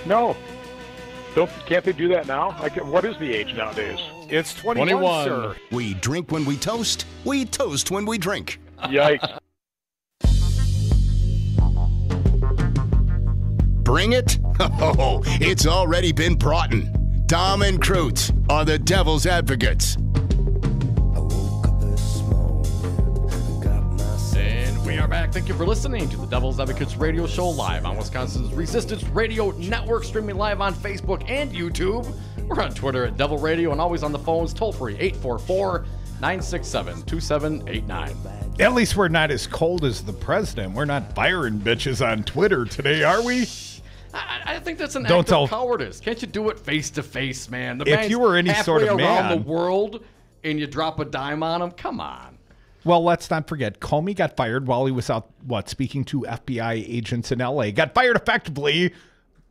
No. Can't they do that now? What is the age nowadays? It's 21, sir. We drink when we toast. We toast when we drink. Yikes. Bring it? Oh, it's already been brought in. Dom and Krutz are the Devil's Advocates. And we are back. Thank you for listening to the Devil's Advocates radio show live on Wisconsin's Resistance Radio Network, streaming live on Facebook and YouTube. We're on Twitter at Devil Radio and always on the phones, toll free 844-967-2789. At least we're not as cold as the president. We're not firing bitches on Twitter today, are we? I think that's an act of cowardice. Can't you do it face to face, man? If you were any sort of man around the world and you drop a dime on him, come on. Well, let's not forget, Comey got fired while he was out, speaking to FBI agents in L.A. Got fired effectively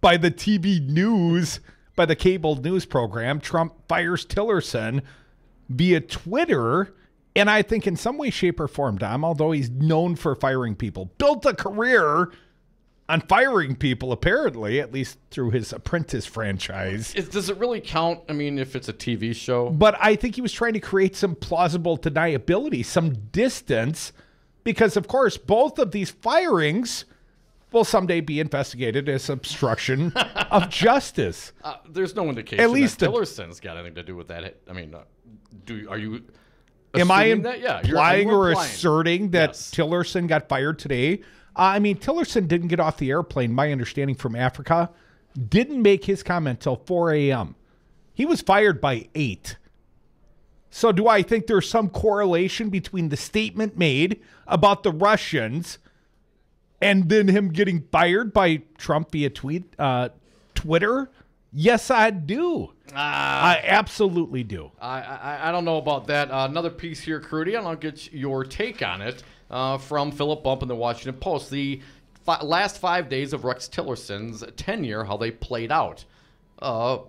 by the TV news, by the cable news program. Trump fires Tillerson via Twitter. And I think in some way, shape, or form, Dom, although he's known for firing people, built a career on firing people, apparently, at least through his Apprentice franchise. Does it really count? I mean, if it's a TV show? But I think he was trying to create some plausible deniability, some distance, because, of course, both of these firings will someday be investigated as obstruction of justice. There's no indication at least that Tillerson's got anything to do with that. I mean, are you... Am I implying or asserting that Tillerson got fired today? I mean, Tillerson didn't get off the airplane, my understanding, from Africa. Didn't make his comment till 4 a.m. He was fired by 8. So do I think there's some correlation between the statement made about the Russians and then him getting fired by Trump via Twitter? Yes, I do. I absolutely do. I don't know about that. Another piece here, Crudy, and I'll get your take on it from Philip Bump in the Washington Post. The last 5 days of Rex Tillerson's tenure, how they played out.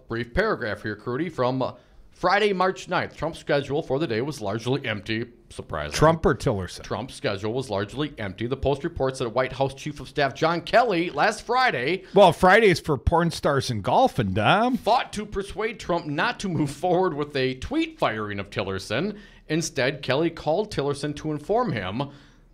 Brief paragraph here, Crudy, from Friday, March 9th. Trump's schedule for the day was largely empty. Surprisingly. Trump or Tillerson? Trump's schedule was largely empty. The Post reports that White House Chief of Staff John Kelly last Friday... Well, Friday's for porn stars and golfing, Dom. ...fought to persuade Trump not to move forward with a tweet firing of Tillerson. Instead, Kelly called Tillerson to inform him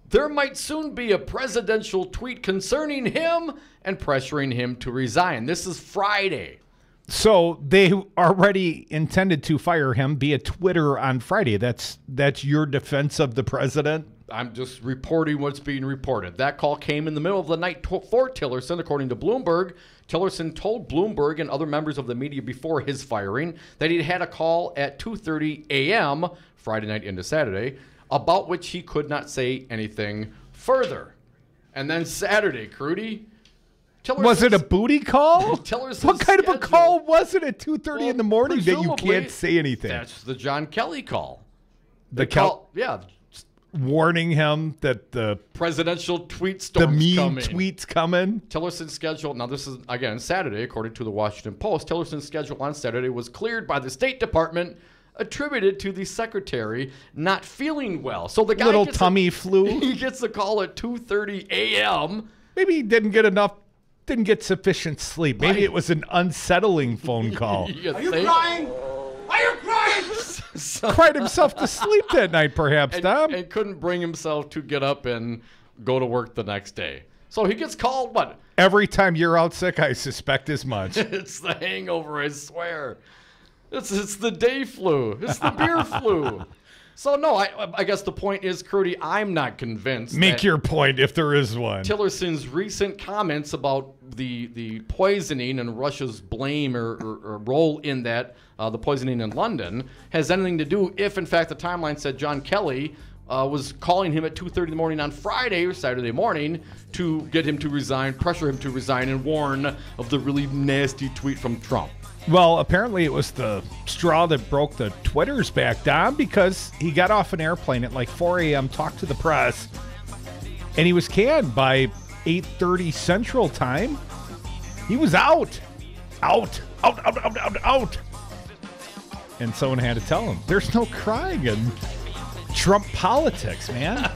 there might soon be a presidential tweet concerning him and pressuring him to resign. This is Friday. So they already intended to fire him via Twitter on Friday. That's your defense of the president? I'm just reporting what's being reported. That call came in the middle of the night for Tillerson, according to Bloomberg. Tillerson told Bloomberg and other members of the media before his firing that he'd had a call at 2:30 a.m., Friday night into Saturday, about which he could not say anything further. And then Saturday, Crudy... Was it a booty call? What kind of a call was it at 2:30 in the morning that you can't say anything? That's the John Kelly call. The call? Yeah. Warning him that the presidential tweet storm's the mean coming. tweet's coming. Tillerson's schedule, now this is, again, Saturday, according to the Washington Post. Tillerson's schedule on Saturday was cleared by the State Department, attributed to the secretary not feeling well. So the guy little tummy flu. He gets a call at 2:30 a.m. Maybe he didn't get sufficient sleep. Maybe it was an unsettling phone call. Are you crying? Are you crying? Cried himself to sleep that night, perhaps, Dom. And couldn't bring himself to get up and go to work the next day. So he gets called, what? Every time you're out sick, I suspect as much. It's the hangover, I swear. It's the day flu. It's the beer flu. So, no, I guess the point is, Crudy, I'm not convinced. Make your point if there is one. Tillerson's recent comments about the poisoning and Russia's blame or role in that, the poisoning in London, has anything to do if, in fact, the timeline said John Kelly was calling him at 2:30 in the morning on Friday or Saturday morning to get him to resign, pressure him to resign, and warn of the really nasty tweet from Trump. Well, apparently it was the straw that broke the Twitter's back, Dom, because he got off an airplane at like 4 a.m., talked to the press, and he was canned by 8:30 Central Time. He was out. And someone had to tell him, there's no crying in Trump politics, man.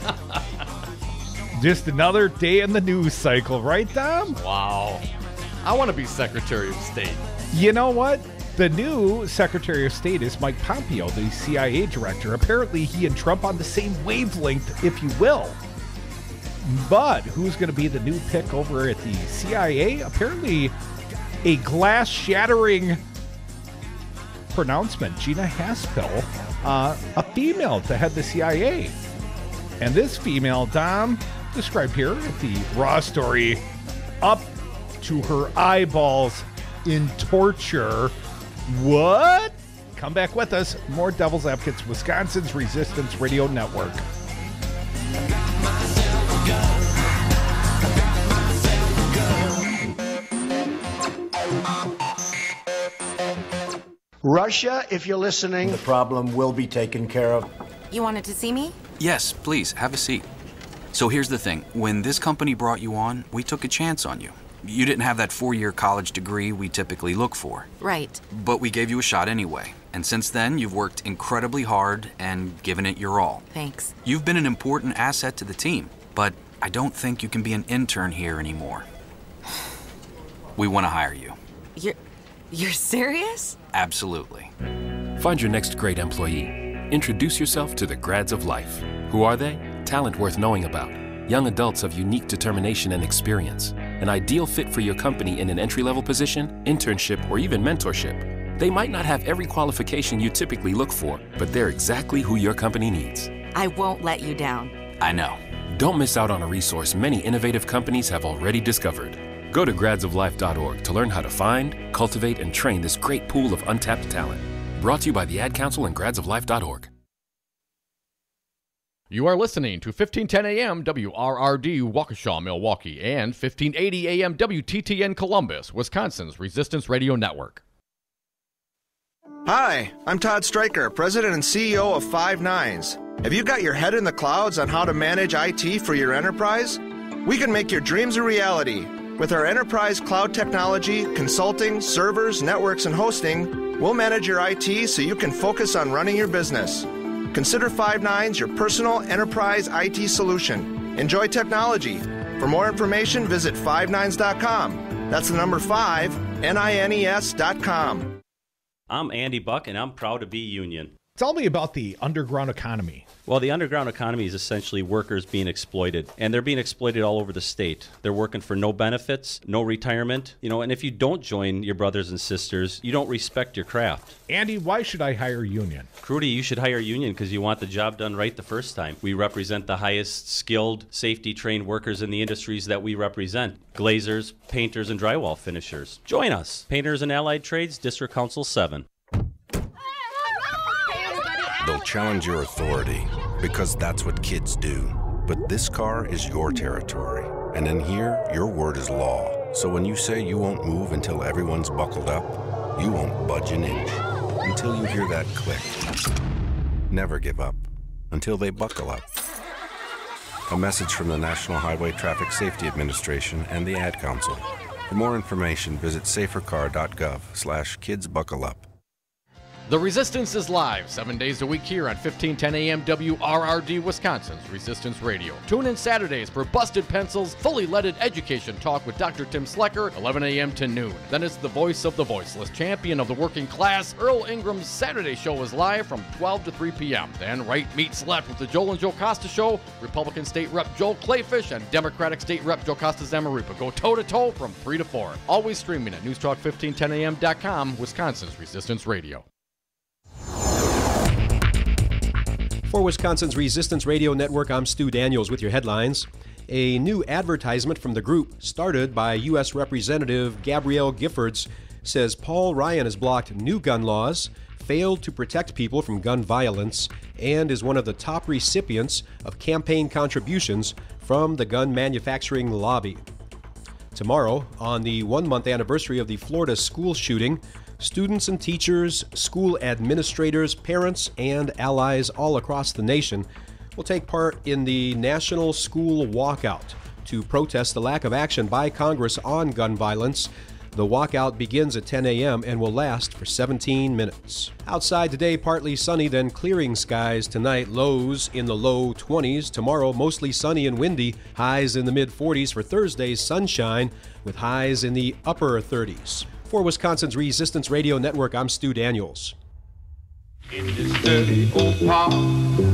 Just another day in the news cycle, right, Dom? Wow. I want to be Secretary of State. You know what? The new Secretary of State is Mike Pompeo, the CIA director. Apparently, he and Trump on the same wavelength, if you will. But who's going to be the new pick over at the CIA? Apparently, a glass-shattering pronouncement. Gina Haspel, a female to head the CIA. And this female, Dom, described here at the Raw story, up to her eyeballs in torture. What? Come back with us. More Devil's Advocates, Wisconsin's Resistance Radio Network. Russia, if you're listening, the problem will be taken care of. You wanted to see me? Yes, please, have a seat. So here's the thing. When this company brought you on, we took a chance on you. You didn't have that 4-year college degree we typically look for. Right. But we gave you a shot anyway. And since then, you've worked incredibly hard and given it your all. Thanks. You've been an important asset to the team, but I don't think you can be an intern here anymore. We want to hire you. You're serious? Absolutely. Find your next great employee. Introduce yourself to the Grads of Life. Who are they? Talent worth knowing about. Young adults of unique determination and experience. An ideal fit for your company in an entry-level position, internship, or even mentorship. They might not have every qualification you typically look for, but they're exactly who your company needs. I won't let you down. I know. Don't miss out on a resource many innovative companies have already discovered. Go to gradsoflife.org to learn how to find, cultivate, and train this great pool of untapped talent. Brought to you by the Ad Council and gradsoflife.org. You are listening to 1510 AM WRRD Waukesha, Milwaukee, and 1580 AM WTTN Columbus, Wisconsin's Resistance Radio Network. Hi, I'm Todd Stryker, President and CEO of Five Nines. Have you got your head in the clouds on how to manage IT for your enterprise? We can make your dreams a reality. With our enterprise cloud technology, consulting, servers, networks, and hosting, we'll manage your IT so you can focus on running your business. Consider Five Nines your personal enterprise IT solution. Enjoy technology. For more information, visit fivenines.com. That's the number 5, NINES.com. I'm Andy Buck, and I'm proud to be union. Tell me about the underground economy. Well, the underground economy is essentially workers being exploited, and they're being exploited all over the state. They're working for no benefits, no retirement, and if you don't join your brothers and sisters, you don't respect your craft. Andy, why should I hire union? Crudy, you should hire union because you want the job done right the first time. We represent the highest skilled, safety-trained workers in the industries that we represent. Glazers, painters, and drywall finishers. Join us. Painters and Allied Trades, District Council 7. They'll challenge your authority because that's what kids do. But this car is your territory. And in here, your word is law. So when you say you won't move until everyone's buckled up, you won't budge an inch until you hear that click. Never give up until they buckle up. A message from the National Highway Traffic Safety Administration and the Ad Council. For more information, visit safercar.gov/kidsbuckleup. The Resistance is live 7 days a week here on 1510 AM WRRD, Wisconsin's Resistance Radio. Tune in Saturdays for Busted Pencils, fully leaded education talk with Dr. Tim Slecker, 11 a.m. to noon. Then it's the voice of the voiceless, champion of the working class. Earl Ingram's Saturday show is live from 12 to 3 p.m. Then Right Meets Left with the Joel and Joe Costa Show. Republican State Rep Joel Clayfish and Democratic State Rep Joe Costa Zamaripa go toe-to-toe from 3 to 4. Always streaming at newstalk1510am.com, Wisconsin's Resistance Radio. For Wisconsin's Resistance Radio Network, I'm Stu Daniels with your headlines. A new advertisement from the group, started by U.S. Representative Gabrielle Giffords, says Paul Ryan has blocked new gun laws, failed to protect people from gun violence, and is one of the top recipients of campaign contributions from the gun manufacturing lobby. Tomorrow, on the one-month anniversary of the Florida school shooting, students and teachers, school administrators, parents, and allies all across the nation will take part in the National School Walkout to protest the lack of action by Congress on gun violence. The walkout begins at 10 a.m. and will last for 17 minutes. Outside today, partly sunny, then clearing skies tonight. Lows in the low 20s. Tomorrow, mostly sunny and windy. Highs in the mid-40s. For Thursday's sunshine with highs in the upper 30s. For Wisconsin's Resistance Radio Network, I'm Stu Daniels. In this dirty old part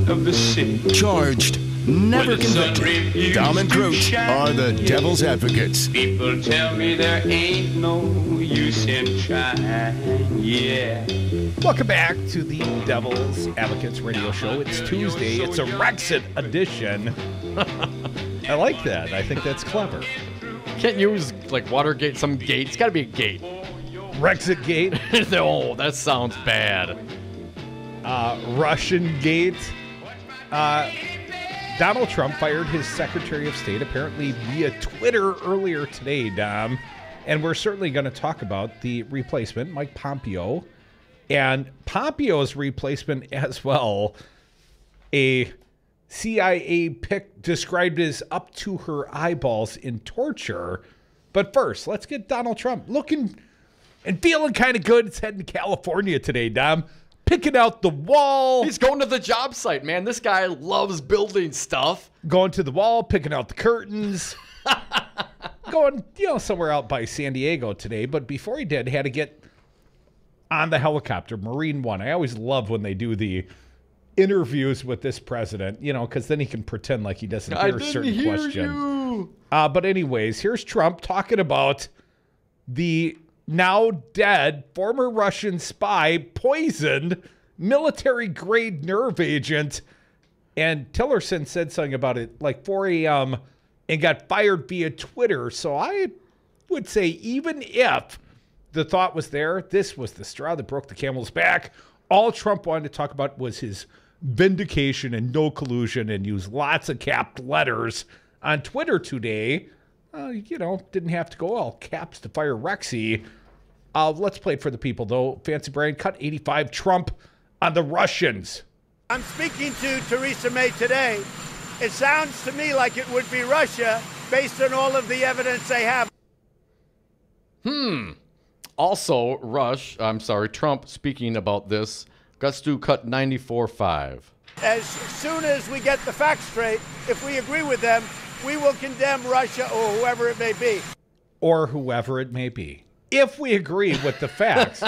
of the city. Charged, never convicted. Dom and Crute are the Devil's Advocates. People tell me there ain't no use in trying, yeah. Welcome back to the Devil's Advocates radio show. It's Tuesday. It's a Rexit edition. I like that. I think that's clever. Can't use, like, Watergate, some gate. It's got to be a gate. Rexit Gate? No, that sounds bad. Russian Gate. Donald Trump fired his Secretary of State apparently via Twitter earlier today, Dom. And we're certainly going to talk about the replacement, Mike Pompeo, and Pompeo's replacement as well. A CIA pic described as up to her eyeballs in torture. But first, let's get Donald Trump looking and feeling kind of good. It's heading to California today, Dom. Picking out the wall. He's going to the job site, man. This guy loves building stuff. Going to the wall, picking out the curtains. Going, somewhere out by San Diego today. But before he did, had to get on the helicopter, Marine One. I always love when they do the interviews with this president, because then he can pretend like he doesn't hear certain questions. But anyways, here's Trump talking about the now dead former Russian spy poisoned military-grade nerve agent. And Tillerson said something about it like 4 a.m. and got fired via Twitter. So I would say even if the thought was there, this was the straw that broke the camel's back. All Trump wanted to talk about was his vindication and no collusion, and used lots of capped letters on Twitter today. Didn't have to go all caps to fire Rexy. Let's play it for the people, though. Fancy Brian, cut 85, Trump on the Russians. I'm speaking to Theresa May today. It sounds to me like it would be Russia based on all of the evidence they have. Also, Trump speaking about this. Gus to cut 94.5. As soon as we get the facts straight, if we agree with them, we will condemn Russia or whoever it may be. Or whoever it may be. If we agree with the facts.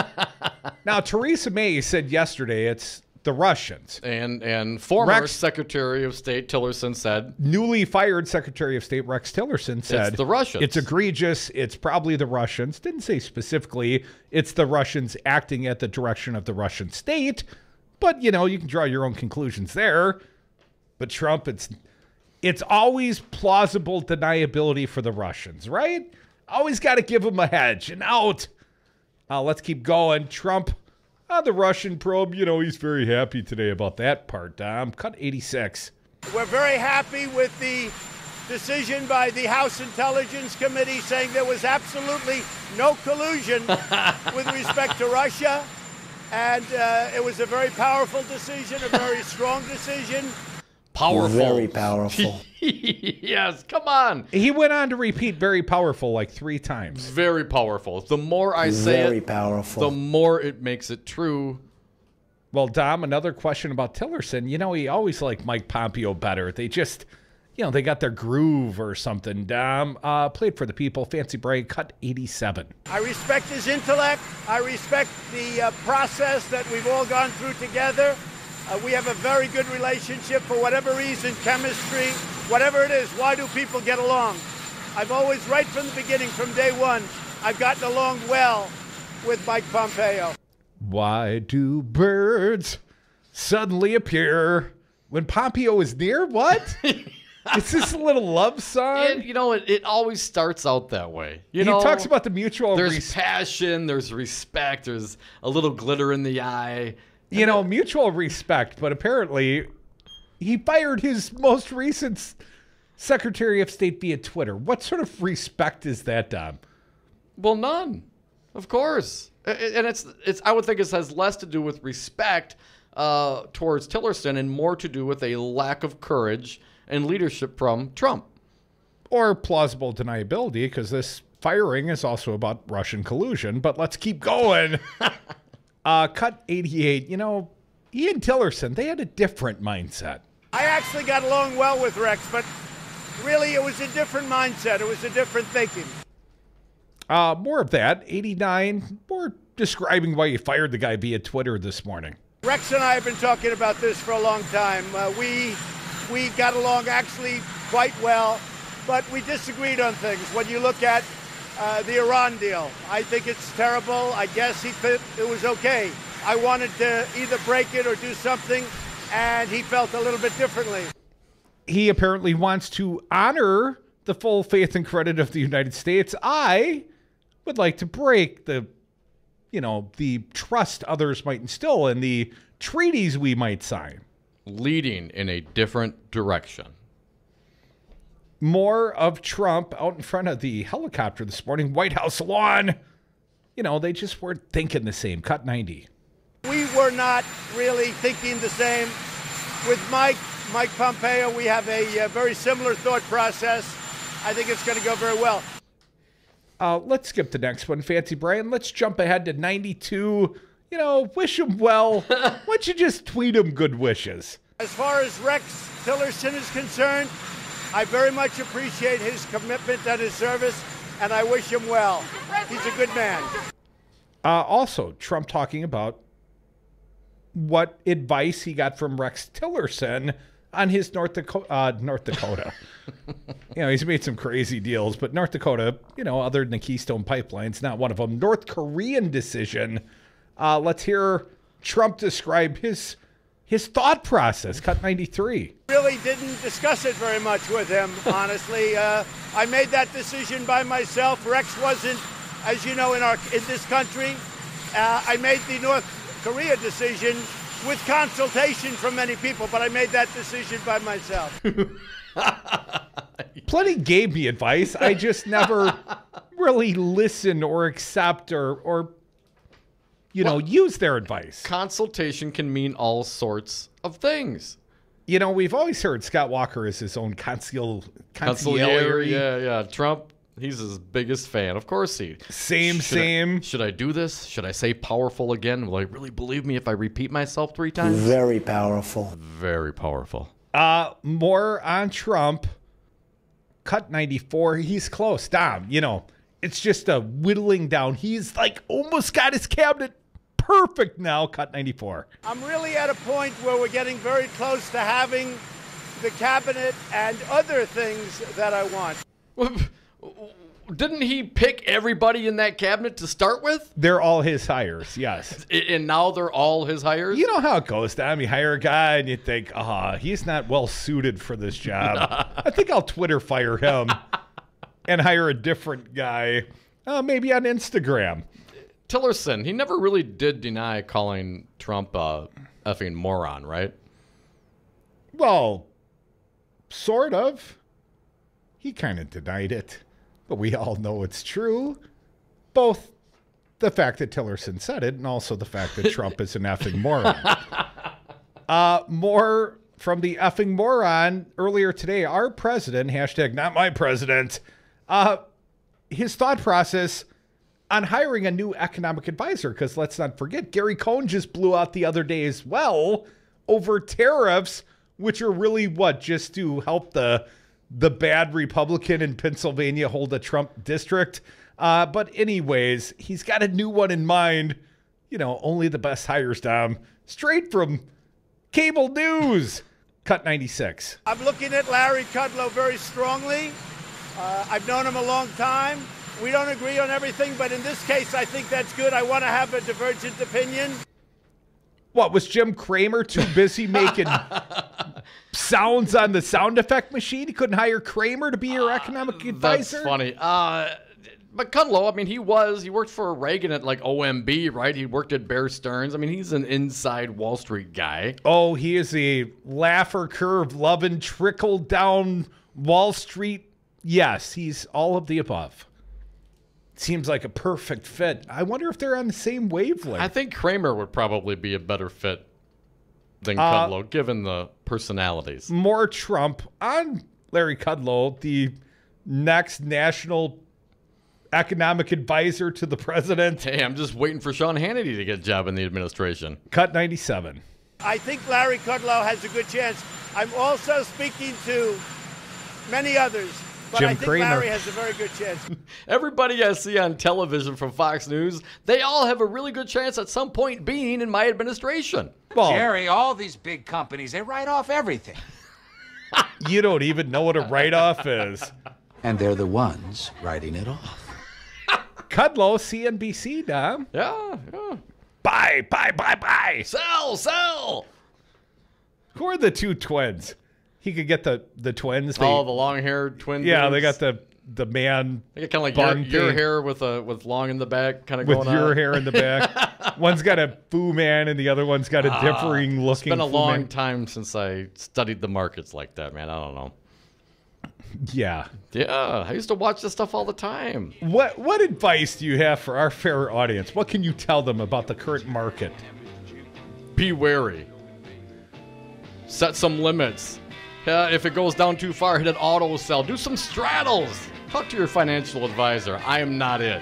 Now, Theresa May said yesterday it's the Russians. And former Secretary of State Tillerson said. Newly fired Secretary of State Rex Tillerson said. It's the Russians. It's egregious. It's probably the Russians. Didn't say specifically it's the Russians acting at the direction of the Russian state. But, you can draw your own conclusions there. But Trump, it's always plausible deniability for the Russians, right? Always got to give them a hedge, and out. Let's keep going. Trump on the Russian probe, he's very happy today about that part. Cut 86. We're very happy with the decision by the House Intelligence Committee saying there was absolutely no collusion with respect to Russia. And it was a very powerful decision, a very strong decision. Powerful. Very powerful. Yes, come on. He went on to repeat very powerful like 3 times. Very powerful. The more I say very powerful. The more it makes it true. Well, Dom, another question about Tillerson. He always liked Mike Pompeo better. They just, they got their groove or something. Dom, played for the people. Fancy Bray, cut 87. I respect his intellect. I respect the process that we've all gone through together. We have a very good relationship for whatever reason, chemistry, whatever it is. Why do people get along? I've always, right from the beginning, from day one, I've gotten along well with Mike Pompeo. Why do birds suddenly appear when Pompeo is near? What? Is this a little love song? It always starts out that way. He talks about the mutual... There's passion, there's respect, there's a little glitter in the eye. Mutual respect, but apparently he fired his most recent Secretary of State via Twitter. What sort of respect is that, Dom? Well, none, of course. And it's I would think it has less to do with respect towards Tillerson and more to do with a lack of courage and leadership from Trump. Or plausible deniability, because this firing is also about Russian collusion, but let's keep going. Cut 88. You know, he and Tillerson, they had a different mindset. I actually got along well with Rex, but really it was a different mindset. It was a different thinking. More of that. 89. More describing why you fired the guy via Twitter this morning. Rex and I have been talking about this for a long time. We got along actually quite well, but we disagreed on things. When you look at the Iran deal, I think it's terrible. I guess he thought it was okay. I wanted to either break it or do something, and he felt a little bit differently. He apparently wants to honor the full faith and credit of the United States. I would like to break the trust others might instill in the treaties we might sign. Leading in a different direction. More of Trump out in front of the helicopter this morning, White House lawn. You know, they just weren't thinking the same. Cut 90. We were not really thinking the same. With Mike Pompeo, we have a very similar thought process. I think it's going to go very well. Let's skip the next one, Fancy Brian. Let's jump ahead to 92. You know, wish him well. Why don't you just tweet him good wishes? As far as Rex Tillerson is concerned, I very much appreciate his commitment and his service, and I wish him well. He's a good man. Also, Trump talking about what advice he got from Rex Tillerson on his North Dakota. You know, he's made some crazy deals, but North Dakota, you know, other than the Keystone Pipeline's not one of them. North Korean decision. Let's hear Trump describe his thought process. Cut 93. Really didn't discuss it very much with him, honestly. I made that decision by myself. Rex wasn't, as you know, in this country. I made the North Korea decision with consultation from many people, but I made that decision by myself. Plenty gave me advice. I just never really listen or accept or use their advice. Consultation can mean all sorts of things. You know, we've always heard Scott Walker is his own consigliere. Yeah. Trump, he's his biggest fan. Of course he. Same. Should I do this? Should I say powerful again? Will I really believe me if I repeat myself 3 times? Very powerful. Very powerful. More on Trump. Cut 94. He's close. Dom, you know, it's just a whittling down. He's like almost got his cabinet perfect now. Cut 94. I'm really at a point where we're getting very close to having the cabinet and other things that I want. Didn't he pick everybody in that cabinet to start with? They're all his hires, yes. And now they're all his hires? You know how it goes, Dom. You hire a guy and you think, he's not well suited for this job. I think I'll Twitter fire him and hire a different guy, maybe on Instagram. Tillerson, he never really did deny calling Trump a effing moron, right? Well, sort of. He kind of denied it. But we all know it's true. Both the fact that Tillerson said it and also the fact that Trump is an effing moron. More from the effing moron earlier today. Our president, hashtag not my president, his thought process on hiring a new economic advisor. Because let's not forget, Gary Cohn just blew out the other day as well over tariffs, which are really just to help the bad Republican in Pennsylvania hold a Trump district. But anyways, he's got a new one in mind. You know, only the best hires, Dom. Straight from cable news. Cut 96. I'm looking at Larry Kudlow very strongly. I've known him a long time. We don't agree on everything, but in this case, I think that's good. I want to have a divergent opinion. What, was Jim Cramer too busy making sounds on the sound effect machine? He couldn't hire Cramer to be your economic advisor? That's funny. But Kudlow, I mean, he worked for Reagan at like OMB, right? He worked at Bear Stearns. I mean, he's an inside Wall Street guy. Oh, he is a laugher curve loving trickle down Wall Street. Yes, he's all of the above. Seems like a perfect fit. I wonder if they're on the same wavelength. I think Cramer would probably be a better fit than Kudlow, given the personalities. More Trump on Larry Kudlow, the next national economic advisor to the president. Hey, I'm just waiting for Sean Hannity to get a job in the administration. Cut 97. I think Larry Kudlow has a good chance. I'm also speaking to many others, but Jim I think Cramer. Larry has a very good chance. Everybody I see on television from Fox News, they all have a really good chance at some point being in my administration. Well, Jerry, all these big companies, they write off everything. you don't even know what a write-off is. And they're the ones writing it off. Kudlow, CNBC, Dom. Yeah. Buy. Sell. Who are the two twins? He could get the twins. The long-haired twin. Yeah, dudes. they got the man. They got kind of like your hair with long in the back, kind of going on. With your hair in the back. One's got a Fu Man, and the other one's got a differing looking. It's been a Fu long Man. time since I studied the markets like that, man. I don't know. Yeah. I used to watch this stuff all the time. What advice do you have for our fair audience? What can you tell them about the current market? Be wary. Set some limits. If it goes down too far, hit an auto sell. Do some straddles. Talk to your financial advisor. I am not it.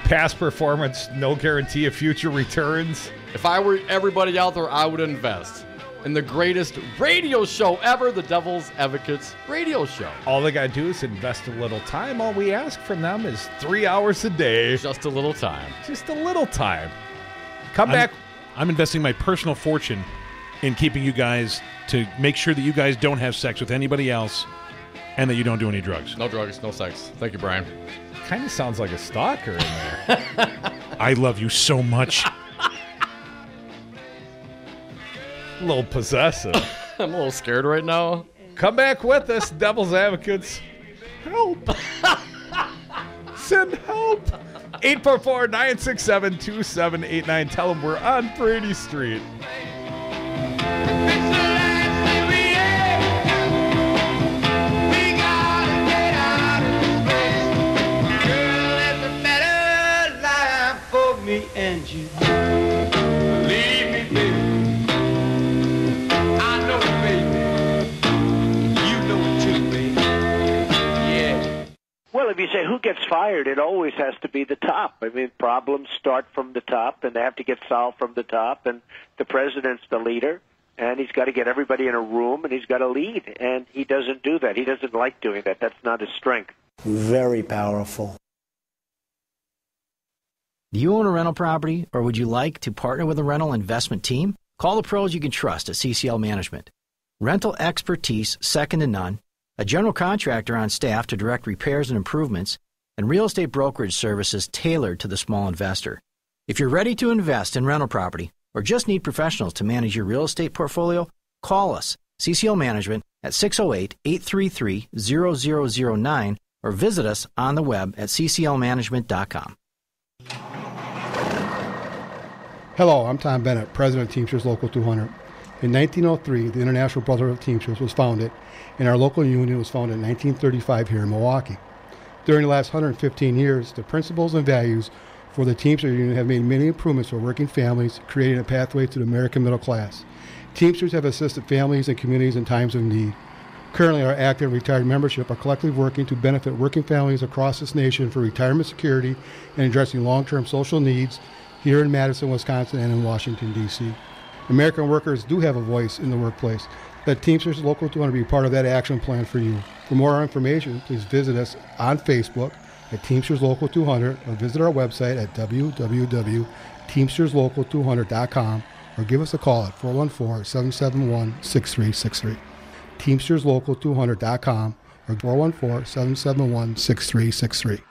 Past performance, no guarantee of future returns. If I were everybody out there, I would invest in the greatest radio show ever, the Devil's Advocates radio show. All they got to do is invest a little time. All we ask from them is 3 hours a day. Just a little time. Just a little time. Come back. I'm investing my personal fortune in keeping you guys to make sure that you guys don't have sex with anybody else and that you don't do any drugs. No drugs, no sex. Thank you, Brian. Kind of sounds like a stalker in there. I love you so much. A little possessive. I'm a little scared right now. Come back with us, Devil's Advocates. Help. Send help. 844-967-2789. Tell them we're on Brady Street. Me and you. Leave me, baby. I know it, baby. You know it too, baby. Yeah. Well, if you say who gets fired, it always has to be the top. I mean, problems start from the top, and they have to get solved from the top, and the president's the leader, and he's got to get everybody in a room, and he's got to lead, and he doesn't do that. He doesn't like doing that. That's not his strength. Very powerful. Do you own a rental property, or would you like to partner with a rental investment team? Call the pros you can trust at CCL Management. Rental expertise second to none, a general contractor on staff to direct repairs and improvements, and real estate brokerage services tailored to the small investor. If you're ready to invest in rental property or just need professionals to manage your real estate portfolio, call us, CCL Management, at 608-833-0009 or visit us on the web at cclmanagement.com. Hello, I'm Tom Bennett, President of Teamsters Local 200. In 1903, the International Brotherhood of Teamsters was founded, and our local union was founded in 1935 here in Milwaukee. During the last 115 years, the principles and values for the Teamsters Union have made many improvements for working families, creating a pathway to the American middle class. Teamsters have assisted families and communities in times of need. Currently, our active and retired membership are collectively working to benefit working families across this nation for retirement security and addressing long-term social needs here in Madison, Wisconsin, and in Washington, D.C. American workers do have a voice in the workplace. Let Teamsters Local 200 be part of that action plan for you. For more information, please visit us on Facebook at Teamsters Local 200 or visit our website at www.teamsterslocal200.com or give us a call at 414-771-6363. TeamstersLocal200.com or 414-771-6363.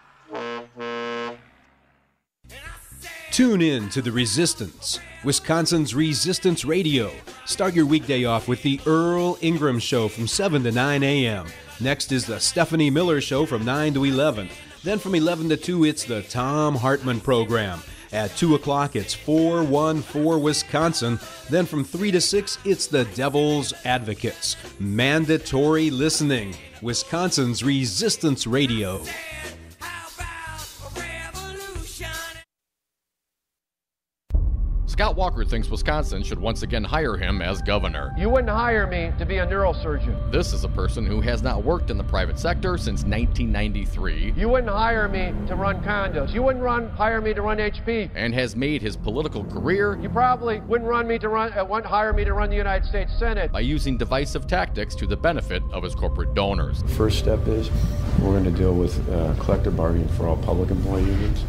Tune in to The Resistance, Wisconsin's Resistance Radio. Start your weekday off with the Earl Ingram Show from 7 to 9 a.m. Next is the Stephanie Miller Show from 9 to 11. Then from 11 to 2, it's the Tom Hartman Program. At 2 o'clock, it's 414 Wisconsin. Then from 3 to 6, it's the Devil's Advocates. Mandatory listening. Wisconsin's Resistance Radio. Scott Walker thinks Wisconsin should once again hire him as governor. You wouldn't hire me to be a neurosurgeon. This is a person who has not worked in the private sector since 1993. You wouldn't hire me to run condos. You wouldn't hire me to run HP. And has made his political career. You probably wouldn't hire me to run the United States Senate. By using divisive tactics to the benefit of his corporate donors. First step is we're going to deal with collective bargaining for all public employee unions.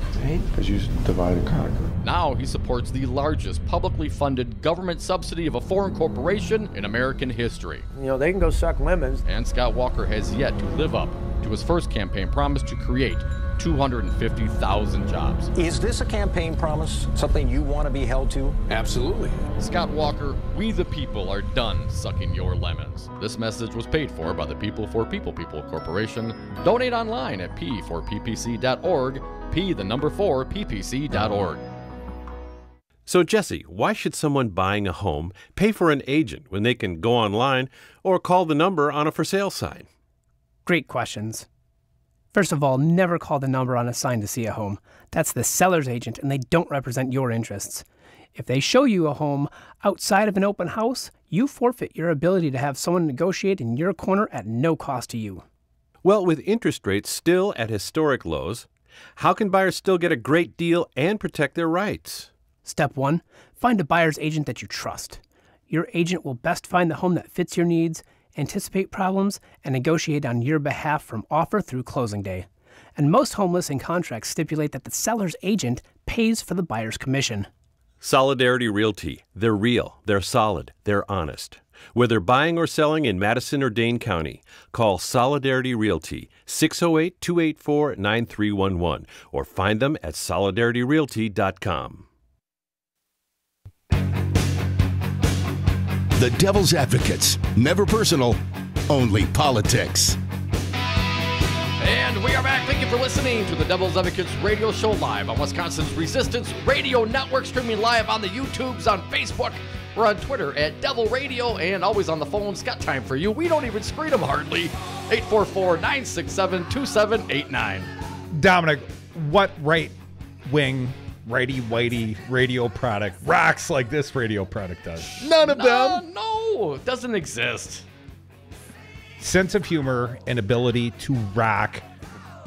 Because you divide and conquer. Now he supports the largest publicly funded government subsidy of a foreign corporation in American history. You know, they can go suck lemons. And Scott Walker has yet to live up to his first campaign promise to create 250,000 jobs. Is this a campaign promise? Something you want to be held to? Absolutely. Scott Walker, we the people are done sucking your lemons. This message was paid for by the People for People Corporation. Donate online at p4ppc.org, p4ppc.org. So, Jesse, why should someone buying a home pay for an agent when they can go online or call the number on a for sale sign? Great questions. First of all, never call the number on a sign to see a home. That's the seller's agent, and they don't represent your interests. If they show you a home outside of an open house, you forfeit your ability to have someone negotiate in your corner at no cost to you. Well, with interest rates still at historic lows, how can buyers still get a great deal and protect their rights? Step 1, find a buyer's agent that you trust. Your agent will best find the home that fits your needs, anticipate problems, and negotiate on your behalf from offer through closing day. And most home listing contracts stipulate that the seller's agent pays for the buyer's commission. Solidarity Realty. They're real, they're solid, they're honest. Whether buying or selling in Madison or Dane County, call Solidarity Realty, 608-284-9311, or find them at solidarityrealty.com. The Devil's Advocates. Never personal, only politics. And we are back. Thank you for listening to the Devil's Advocates radio show live on Wisconsin's Resistance Radio Network, streaming live on the YouTubes, on Facebook. We're on Twitter at Devil Radio, and always on the phones. Got time for you. We don't even screen them hardly. 844-967-2789. Dominic, what right-wing righty-whitey radio product rocks like this radio product does? None of them. No, it doesn't exist. Sense of humor and ability to rock.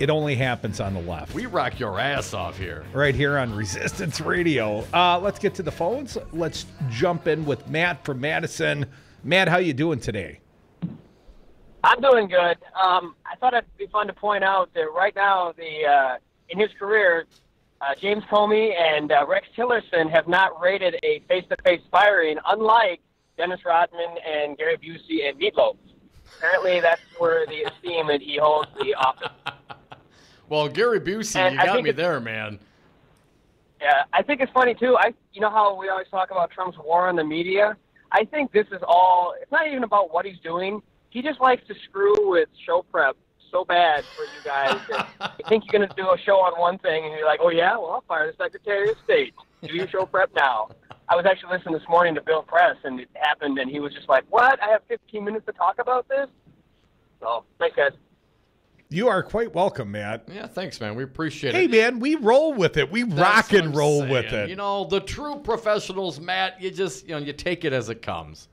It only happens on the left. We rock your ass off here. Right here on Resistance Radio. Let's get to the phones. Let's jump in with Matt from Madison. Matt, how you doing today? I'm doing good. I thought it'd be fun to point out that right now, in his career, James Comey and Rex Tillerson have not rated a face-to-face firing, unlike Dennis Rodman and Gary Busey and Meatloaf. Apparently, that's where the esteem that he holds the office. Well, Gary Busey, you got me there, man. Yeah, I think it's funny, too. You know how we always talk about Trump's war on the media? I think this is all, it's not even about what he's doing. He just likes to screw with show prep so bad for you guys that you think you're going to do a show on one thing, and you're like, oh, yeah? Well, I'll fire the Secretary of State. Do your show prep now. I was actually listening this morning to Bill Press, and it happened, and he was just like, what? I have 15 minutes to talk about this? So, thanks, guys. You are quite welcome, Matt. Yeah, thanks, man. We appreciate it. Hey, man, we roll with it. We rock and roll with it. You know, the true professionals, Matt, you just, you take it as it comes.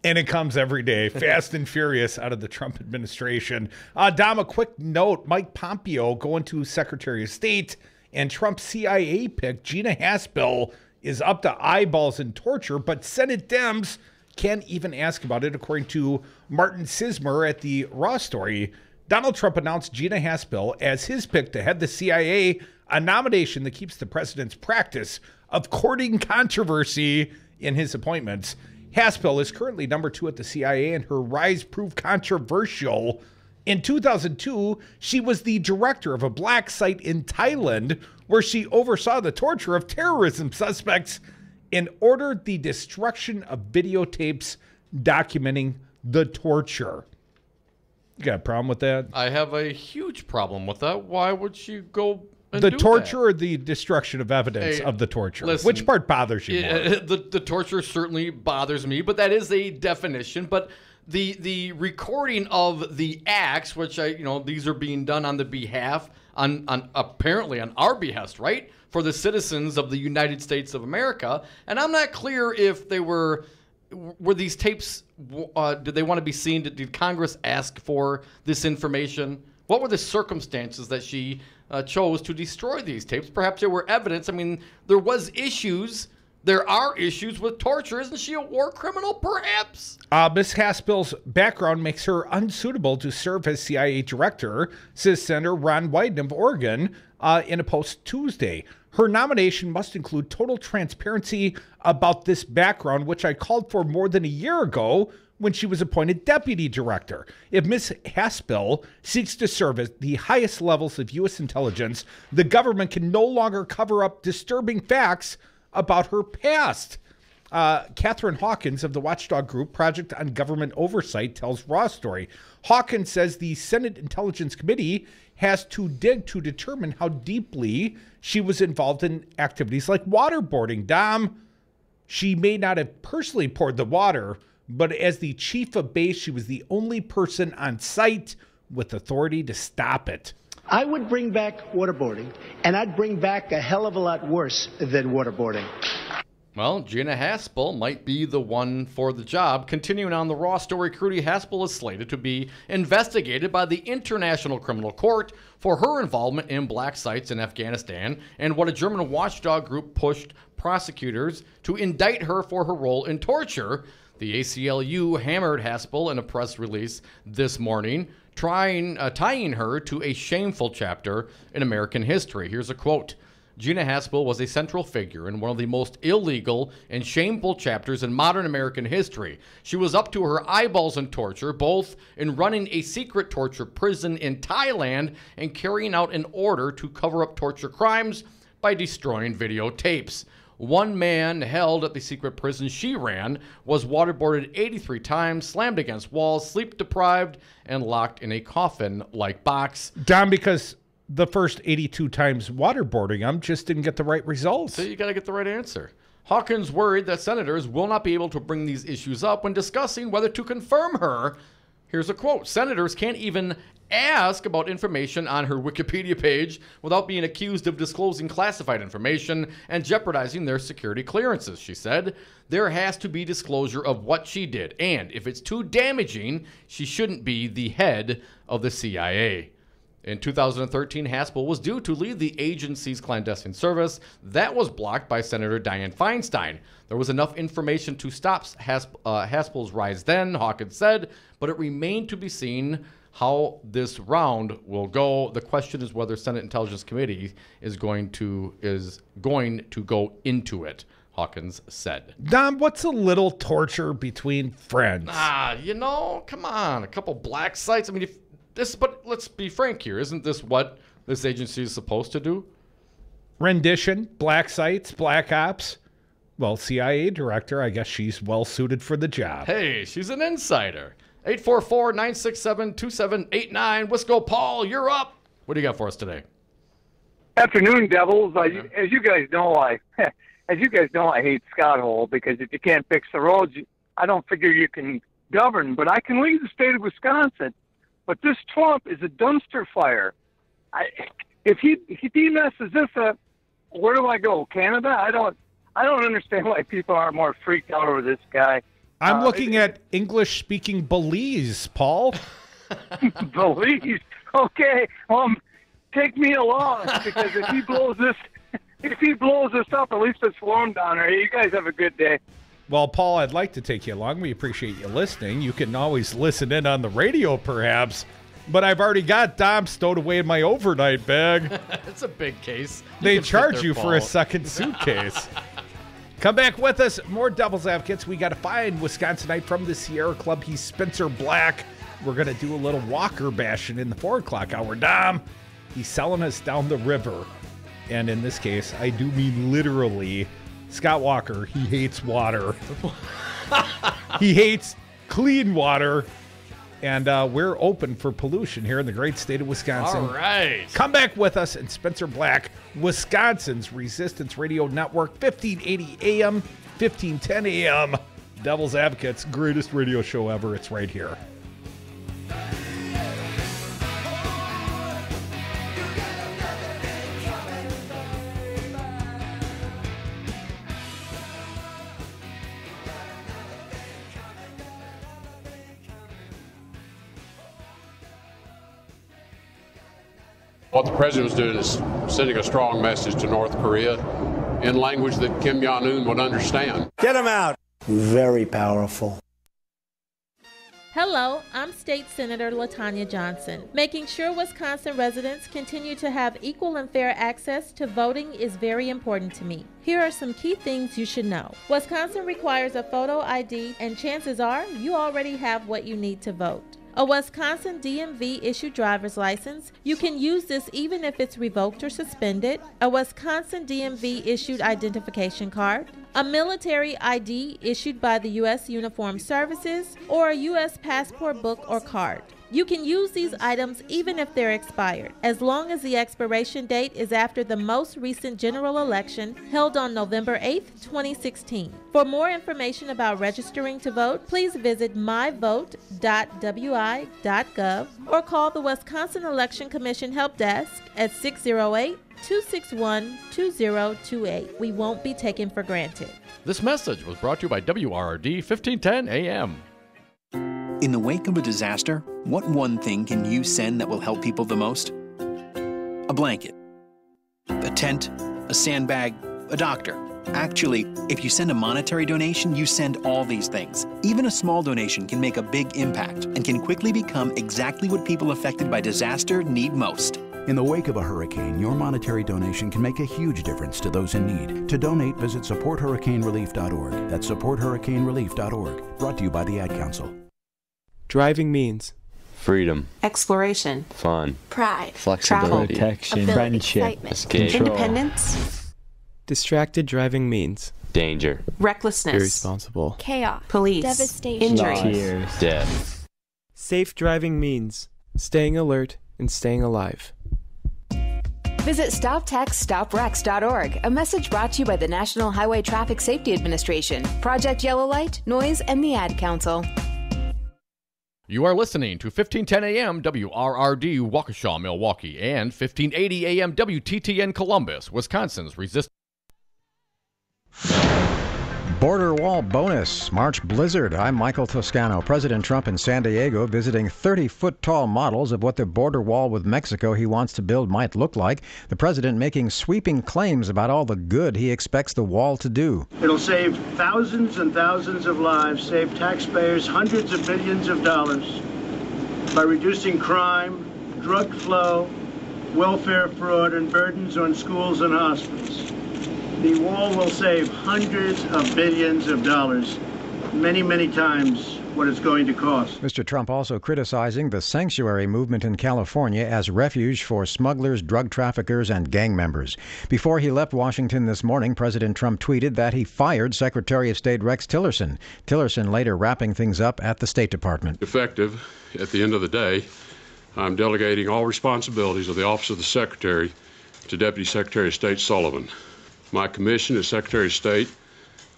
And it comes every day, fast and furious out of the Trump administration. Dom, a quick note. Mike Pompeo going to Secretary of State, and Trump's CIA pick, Gina Haspel, is up to eyeballs in torture, but Senate Dems can't even ask about it, according to Martin Sismer at the Raw Story. Donald Trump announced Gina Haspel as his pick to head the CIA, a nomination that keeps the president's practice of courting controversy in his appointments. Haspel is currently number 2 at the CIA, and her rise proved controversial. In 2002, she was the director of a black site in Thailand where she oversaw the torture of terrorism suspects and ordered the destruction of videotapes documenting the torture. You got a problem with that? I have a huge problem with that. Why would she go and the do torture that? Or the destruction of evidence of the torture? Listen, which part bothers you more? The torture certainly bothers me, but that is a definition. But the recording of the acts, which these are being done on the behalf on apparently on our behest, right? For the citizens of the United States of America. And I'm not clear if they were these tapes, did they want to be seen? Did Congress ask for this information? What were the circumstances that she chose to destroy these tapes? Perhaps there were evidence. I mean, there was issues. There are issues with torture. Isn't she a war criminal, perhaps? Ms. Haspel's background makes her unsuitable to serve as CIA director, says Senator Ron Wyden of Oregon in a post Tuesday. Her nomination must include total transparency about this background, which I called for more than a year ago when she was appointed deputy director. If Ms. Haspel seeks to serve at the highest levels of U.S. intelligence, the government can no longer cover up disturbing facts about her past. Catherine Hawkins of the watchdog group Project on Government Oversight tells Raw Story. Hawkins says the Senate Intelligence Committee has to dig to determine how deeply she was involved in activities like waterboarding. Dom, she may not have personally poured the water, but as the chief of base, she was the only person on site with authority to stop it. I would bring back waterboarding, and I'd bring back a hell of a lot worse than waterboarding. Well, Gina Haspel might be the one for the job. Continuing on the Raw Story, Crudy Haspel is slated to be investigated by the International Criminal Court for her involvement in black sites in Afghanistan and what a German watchdog group pushed prosecutors to indict her for her role in torture. The ACLU hammered Haspel in a press release this morning, tying her to a shameful chapter in American history. Here's a quote. Gina Haspel was a central figure in one of the most illegal and shameful chapters in modern American history. She was up to her eyeballs in torture, both in running a secret torture prison in Thailand and carrying out an order to cover up torture crimes by destroying videotapes. One man held at the secret prison she ran was waterboarded 83 times, slammed against walls, sleep-deprived, and locked in a coffin-like box. Dom, because the first 82 times waterboarding just didn't get the right results. So you got to get the right answer. Hawkins worried that senators will not be able to bring these issues up when discussing whether to confirm her. Here's a quote. Senators can't even ask about information on her Wikipedia page without being accused of disclosing classified information and jeopardizing their security clearances, she said. There has to be disclosure of what she did, and if it's too damaging, she shouldn't be the head of the CIA. In 2013, Haspel was due to lead the agency's clandestine service. That was blocked by Senator Dianne Feinstein. There was enough information to stop Haspel's rise then, Hawkins said, but it remained to be seen how this round will go. The question is whether Senate Intelligence Committee is going to go into it, Hawkins said. Dom, what's a little torture between friends? Come on, a couple black sites. I mean, but let's be frank here. Isn't this what this agency is supposed to do? Rendition, black sites, black ops. Well, CIA director, I guess she's well suited for the job. Hey, she's an insider. 844-967-2789. Wisco Paul, you're up. What do you got for us today? Afternoon, Devils. As you guys know, I hate Scott Hole because if you can't fix the roads, I don't figure you can govern. But I can lead the state of Wisconsin. But this Trump is a dumpster fire. If he messes this up, where do I go? Canada? I don't understand why people aren't more freaked out over this guy. I'm looking at English-speaking Belize, Paul. Belize? Okay. Take me along because if he blows this up, at least it's warm down there. You guys have a good day. Well, Paul, I'd like to take you along. We appreciate you listening. You can always listen in on the radio, perhaps. But I've already got Dom stowed away in my overnight bag. It's a big case. They charge you for a second suitcase. Come back with us. More Devil's Advocates. We got a fine Wisconsinite from the Sierra Club. He's Spencer Black. We're going to do a little Walker bashing in the 4 o'clock hour. Dom, he's selling us down the river. And in this case, I do mean literally. Scott Walker, he hates water. He hates clean water. And we're open for pollution here in the great state of Wisconsin. All right. Come back with us and Spencer Black, Wisconsin's Resistance Radio Network, 1580 AM, 1510 AM. Devil's Advocates, greatest radio show ever. It's right here. What the president was doing is sending a strong message to North Korea in language that Kim Jong-un would understand. Get him out. Very powerful. Hello, I'm State Senator LaTanya Johnson. Making sure Wisconsin residents continue to have equal and fair access to voting is very important to me. Here are some key things you should know. Wisconsin requires a photo ID, and chances are you already have what you need to vote. A Wisconsin DMV issued driver's license. You can use this even if it's revoked or suspended. A Wisconsin DMV issued identification card. A military ID issued by the U.S. Uniformed Services, or a U.S. passport book or card. You can use these items even if they're expired, as long as the expiration date is after the most recent general election held on November 8, 2016. For more information about registering to vote, please visit myvote.wi.gov or call the Wisconsin Election Commission Help Desk at 608-261-2028. We won't be taken for granted. This message was brought to you by WRRD 1510 AM. In the wake of a disaster, what one thing can you send that will help people the most? A blanket, a tent, a sandbag, a doctor. Actually, if you send a monetary donation, you send all these things. Even a small donation can make a big impact and can quickly become exactly what people affected by disaster need most. In the wake of a hurricane, your monetary donation can make a huge difference to those in need. To donate, visit supporthurricanerelief.org. That's supporthurricanerelief.org. Brought to you by the Ad Council. Driving means freedom, exploration, fun, pride, flexibility, travel, protection, friendship, escape, independence. Distracted driving means danger, recklessness, irresponsible, chaos, police, devastation, injury, tears, death. Safe driving means staying alert and staying alive. Visit StopTextStopWrecks.org, a message brought to you by the National Highway Traffic Safety Administration, Project Yellow Light, Noise, and the Ad Council. You are listening to 1510 AM WRRD Waukesha, Milwaukee, and 1580 AM WTTN Columbus, Wisconsin's Resistance. Border wall bonus, March blizzard. I'm Michael Toscano. President Trump in San Diego visiting 30-foot-tall models of what the border wall with Mexico he wants to build might look like. The president making sweeping claims about all the good he expects the wall to do. It'll save thousands and thousands of lives, save taxpayers hundreds of billions of dollars by reducing crime, drug flow, welfare fraud, and burdens on schools and hospitals. The wall will save hundreds of billions of dollars, many, many times what it's going to cost. Mr. Trump also criticizing the sanctuary movement in California as refuge for smugglers, drug traffickers, and gang members. Before he left Washington this morning, President Trump tweeted that he fired Secretary of State Rex Tillerson. Tillerson later wrapping things up at the State Department. Effective at the end of the day, I'm delegating all responsibilities of the Office of the Secretary to Deputy Secretary of State Sullivan. My commission as Secretary of State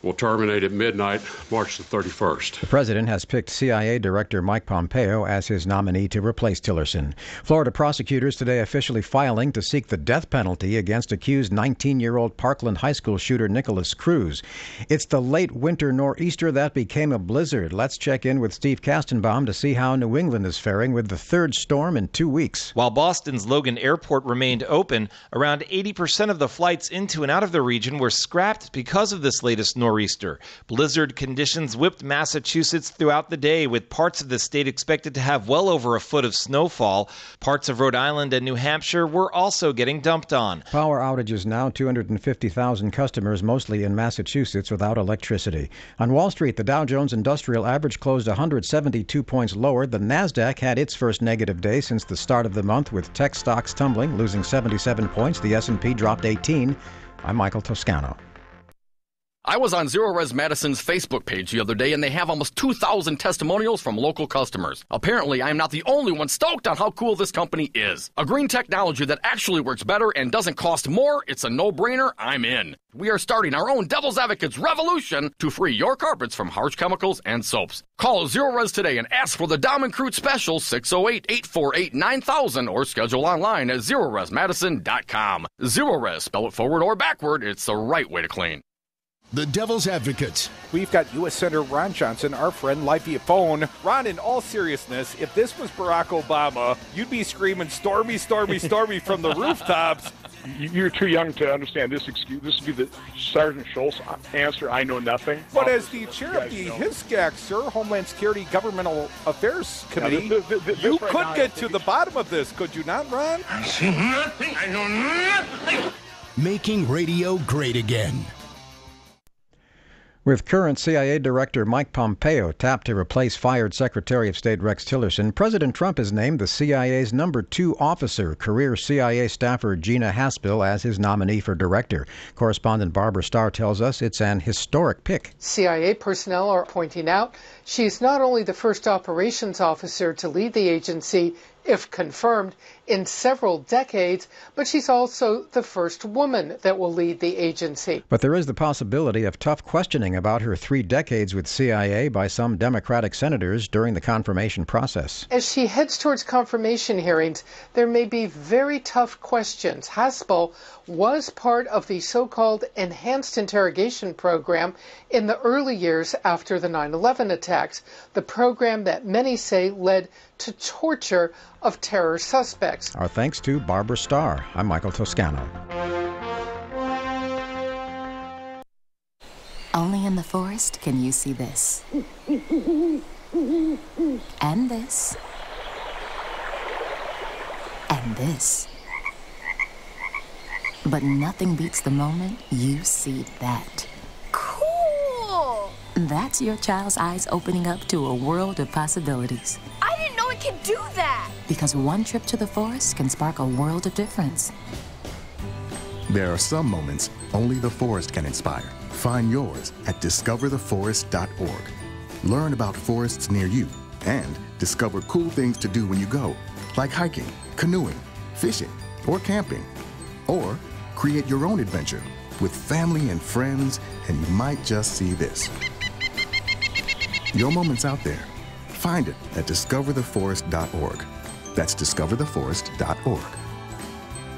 will terminate at midnight, March the 31st. The president has picked CIA Director Mike Pompeo as his nominee to replace Tillerson. Florida prosecutors today officially filing to seek the death penalty against accused 19-year-old Parkland High School shooter Nicholas Cruz. It's the late winter nor'easter that became a blizzard. Let's check in with Steve Kastenbaum to see how New England is faring with the third storm in 2 weeks. While Boston's Logan Airport remained open, around 80% of the flights into and out of the region were scrapped because of this latest nor'easter. Blizzard conditions whipped Massachusetts throughout the day, with parts of the state expected to have well over a foot of snowfall. Parts of Rhode Island and New Hampshire were also getting dumped on. Power outages now, 250,000 customers, mostly in Massachusetts, without electricity. On Wall Street, the Dow Jones Industrial Average closed 172 points lower. The Nasdaq had its first negative day since the start of the month, with tech stocks tumbling, losing 77 points. The S&P dropped 18. I'm Michael Toscano. I was on Zero Res Madison's Facebook page the other day, and they have almost 2,000 testimonials from local customers. Apparently, I'm not the only one stoked on how cool this company is. A green technology that actually works better and doesn't cost more. It's a no-brainer. I'm in. We are starting our own Devil's Advocates revolution to free your carpets from harsh chemicals and soaps. Call Zero Res today and ask for the Dom and Crute special 608-848-9000 or schedule online at ZeroResMadison.com. Zero Res, spell it forward or backward. It's the right way to clean. The Devil's Advocates. We've got U.S. Senator Ron Johnson, our friend, live via phone. Ron, in all seriousness, if this was Barack Obama, you'd be screaming, "Stormy, stormy, stormy," from the rooftops. You're too young to understand this excuse. This would be the Sergeant Schultz answer, "I know nothing." But as the chair of the HISCAC, sir, Homeland Security Governmental Affairs Committee, you could get to the bottom of this, could you not, Ron? I see nothing. I know nothing. Making radio great again. With current CIA Director Mike Pompeo tapped to replace fired Secretary of State Rex Tillerson, President Trump has named the CIA's number 2 officer, career CIA staffer Gina Haspel, as his nominee for director. Correspondent Barbara Starr tells us it's an historic pick. CIA personnel are pointing out she's not only the first operations officer to lead the agency, if confirmed, in several decades, but she's also the first woman that will lead the agency. But there is the possibility of tough questioning about her 3 decades with CIA by some Democratic senators during the confirmation process. As she heads towards confirmation hearings, there may be very tough questions. Haspel was part of the so-called enhanced interrogation program in the early years after the 9/11 attacks, the program that many say led to torture of terror suspects. Our thanks to Barbara Starr. I'm Michael Toscano. Only in the forest can you see this. And this. And this. But nothing beats the moment you see that. Cool! That's your child's eyes opening up to a world of possibilities. I didn't know it could do that! Because one trip to the forest can spark a world of difference. There are some moments only the forest can inspire. Find yours at discovertheforest.org. Learn about forests near you and discover cool things to do when you go, like hiking, canoeing, fishing, or camping. Or create your own adventure with family and friends, and you might just see this. Your moment's out there. Find it at discovertheforest.org. That's discovertheforest.org.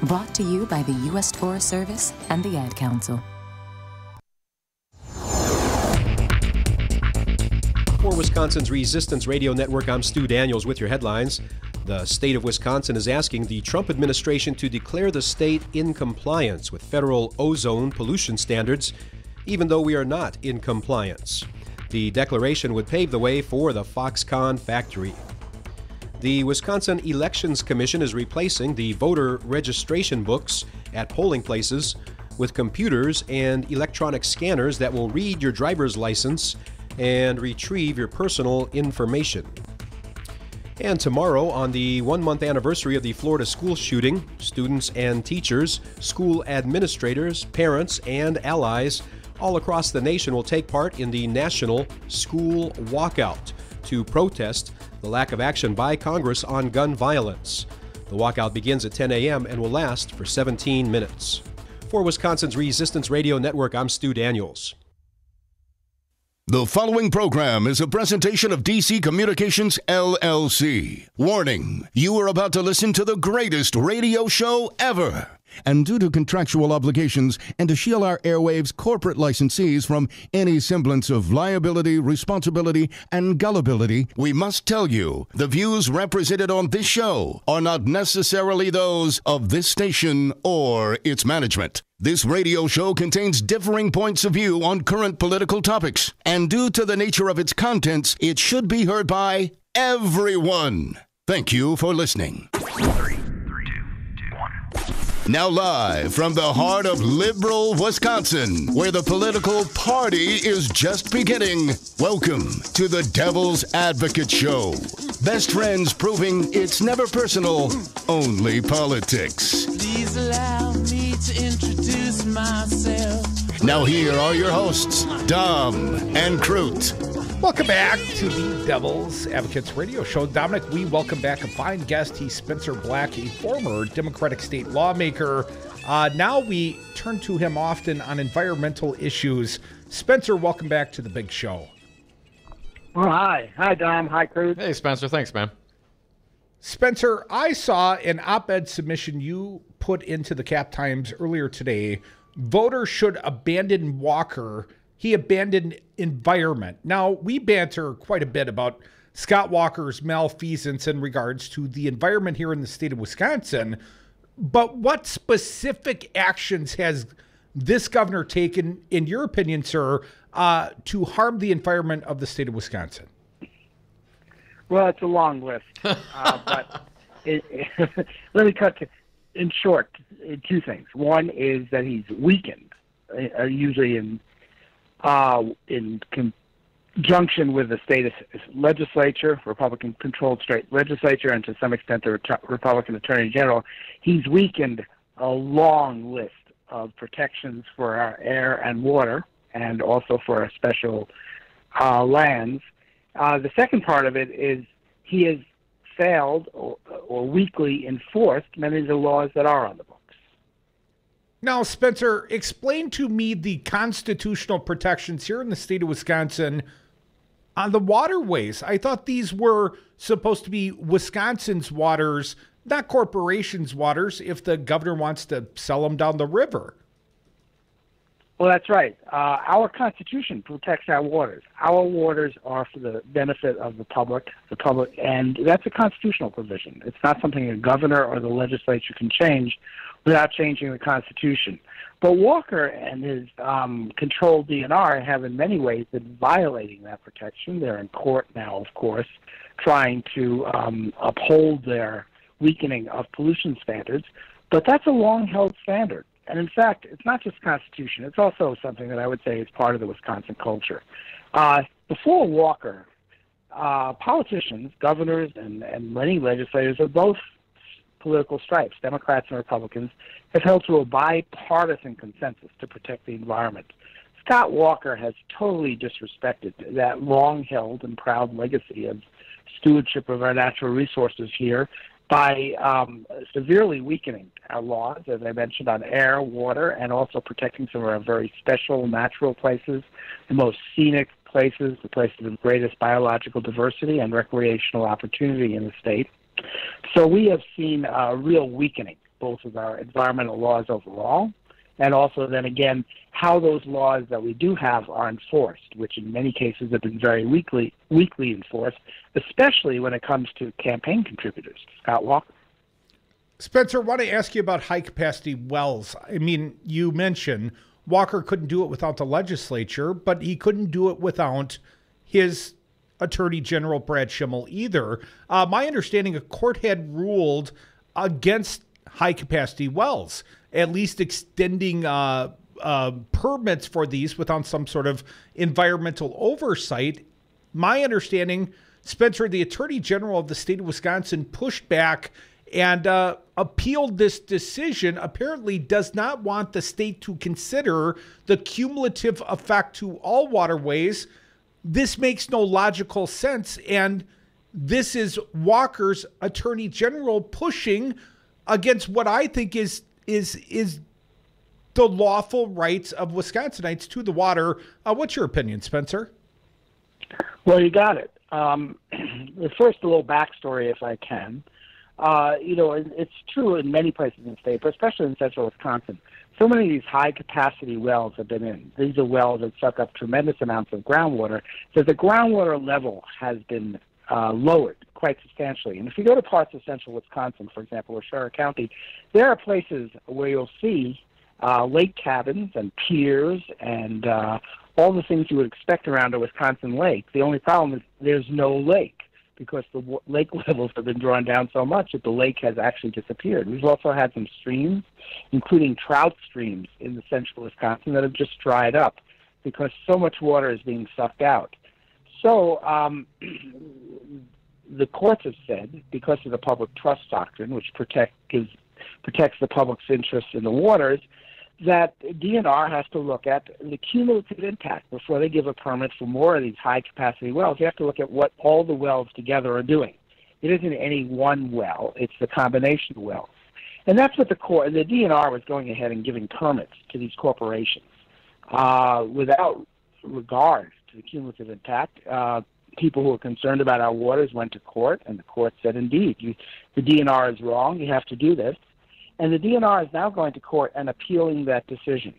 Brought to you by the U.S. Forest Service and the Ad Council. For Wisconsin's Resistance Radio Network, I'm Stu Daniels with your headlines. The state of Wisconsin is asking the Trump administration to declare the state in compliance with federal ozone pollution standards, even though we are not in compliance. The declaration would pave the way for the Foxconn factory. The Wisconsin Elections Commission is replacing the voter registration books at polling places with computers and electronic scanners that will read your driver's license and retrieve your personal information. And tomorrow, on the 1-month anniversary of the Florida school shooting, students and teachers, school administrators, parents, and allies all across the nation will take part in the National School Walkout to protest the lack of action by Congress on gun violence. The walkout begins at 10 a.m. and will last for 17 minutes. For Wisconsin's Resistance Radio Network, I'm Stu Daniels. The following program is a presentation of DC Communications, LLC. Warning, you are about to listen to the greatest radio show ever. And due to contractual obligations and to shield our airwaves corporate licensees from any semblance of liability, responsibility, and gullibility, we must tell you the views represented on this show are not necessarily those of this station or its management. This radio show contains differing points of view on current political topics, and due to the nature of its contents, it should be heard by everyone. Thank you for listening. 3, 2, 1. Now live from the heart of liberal Wisconsin, where the political party is just beginning, welcome to the Devil's Advocate Show. Best friends proving it's never personal, only politics. Please allow me to introduce myself. Now here are your hosts, Dom and Crute. Welcome back to the Devil's Advocates Radio Show. Dominic, we welcome back a fine guest. He's Spencer Black, a former Democratic state lawmaker. Now we turn to him often on environmental issues. Spencer, welcome back to the big show. Well, hi. Hi, Dom. Hi, Cruz. Hey, Spencer. Thanks, man. Spencer, I saw an op-ed submission you put into the Cap Times earlier today. voters should abandon Walker. He abandoned environment. Now, we banter quite a bit about Scott Walker's malfeasance in regards to the environment here in the state of Wisconsin. But what specific actions has this governor taken, in your opinion, sir, to harm the environment of the state of Wisconsin? Well, it's a long list, but let me cut to, in short, two things. One is that he's weakened, usually in conjunction with the state legislature, Republican-controlled state legislature, and to some extent the Republican Attorney General. He's weakened a long list of protections for our air and water, and also for our special lands. The second part of it is he has failed or weakly enforced many of the laws that are on the books. Now, Spencer, explain to me the constitutional protections here in the state of Wisconsin on the waterways. I thought these were supposed to be Wisconsin's waters, not corporations' waters, if the governor wants to sell them down the river. Well, that's right. Our Constitution protects our waters. Our waters are for the benefit of the public, and that's a constitutional provision. It's not something a governor or the legislature can change without changing the Constitution. But Walker and his controlled DNR have in many ways been violating that protection. They're in court now, of course, trying to uphold their weakening of pollution standards. But that's a long-held standard. And in fact, it's not just Constitution. It's also something that I would say is part of the Wisconsin culture. Before Walker, politicians, governors, and many legislators of both political stripes, Democrats and Republicans, have held to a bipartisan consensus to protect the environment. Scott Walker has totally disrespected that long-held and proud legacy of stewardship of our natural resources here by severely weakening our laws, as I mentioned, on air, water, and also protecting some of our very special natural places, the most scenic places, the places of greatest biological diversity and recreational opportunity in the state. So we have seen a real weakening, both of our environmental laws overall, and also then again, how those laws that we do have are enforced, which in many cases have been very weakly enforced, especially when it comes to campaign contributors. Scott Walker. Spencer, I want to ask you about high-capacity wells. I mean, you mentioned Walker couldn't do it without the legislature, but he couldn't do it without his Attorney General Brad Schimel either. My understanding, a court had ruled against high-capacity wells, at least extending permits for these without some sort of environmental oversight. My understanding, Spencer, the Attorney General of the state of Wisconsin pushed back and appealed this decision, apparently does not want the state to consider the cumulative effect to all waterways. This makes no logical sense, and this is Walker's Attorney General pushing against what I think is the lawful rights of Wisconsinites to the water. What's your opinion, Spencer? Well, you got it. First, a little backstory, if I can. It's true in many places in the state, but especially in central Wisconsin. So many of these high-capacity wells have been in. These are wells that suck up tremendous amounts of groundwater, so the groundwater level has been lowered quite substantially. And if you go to parts of central Wisconsin, for example, or Sherritt County, there are places where you'll see lake cabins and piers and all the things you would expect around a Wisconsin lake. The only problem is there's no lake, because the lake levels have been drawn down so much that the lake has actually disappeared. We've also had some streams, including trout streams in the central Wisconsin, that have just dried up because so much water is being sucked out. So the courts have said, because of the public trust doctrine, which protects the public's interest in the waters, that DNR has to look at the cumulative impact before they give a permit for more of these high-capacity wells. You have to look at what all the wells together are doing. It isn't any one well. It's the combination of wells. And that's what the DNR was going ahead and giving permits to these corporations without regard to the cumulative impact. People who were concerned about our waters went to court, and the court said, indeed, the DNR is wrong. You have to do this. And the DNR is now going to court and appealing that decision.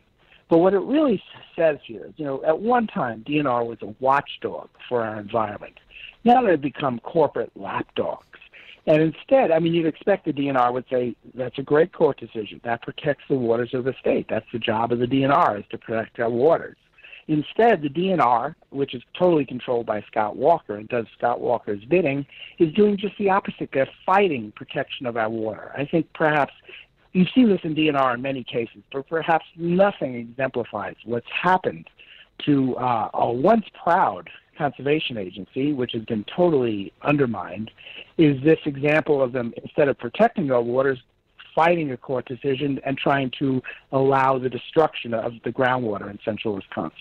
But what it really says here is, at one time, DNR was a watchdog for our environment. Now they've become corporate lapdogs. And instead, you'd expect the DNR would say, that's a great court decision. That protects the waters of the state. That's the job of the DNR, is to protect our waters. Instead, the DNR, which is totally controlled by Scott Walker and does Scott Walker's bidding, is doing just the opposite. They're fighting protection of our water. I think perhaps you've seen this in DNR in many cases, but perhaps nothing exemplifies what's happened to a once proud conservation agency, which has been totally undermined, is this example of them, instead of protecting our waters, fighting a court decision and trying to allow the destruction of the groundwater in central Wisconsin.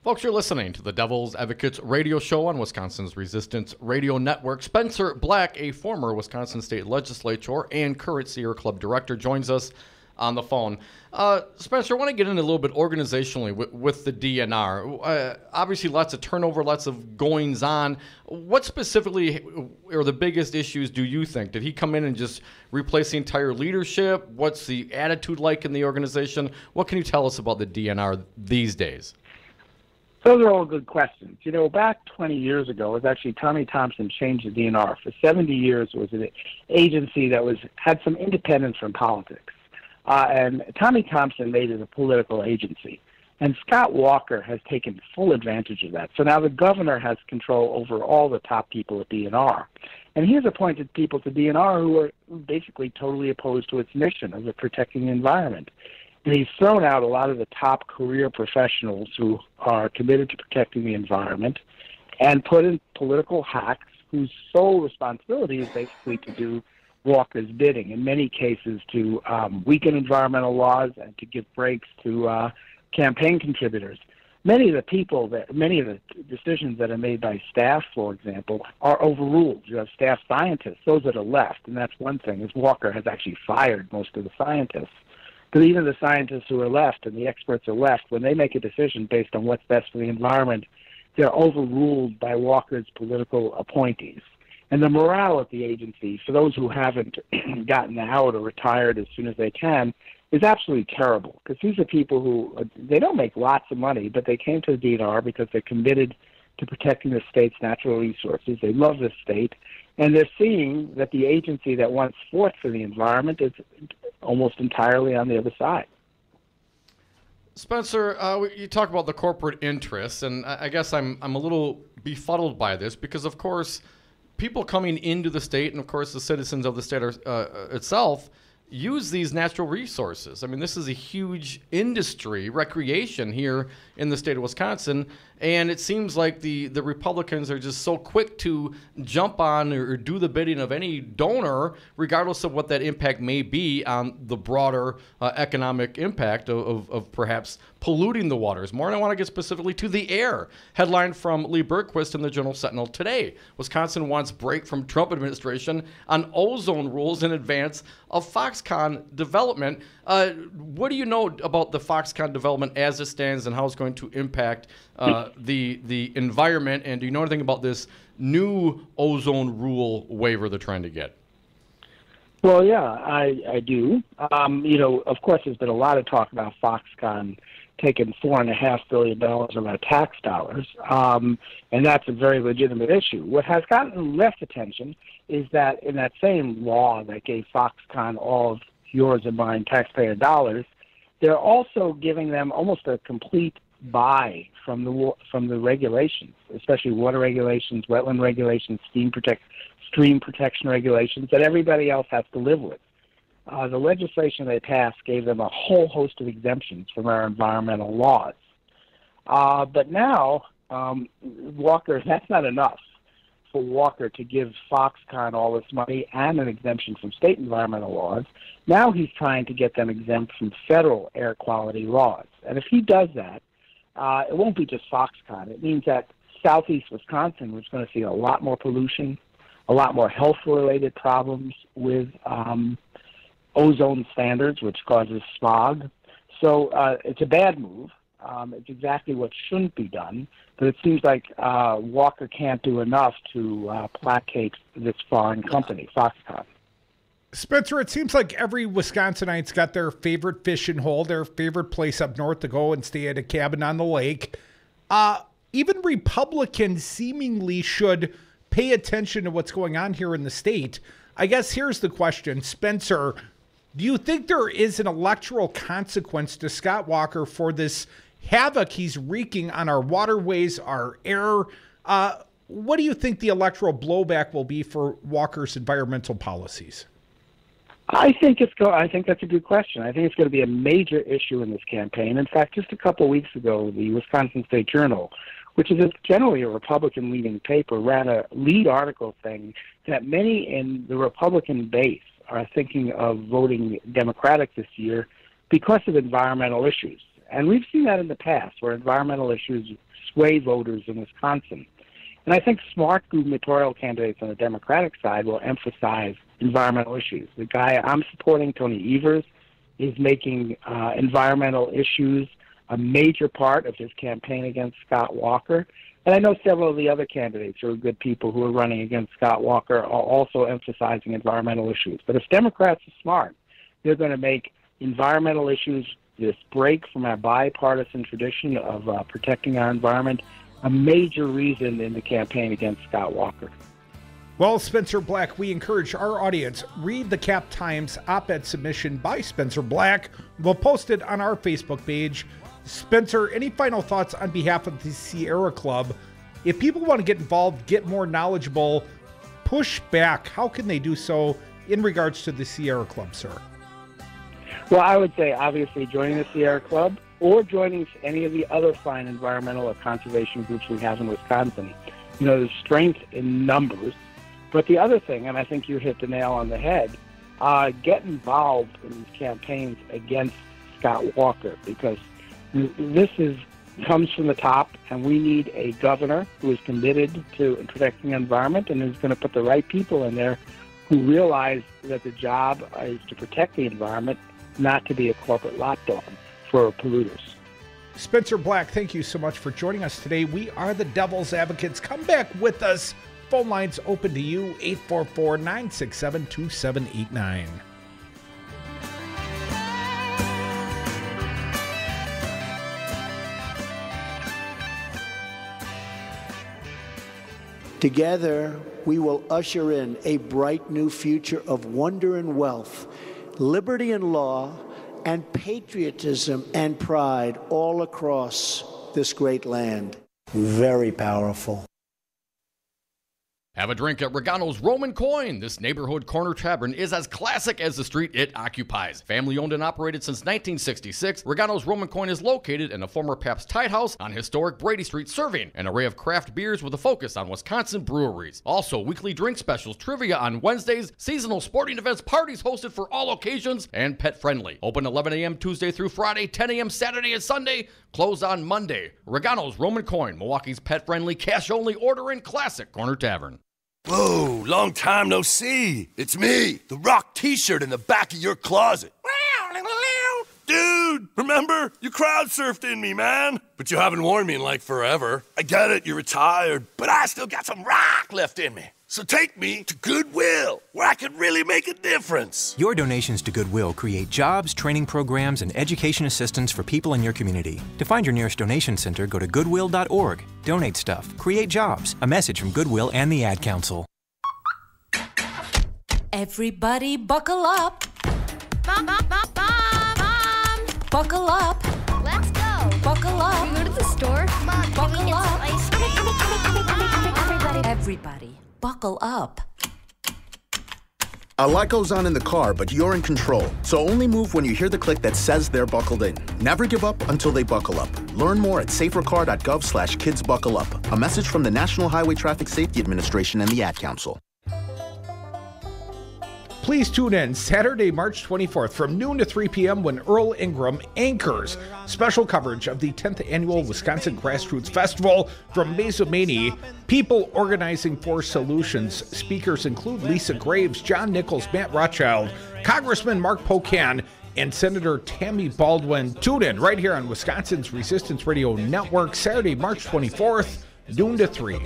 Folks, you're listening to the Devil's Advocates radio show on Wisconsin's Resistance Radio Network. Spencer Black, a former Wisconsin State Legislator and current Sierra Club Director, joins us on the phone. Spencer, I want to get into a little bit organizationally with the DNR. Obviously, lots of turnover, lots of goings on. What specifically are the biggest issues, do you think? Did he come in and just replace the entire leadership? What's the attitude like in the organization? What can you tell us about the DNR these days? Those are all good questions. Back 20 years ago, it was actually Tommy Thompson changed the DNR. For 70 years, it was an agency that had some independence from politics. And Tommy Thompson made it a political agency. And Scott Walker has taken full advantage of that. So now the governor has control over all the top people at DNR. And he has appointed people to DNR who are basically totally opposed to its mission of protecting the environment. And he's thrown out a lot of the top career professionals who are committed to protecting the environment and put in political hacks whose sole responsibility is basically to do Walker's bidding, in many cases to weaken environmental laws and to give breaks to campaign contributors. Many of the decisions that are made by staff, for example, are overruled. You have staff scientists, those that are left, and that's one thing, is Walker has actually fired most of the scientists. But even the scientists who are left and the experts are left, when they make a decision based on what's best for the environment, they're overruled by Walker's political appointees. And the morale at the agency, for those who haven't gotten out or retired as soon as they can, is absolutely terrible. Because these are people who, they don't make lots of money, but they came to the DNR because they're committed to protecting the state's natural resources. They love the state. And they're seeing that the agency that once fought for the environment is almost entirely on the other side. Spencer, you talk about the corporate interests, and I guess I'm a little befuddled by this because, of course, people coming into the state, and of course the citizens of the state itself, use these natural resources. I mean, this is a huge industry, recreation here in the state of Wisconsin, and it seems like the Republicans are just so quick to jump on or do the bidding of any donor, regardless of what that impact may be on the broader economic impact of perhaps polluting the waters more. And I want to get specifically to the air. Headline from Lee Bergquist in the Journal Sentinel today. Wisconsin wants break from Trump administration on ozone rules in advance of Foxconn development. What do you know about the Foxconn development as it stands and how it's going to impact the environment? And do you know anything about this new ozone rule waiver they're trying to get? Well, yeah, I do. Of course, there's been a lot of talk about Foxconn taking $4.5 billion of our tax dollars, and that's a very legitimate issue. What has gotten less attention is that in that same law that gave Foxconn all of yours and mine taxpayer dollars, they're also giving them almost a complete buy from the regulations, especially water regulations, wetland regulations, stream protection regulations that everybody else has to live with. The legislation they passed gave them a whole host of exemptions from our environmental laws. But now, Walker, that's not enough for Walker to give Foxconn all this money and an exemption from state environmental laws. Now he's trying to get them exempt from federal air quality laws. And if he does that, it won't be just Foxconn. It means that southeast Wisconsin is going to see a lot more pollution, a lot more health-related problems with ozone standards, which causes smog. So it's a bad move. It's exactly what shouldn't be done, but it seems like Walker can't do enough to placate this foreign company, Foxconn. Spencer, it seems like every Wisconsinite's got their favorite fishing hole, their favorite place up north to go and stay at a cabin on the lake. Even Republicans seemingly should pay attention to what's going on here in the state. I guess here's the question. Spencer, do you think there is an electoral consequence to Scott Walker for this havoc he's wreaking on our waterways, our air? What do you think the electoral blowback will be for Walker's environmental policies? I think that's a good question. I think it's going to be a major issue in this campaign. In fact, just a couple of weeks ago, the Wisconsin State Journal, which is generally a Republican-leaning paper, ran a lead article saying that many in the Republican base are thinking of voting Democratic this year because of environmental issues. And we've seen that in the past, where environmental issues sway voters in Wisconsin. And I think smart gubernatorial candidates on the Democratic side will emphasize environmental issues. The guy I'm supporting, Tony Evers, is making environmental issues a major part of his campaign against Scott Walker. And I know several of the other candidates who are good people who are running against Scott Walker are also emphasizing environmental issues. But if Democrats are smart, they're going to make environmental issues, this break from our bipartisan tradition of protecting our environment, a major reason in the campaign against Scott Walker. Well, Spencer Black, we encourage our audience, read the Cap Times op-ed submission by Spencer Black. We'll post it on our Facebook page. Spencer, any final thoughts on behalf of the Sierra Club? If people want to get involved, get more knowledgeable, push back, how can they do so in regards to the Sierra Club, sir? Well, I would say, obviously, joining the Sierra Club or joining any of the other fine environmental or conservation groups we have in Wisconsin. You know, there's strength in numbers. But the other thing, and I think you hit the nail on the head, get involved in these campaigns against Scott Walker, because this comes from the top, and we need a governor who is committed to protecting the environment and is going to put the right people in there who realize that the job is to protect the environment, not to be a corporate lapdog for polluters. Spencer Black, thank you so much for joining us today. We are the Devil's Advocates. Come back with us. Phone lines open to you, 844-967-2789. Together, we will usher in a bright new future of wonder and wealth, liberty and law, and patriotism and pride all across this great land. Very powerful. Have a drink at Regano's Roman Coin. This neighborhood corner tavern is as classic as the street it occupies. Family owned and operated since 1966, Regano's Roman Coin is located in a former Pabst Tide House on historic Brady Street, serving an array of craft beers with a focus on Wisconsin breweries. Also, weekly drink specials, trivia on Wednesdays, seasonal sporting events, parties hosted for all occasions, and pet friendly. Open 11 a.m. Tuesday through Friday, 10 a.m. Saturday and Sunday, closed on Monday. Regano's Roman Coin, Milwaukee's pet friendly, cash only order and classic corner tavern. Whoa, long time no see. It's me, the Rock t-shirt in the back of your closet. Dude, remember? You crowd surfed in me, man. But you haven't worn me in like forever. I get it, you're retired, but I still got some rock left in me. So take me to Goodwill, where I can really make a difference. Your donations to Goodwill create jobs, training programs, and education assistance for people in your community. To find your nearest donation center, go to goodwill.org. Donate stuff. Create jobs. A message from Goodwill and the Ad Council. Everybody buckle up. Mom. Buckle up. Let's go. Buckle up. Can we go to the store? Mom, buckle can we get up. some ice cream? Everybody, buckle up. A lot goes on in the car, but you're in control. So only move when you hear the click that says they're buckled in. Never give up until they buckle up. Learn more at safercar.gov/kidsbuckleup. A message from the National Highway Traffic Safety Administration and the Ad Council. Please tune in Saturday, March 24th from noon to 3 p.m. when Earl Ingram anchors special coverage of the 10th Annual Wisconsin Grassroots Festival from Mazomanie. People Organizing for Solutions. Speakers include Lisa Graves, John Nichols, Matt Rothschild, Congressman Mark Pocan, and Senator Tammy Baldwin. Tune in right here on Wisconsin's Resistance Radio Network, Saturday, March 24th, noon to 3.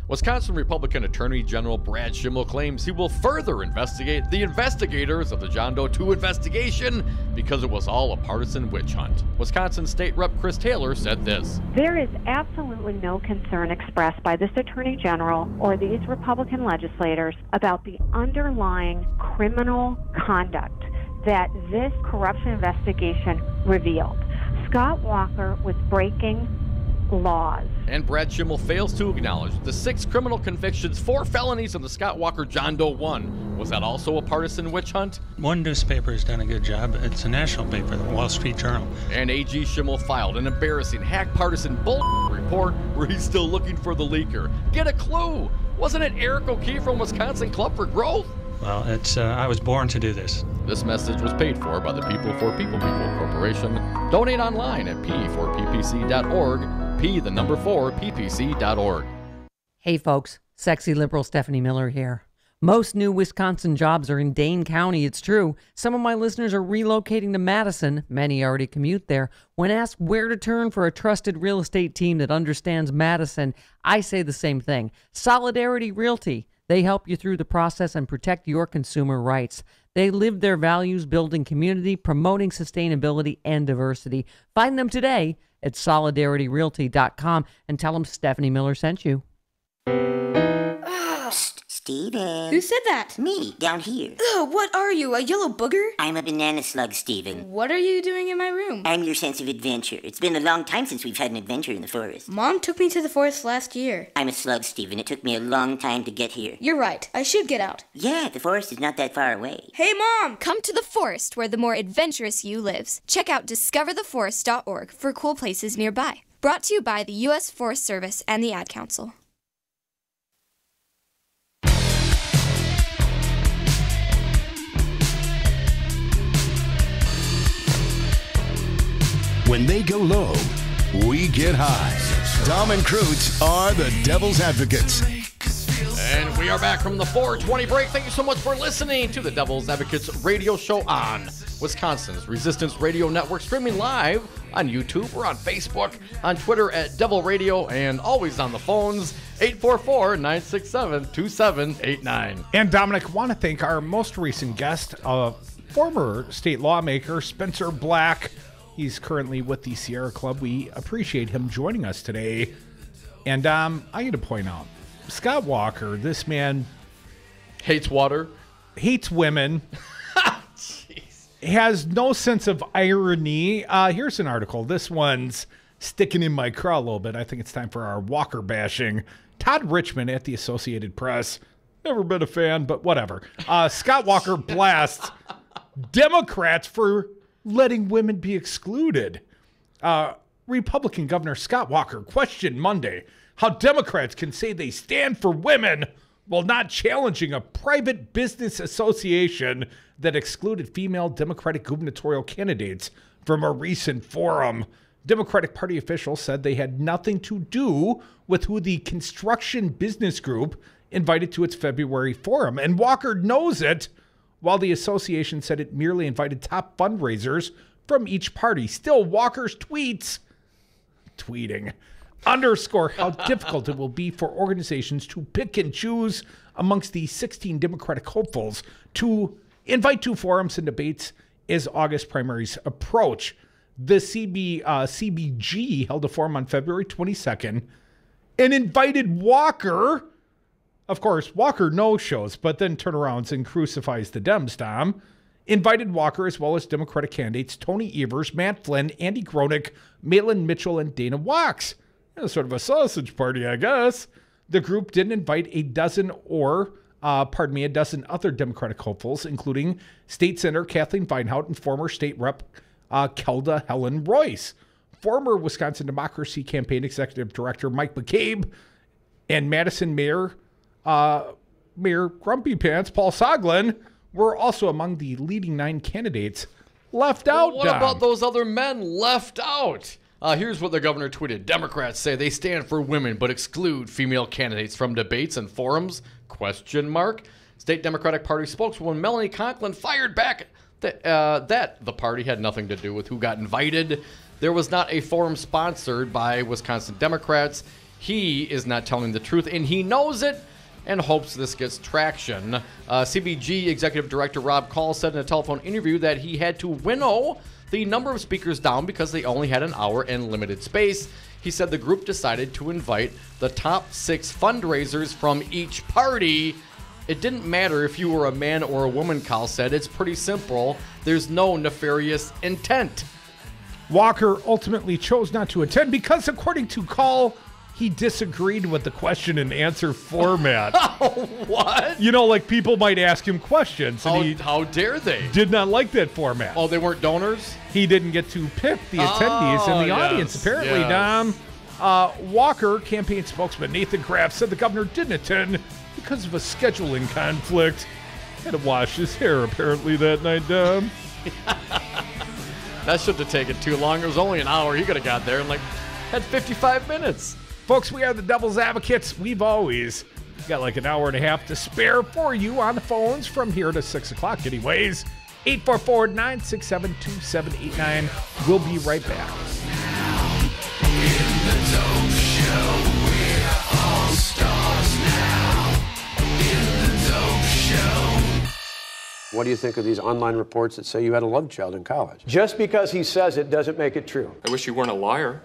Wisconsin Republican Attorney General Brad Schimmel claims he will further investigate the investigators of the John Doe 2 investigation because it was all a partisan witch hunt. Wisconsin State Rep Chris Taylor said this. There is absolutely no concern expressed by this Attorney General or these Republican legislators about the underlying criminal conduct that this corruption investigation revealed. Scott Walker was breaking laws. And Brad Schimmel fails to acknowledge the 6 criminal convictions, 4 felonies in the Scott Walker John Doe 1. Was that also a partisan witch hunt? One newspaper has done a good job. It's a national paper, the Wall Street Journal. And A.G. Schimmel filed an embarrassing hack partisan bull report where he's still looking for the leaker. Get a clue. Wasn't it Eric O'Keefe from Wisconsin Club for Growth? Well, I was born to do this. This message was paid for by the People for People Corporation. Donate online at p4ppc.org. P4ppc.org. Hey folks, sexy liberal Stephanie Miller here. Most new Wisconsin jobs are in Dane County, it's true. Some of my listeners are relocating to Madison. Many already commute there. When asked where to turn for a trusted real estate team that understands Madison, I say the same thing. Solidarity Realty. They help you through the process and protect your consumer rights. They live their values, building community, promoting sustainability and diversity. Find them today at solidarityrealty.com and tell them Stephanie Miller sent you. Steven. Who said that? Me, down here. Ugh, what are you, a yellow booger? I'm a banana slug, Steven. What are you doing in my room? I'm your sense of adventure. It's been a long time since we've had an adventure in the forest. Mom took me to the forest last year. I'm a slug, Steven. It took me a long time to get here. You're right. I should get out. Yeah, the forest is not that far away. Hey, Mom! Come to the forest where the more adventurous you lives. Check out discovertheforest.org for cool places nearby. Brought to you by the U.S. Forest Service and the Ad Council. When they go low, we get high. Dom and Krutz are the Devil's Advocates. And we are back from the 420 break. Thank you so much for listening to the Devil's Advocates radio show on Wisconsin's Resistance Radio Network, streaming live on YouTube or on Facebook, on Twitter at Devil Radio, and always on the phones, 844-967-2789. And Dominic, want to thank our most recent guest, former state lawmaker Spencer Black. He's currently with the Sierra Club. We appreciate him joining us today. And I got to point out, Scott Walker, this man hates water, hates women, has no sense of irony. Here's an article. This one's sticking in my craw a little bit. I think it's time for our Walker bashing. Todd Richmond at the Associated Press. Never been a fan, but whatever. Scott Walker blasts Democrats for letting women be excluded. Republican Governor Scott Walker questioned Monday how Democrats can say they stand for women while not challenging a private business association that excluded female Democratic gubernatorial candidates from a recent forum. Democratic Party officials said they had nothing to do with who the construction business group invited to its February forum, and Walker knows it, while the association said it merely invited top fundraisers from each party. Still, Walker's tweeting underscore how difficult it will be for organizations to pick and choose amongst the 16 Democratic hopefuls to invite to forums and debates as August primaries approach. The CBG held a forum on February 22nd and invited Walker. Of course, Walker no-shows, but then turnarounds and crucifies the Dems, Dom. Invited Walker as well as Democratic candidates Tony Evers, Matt Flynn, Andy Gronick, Maitland Mitchell, and Dana Wachs. Sort of a sausage party, I guess. The group didn't invite a dozen other Democratic hopefuls, including State Senator Kathleen Feinhout and former State Rep Kelda Helen Royce, former Wisconsin Democracy Campaign Executive Director Mike McCabe, and Madison Mayor Grumpy Pants Paul Soglin were also among the leading 9 candidates left out. What about those other men left out? Here's what the governor tweeted. Democrats say they stand for women but exclude female candidates from debates and forums? ? State Democratic Party spokeswoman Melanie Conklin fired back that the party had nothing to do with who got invited. There was not a forum sponsored by Wisconsin Democrats. he is not telling the truth, and he knows it and hopes this gets traction. CBG Executive Director Rob Call said in a telephone interview that he had to winnow the number of speakers down because they only had an hour and limited space. He said the group decided to invite the top 6 fundraisers from each party. It didn't matter if you were a man or a woman, Call said. It's pretty simple. There's no nefarious intent. Walker ultimately chose not to attend because, according to Call, he disagreed with the question and answer format. Oh, what? You know, like people might ask him questions. And how dare they? Did not like that format. Oh, they weren't donors? He didn't get to pick the attendees in the audience, apparently, yes. Dom. Walker, campaign spokesman Nathan Kraft, said the governor didn't attend because of a scheduling conflict. Had to wash his hair, apparently, that night, Dom. That shouldn't have taken too long. It was only an hour. He could have got there and, had 55 minutes. Folks, we are the Devil's Advocates. We've always got like an hour and a half to spare for you on the phones from here to 6 o'clock anyways. 844-967-2789. We'll be right back. In the dope show, we're all stars now. In the dope show. What do you think of these online reports that say you had a love child in college? Just because he says it doesn't make it true. I wish you weren't a liar.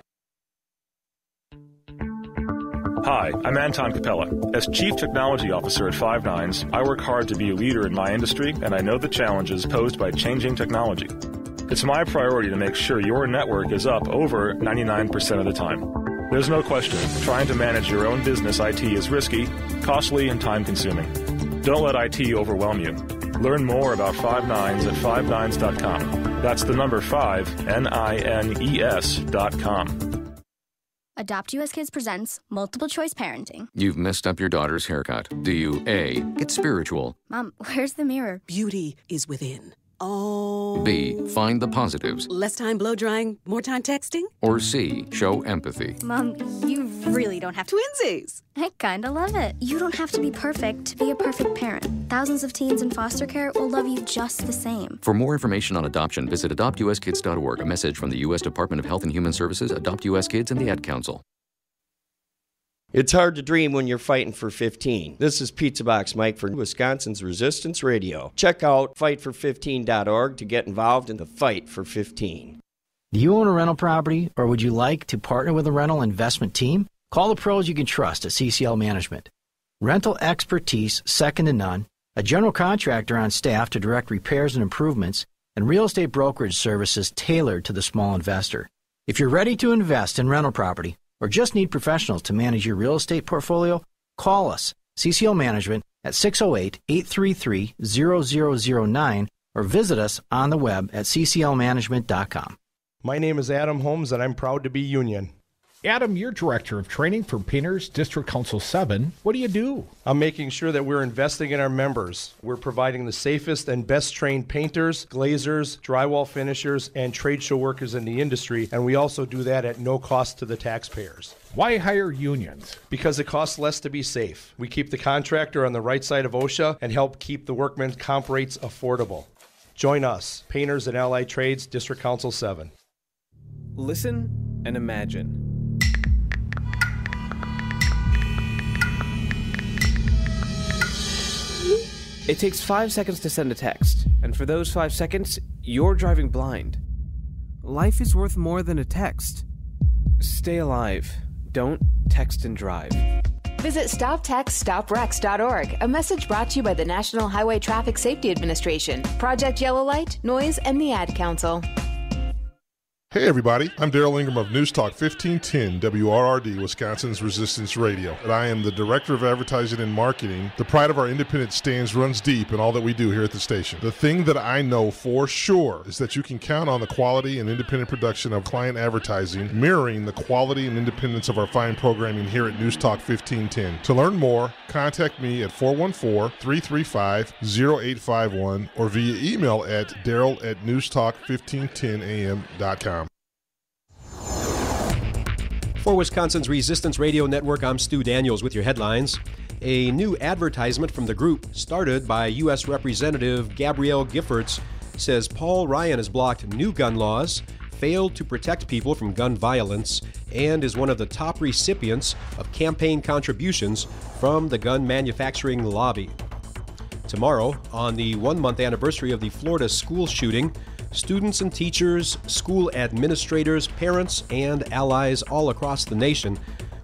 Hi, I'm Anton Capella. As Chief Technology Officer at Five9, I work hard to be a leader in my industry, and I know the challenges posed by changing technology. It's my priority to make sure your network is up over 99% of the time. There's no question, trying to manage your own business IT is risky, costly, and time-consuming. Don't let IT overwhelm you. Learn more about Five9s at five9s.com. That's the number 5, NINES.com. Adopt US Kids presents Multiple Choice Parenting. You've messed up your daughter's haircut. Do you A, get spiritual? Mom, where's the mirror? Beauty is within. Oh. B, find the positives? Less time blow drying, more time texting? Or C, show empathy? Mom, you really don't have to. Twinsies! I kinda love it. You don't have to be perfect to be a perfect parent. Thousands of teens in foster care will love you just the same. For more information on adoption, visit adoptuskids.org. A message from the U.S. Department of Health and Human Services, Adopt U.S. Kids, and the Ad Council. It's hard to dream when you're fighting for 15. This is Pizza Box Mike for Wisconsin's Resistance Radio. Check out fightfor15.org to get involved in the fight for 15. Do you own a rental property, or would you like to partner with a rental investment team? Call the pros you can trust at CCL Management. Rental expertise second to none, a general contractor on staff to direct repairs and improvements, and real estate brokerage services tailored to the small investor. If you're ready to invest in rental property, or just need professionals to manage your real estate portfolio, call us, CCL Management, at 608-833-0009, or visit us on the web at cclmanagement.com. My name is Adam Holmes, and I'm proud to be union. Adam, you're Director of Training for Painters District Council 7. What do you do? I'm making sure that we're investing in our members. We're providing the safest and best trained painters, glazers, drywall finishers, and trade show workers in the industry, and we also do that at no cost to the taxpayers. Why hire unions? Because it costs less to be safe. We keep the contractor on the right side of OSHA and help keep the workmen's comp rates affordable. Join us, Painters and Allied Trades, District Council 7. Listen and imagine. It takes 5 seconds to send a text, and for those 5 seconds, you're driving blind. Life is worth more than a text. Stay alive. Don't text and drive. Visit StopTextStopWrecks.org, a message brought to you by the National Highway Traffic Safety Administration, Project Yellow Light, Noise, and the Ad Council. Hey everybody, I'm Daryl Ingram of News Talk 1510 WRRD, Wisconsin's Resistance Radio, and I am the Director of Advertising and Marketing. The pride of our independent stands runs deep in all that we do here at the station. The thing that I know for sure is that you can count on the quality and independent production of client advertising, mirroring the quality and independence of our fine programming here at News Talk 1510. To learn more, contact me at 414-335-0851 or via email at daryl@newstalk1510am.com. For Wisconsin's Resistance Radio Network, I'm Stu Daniels with your headlines. A new advertisement from the group, started by U.S. Representative Gabrielle Giffords, says Paul Ryan has blocked new gun laws, failed to protect people from gun violence and is one of the top recipients of campaign contributions from the gun manufacturing lobby. Tomorrow, on the 1-month anniversary of the Florida school shooting, students and teachers, school administrators, parents, and allies all across the nation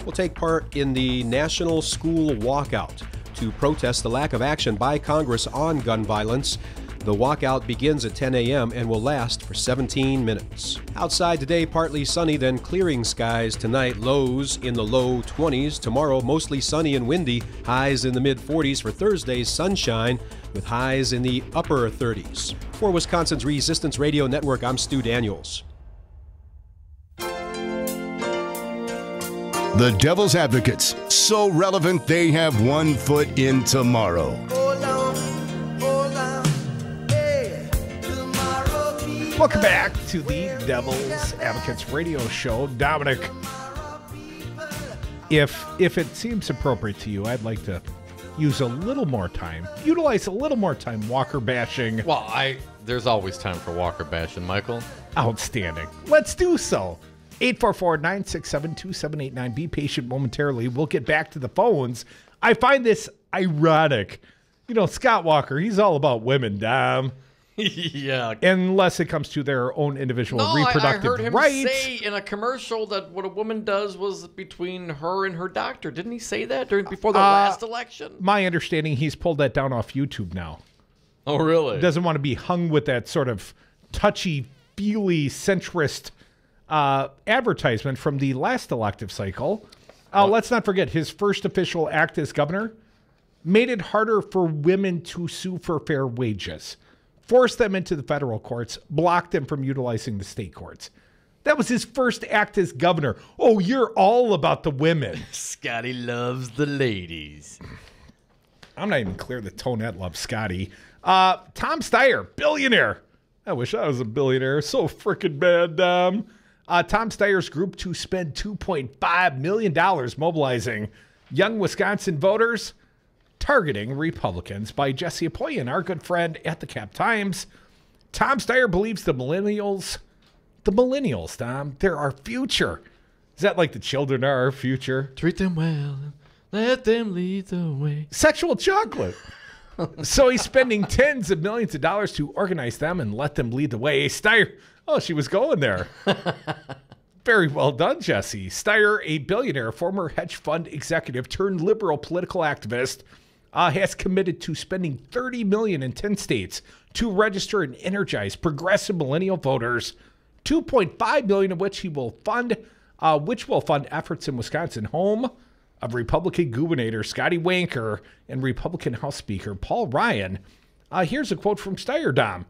will take part in the National School Walkout to protest the lack of action by Congress on gun violence. The walkout begins at 10 a.m. and will last for 17 minutes. Outside today, partly sunny, then clearing skies tonight. Lows in the low 20s. Tomorrow, mostly sunny and windy. Highs in the mid-40s. For Thursday's sunshine, with highs in the upper 30s. For Wisconsin's Resistance Radio Network, I'm Stu Daniels. The Devil's Advocates, so relevant they have one foot in tomorrow. Welcome back to the Devil's Advocates radio show. Dominic, if it seems appropriate to you, I'd like to utilize a little more time Walker bashing. Well, there's always time for Walker bashing, Michael. Outstanding. Let's do so. 844-967-2789. Be patient momentarily. We'll get back to the phones. I find this ironic. You know, Scott Walker, he's all about women, Dom. Yeah. Unless it comes to their own individual reproductive I heard him rights. say in a commercial that what a woman does was between her and her doctor. Didn't he say that before the last election? My understanding, he's pulled that down off YouTube now. Oh, really? Doesn't want to be hung with that sort of touchy-feely centrist advertisement from the last elective cycle. Let's not forget, his first official act as governor made it harder for women to sue for fair wages, forced them into the federal courts, blocked them from utilizing the state courts. That was his first act as governor. Oh, you're all about the women. Scotty loves the ladies. I'm not even clear that Tonette loves Scotty. Tom Steyer, billionaire. I wish I was a billionaire. So freaking bad, Tom Steyer's group to spend $2.5 million mobilizing young Wisconsin voters, targeting Republicans, by Jesse Apoyan, our good friend at the Cap Times. Tom Steyer believes the millennials, Tom, they're our future. Is that like the children are our future? Treat them well, let them lead the way. Sexual chocolate. So he's spending tens of millions of dollars to organize them and let them lead the way. Steyer, she was going there. Very well done, Jesse. Steyer, a billionaire, former hedge fund executive turned liberal political activist, has committed to spending $30 million in 10 states to register and energize progressive millennial voters, $2.5 million of which will fund efforts in Wisconsin, home of Republican Gubernator Scotty Wanker and Republican House Speaker Paul Ryan. Here's a quote from Steyer, Dom.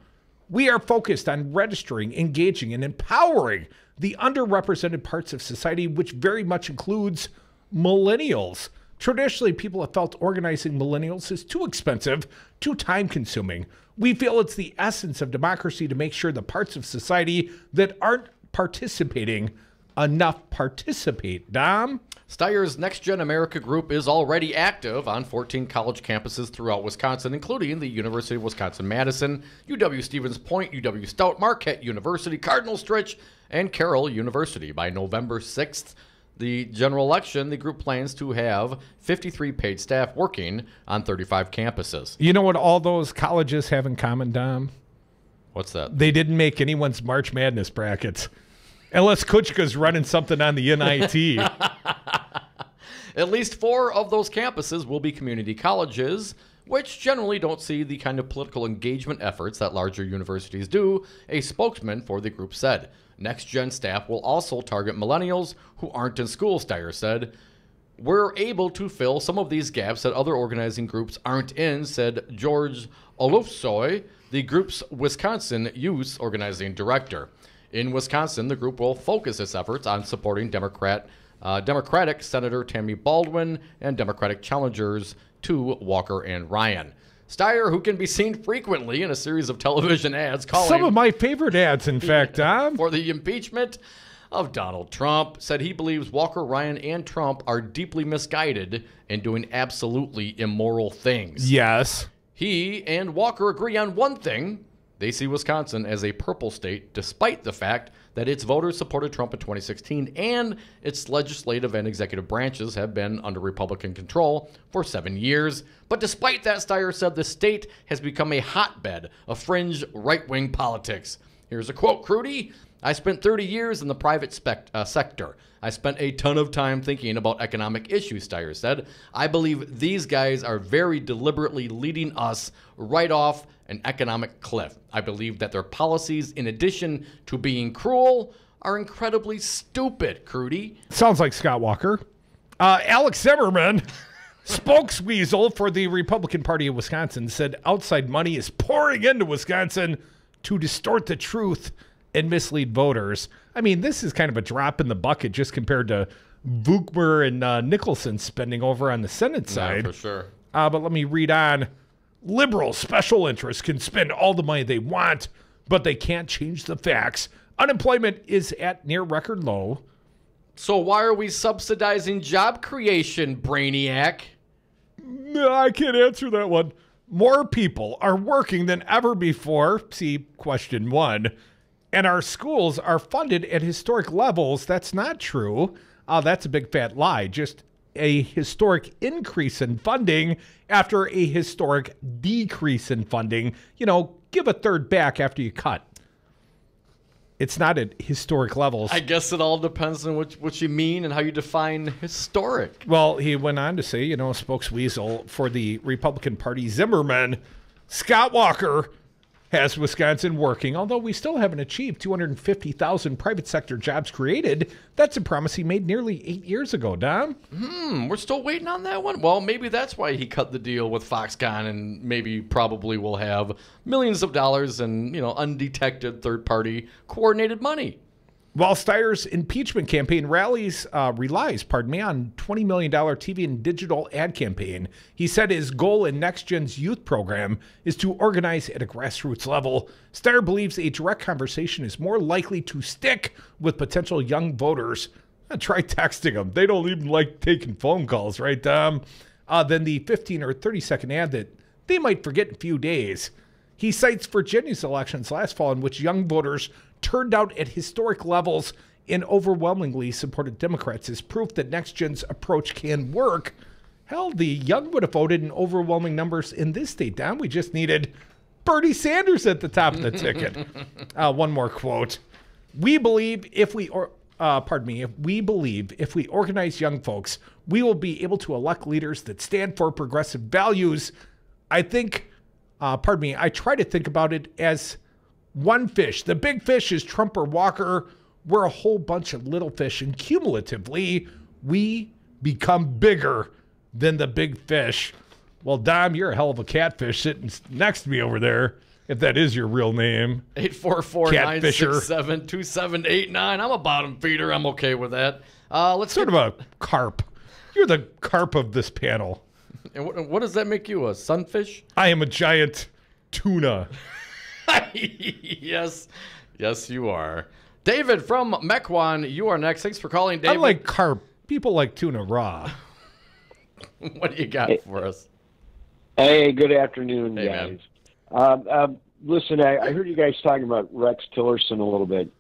We are focused on registering, engaging, and empowering the underrepresented parts of society, which very much includes millennials. Traditionally, people have felt organizing millennials is too expensive, too time-consuming. We feel it's the essence of democracy to make sure the parts of society that aren't participating enough participate. Dom? Steyer's Next Gen America group is already active on 14 college campuses throughout Wisconsin, including the University of Wisconsin-Madison, UW-Stevens Point, UW-Stout, Marquette University, Cardinal-Stritch, and Carroll University. By November 6th, the general election, the group plans to have 53 paid staff working on 35 campuses. You know what all those colleges have in common, Dom? What's that? They didn't make anyone's March Madness brackets. Unless Kuchka's running something on the NIT. At least 4 of those campuses will be community colleges, which generally don't see the kind of political engagement efforts that larger universities do, a spokesman for the group said. Next Gen staff will also target millennials who aren't in school, Steyer said. We're able to fill some of these gaps that other organizing groups aren't in, said George Olofsoy, the group's Wisconsin Youth Organizing Director. In Wisconsin, the group will focus its efforts on supporting Democratic Senator Tammy Baldwin and Democratic challengers to Walker and Ryan. Steyer, who can be seen frequently in a series of television ads calling... Some of my favorite ads, in fact, Tom. ...for the impeachment of Donald Trump, said he believes Walker, Ryan, and Trump are deeply misguided and doing absolutely immoral things. Yes. He and Walker agree on one thing. They see Wisconsin as a purple state, despite the fact that its voters supported Trump in 2016 and its legislative and executive branches have been under Republican control for 7 years. But despite that, Steyer said the state has become a hotbed of fringe right-wing politics. Here's a quote, Crudy. I spent 30 years in the private sector. I spent a ton of time thinking about economic issues, Steyer said. I believe these guys are very deliberately leading us right off an economic cliff. I believe that their policies, in addition to being cruel, are incredibly stupid, Crudy. Sounds like Scott Walker. Alex Zimmerman, spokesweasel for the Republican Party of Wisconsin, said outside money is pouring into Wisconsin to distort the truth and mislead voters. I mean, this is kind of a drop in the bucket just compared to Vukmer and Nicholson spending over on the Senate side. Yeah, for sure. But let me read on. Liberal special interests can spend all the money they want, but they can't change the facts. Unemployment is at near record low. So why are we subsidizing job creation, Brainiac? No, I can't answer that one. More people are working than ever before. See question 1. And our schools are funded at historic levels. That's not true. That's a big fat lie. Just a historic increase in funding after a historic decrease in funding. You know, give a third back after you cut. It's not at historic levels. I guess it all depends on what you mean and how you define historic. Well, he went on to say, you know, spokesweasel for the Republican Party, Zimmerman, Scott Walker, has Wisconsin working, although we still haven't achieved 250,000 private sector jobs created. That's a promise he made nearly 8 years ago, Dom. We're still waiting on that one? Well, maybe that's why he cut the deal with Foxconn and maybe probably will have millions of dollars in, undetected third-party coordinated money. While Steyer's impeachment campaign relies on $20 million TV and digital ad campaign, he said his goal in NextGen's youth program is to organize at a grassroots level. Steyer believes a direct conversation is more likely to stick with potential young voters. Try texting them. They don't even like taking phone calls, right, Tom? Than the 15 or 30-second ad that they might forget in a few days. He cites Virginia's elections last fall in which young voters turned out at historic levels and overwhelmingly supported Democrats as proof that NextGen's approach can work. Hell, the young would have voted in overwhelming numbers in this state, Don. We just needed Bernie Sanders at the top of the ticket. One more quote. We believe if we organize young folks, we will be able to elect leaders that stand for progressive values. I try to think about it as one fish. The big fish is Trump or Walker. We're a whole bunch of little fish, and cumulatively, we become bigger than the big fish. Well, Dom, you're a hell of a catfish sitting next to me over there, if that is your real name. 844-967-2789. I'm a bottom feeder. I'm okay with that. Sort of a carp. You're the carp of this panel. And what does that make you, a sunfish? I am a giant tuna. Yes, you are. David from Mequon, you are next. Thanks for calling, David. I like carp. People like tuna raw. What do you got for us? Hey, good afternoon, hey, guys. Listen, I heard you guys talking about Rex Tillerson a little bit.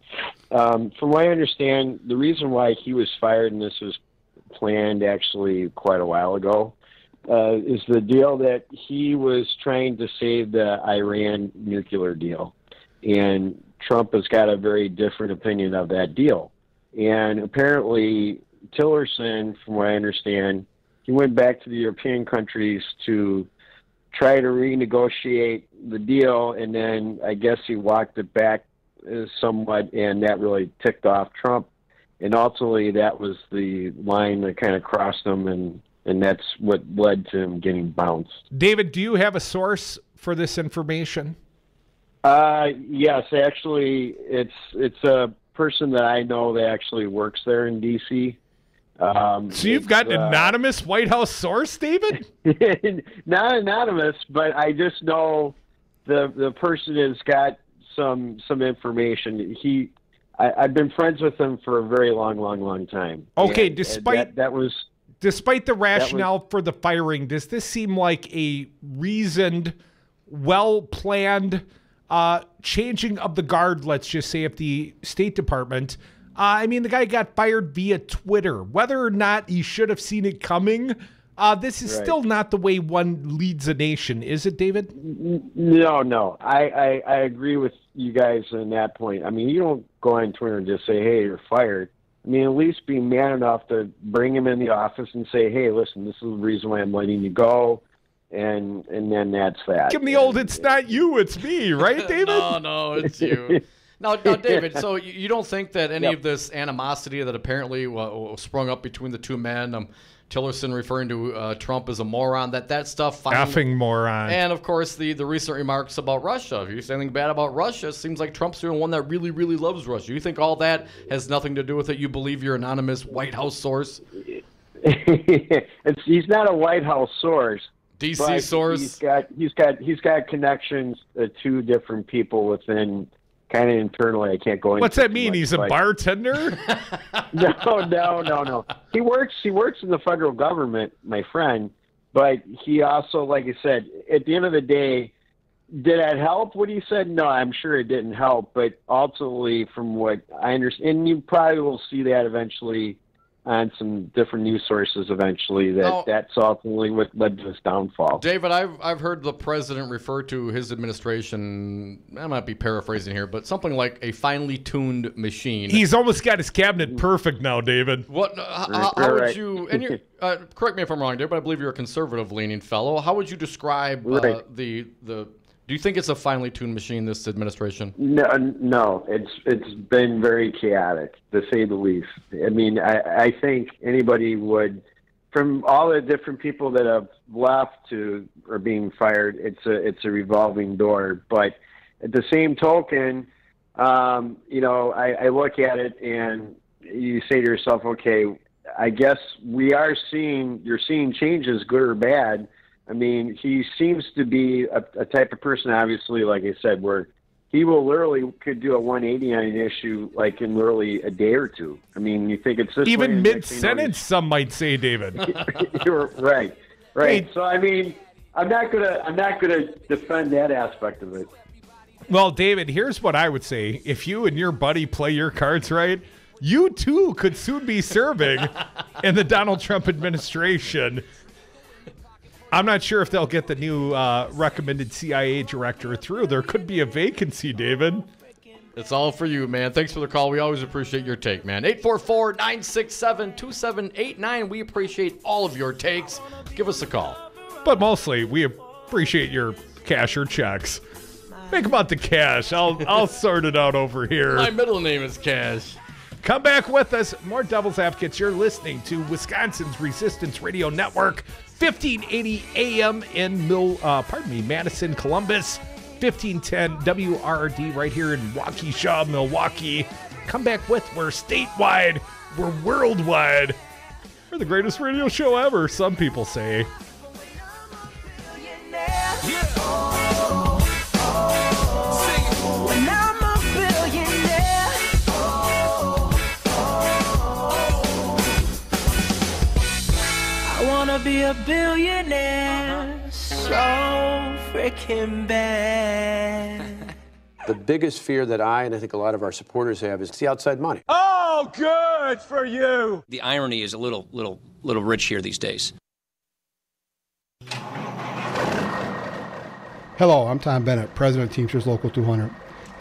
From what I understand, the reason why he was fired, and this was planned actually quite a while ago, is the deal that he was trying to save the Iran nuclear deal. And Trump has got a very different opinion of that deal. And apparently Tillerson, from what I understand, he went back to the European countries to try to renegotiate the deal, and then I guess he walked it back somewhat, and that really ticked off Trump. And ultimately that was the line that kind of crossed him, and that's what led to him getting bounced. David, do you have a source for this information? Yes, actually, it's a person that I know that actually works there in D.C. So you've got an anonymous White House source, David? Not anonymous, but I just know the person has got some information. I've been friends with him for a very long time. Okay, and despite the rationale for the firing, does this seem like a reasoned, well-planned changing of the guard, let's just say, at the State Department. I mean, the guy got fired via Twitter. Whether or not he should have seen it coming, this is still not the way one leads a nation, is it, David? No. I agree with you guys on that point. I mean, you don't go on Twitter and just say, hey, you're fired. I mean, at least be man enough to bring him in the office and say, hey, listen, this is the reason why I'm letting you go. And then that's that. Give him the old, it's not you, it's me, right, David? No, it's you. Now, David, so you don't think that any of this animosity that apparently sprung up between the two men, Tillerson referring to Trump as a moron, that stuff... Effing moron. And, of course, the recent remarks about Russia. If you say anything bad about Russia, it seems like Trump's the one that really, really loves Russia. You think all that has nothing to do with it? You believe your anonymous White House source? He's not a White House source. DC source? He's got connections to different people within... Kind of internally, I can't go into. What's that mean? He's a bartender? No. He works in the federal government, my friend. But he also, like I said, at the end of the day, did that help what he said? No, I'm sure it didn't help. But ultimately, from what I understand, and you probably will see that eventually on some different news sources eventually, that's ultimately what led to his downfall. David, I've heard the president refer to his administration, I might be paraphrasing here, but something like a finely tuned machine. He's almost got his cabinet perfect now, David. What? How would you, and you're, correct me if I'm wrong, David, but I believe you're a conservative-leaning fellow. How would you describe do you think it's a finely tuned machine, this administration? No. It's been very chaotic, to say the least. I mean, I think anybody would, from all the different people that have left or being fired, it's a revolving door. But at the same token, I look at it and you say to yourself, okay, I guess you're seeing changes, good or bad. I mean, he seems to be a type of person, obviously, like I said, where he will literally could do a 180 on an issue like in literally a day or two. I mean, you think it's this even mid-sentence, some might say, David. You're right. Hey. So I mean, I'm not gonna defend that aspect of it. Well, David, here's what I would say: if you and your buddy play your cards right, you too could soon be serving in the Donald Trump administration. I'm not sure if they'll get the new recommended CIA director through. There could be a vacancy, David. It's all for you, man. Thanks for the call. We always appreciate your take, man. 844-967-2789. We appreciate all of your takes. Give us a call. But mostly, we appreciate your cash or checks. Think about the cash. I'll sort it out over here. My middle name is Cash. Come back with us. More Devil's Advocates. You're listening to Wisconsin's Resistance Radio Network, 1580 AM in Madison, Columbus, 1510 WRRD right here in Waukesha, Milwaukee. Come back with, we're statewide, we're worldwide. We're the greatest radio show ever, some people say. Be a billionaire so freaking bad. The biggest fear that I think a lot of our supporters have is the outside money. Oh, good for you. The irony is a little rich here these days. Hello, I'm Tom Bennett, President of Teamsters Local 200.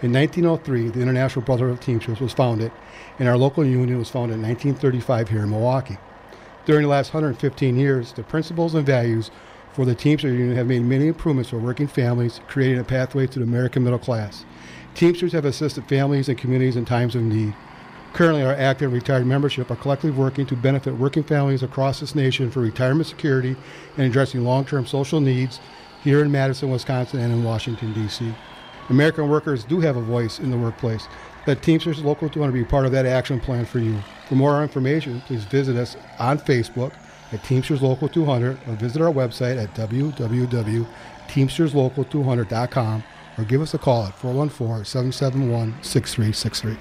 In 1903, the International Brotherhood of Teamsters was founded, and our local union was founded in 1935 here in Milwaukee. During the last 115 years, the principles and values for the Teamsters Union have made many improvements for working families, creating a pathway to the American middle class. Teamsters have assisted families and communities in times of need. Currently, our active and retired membership are collectively working to benefit working families across this nation for retirement security and addressing long-term social needs here in Madison, Wisconsin, and in Washington, D.C. American workers do have a voice in the workplace. Let Teamsters Local 200 be part of that action plan for you. For more information, please visit us on Facebook at Teamsters Local 200 or visit our website at www.teamsterslocal200.com or give us a call at 414-771-6363.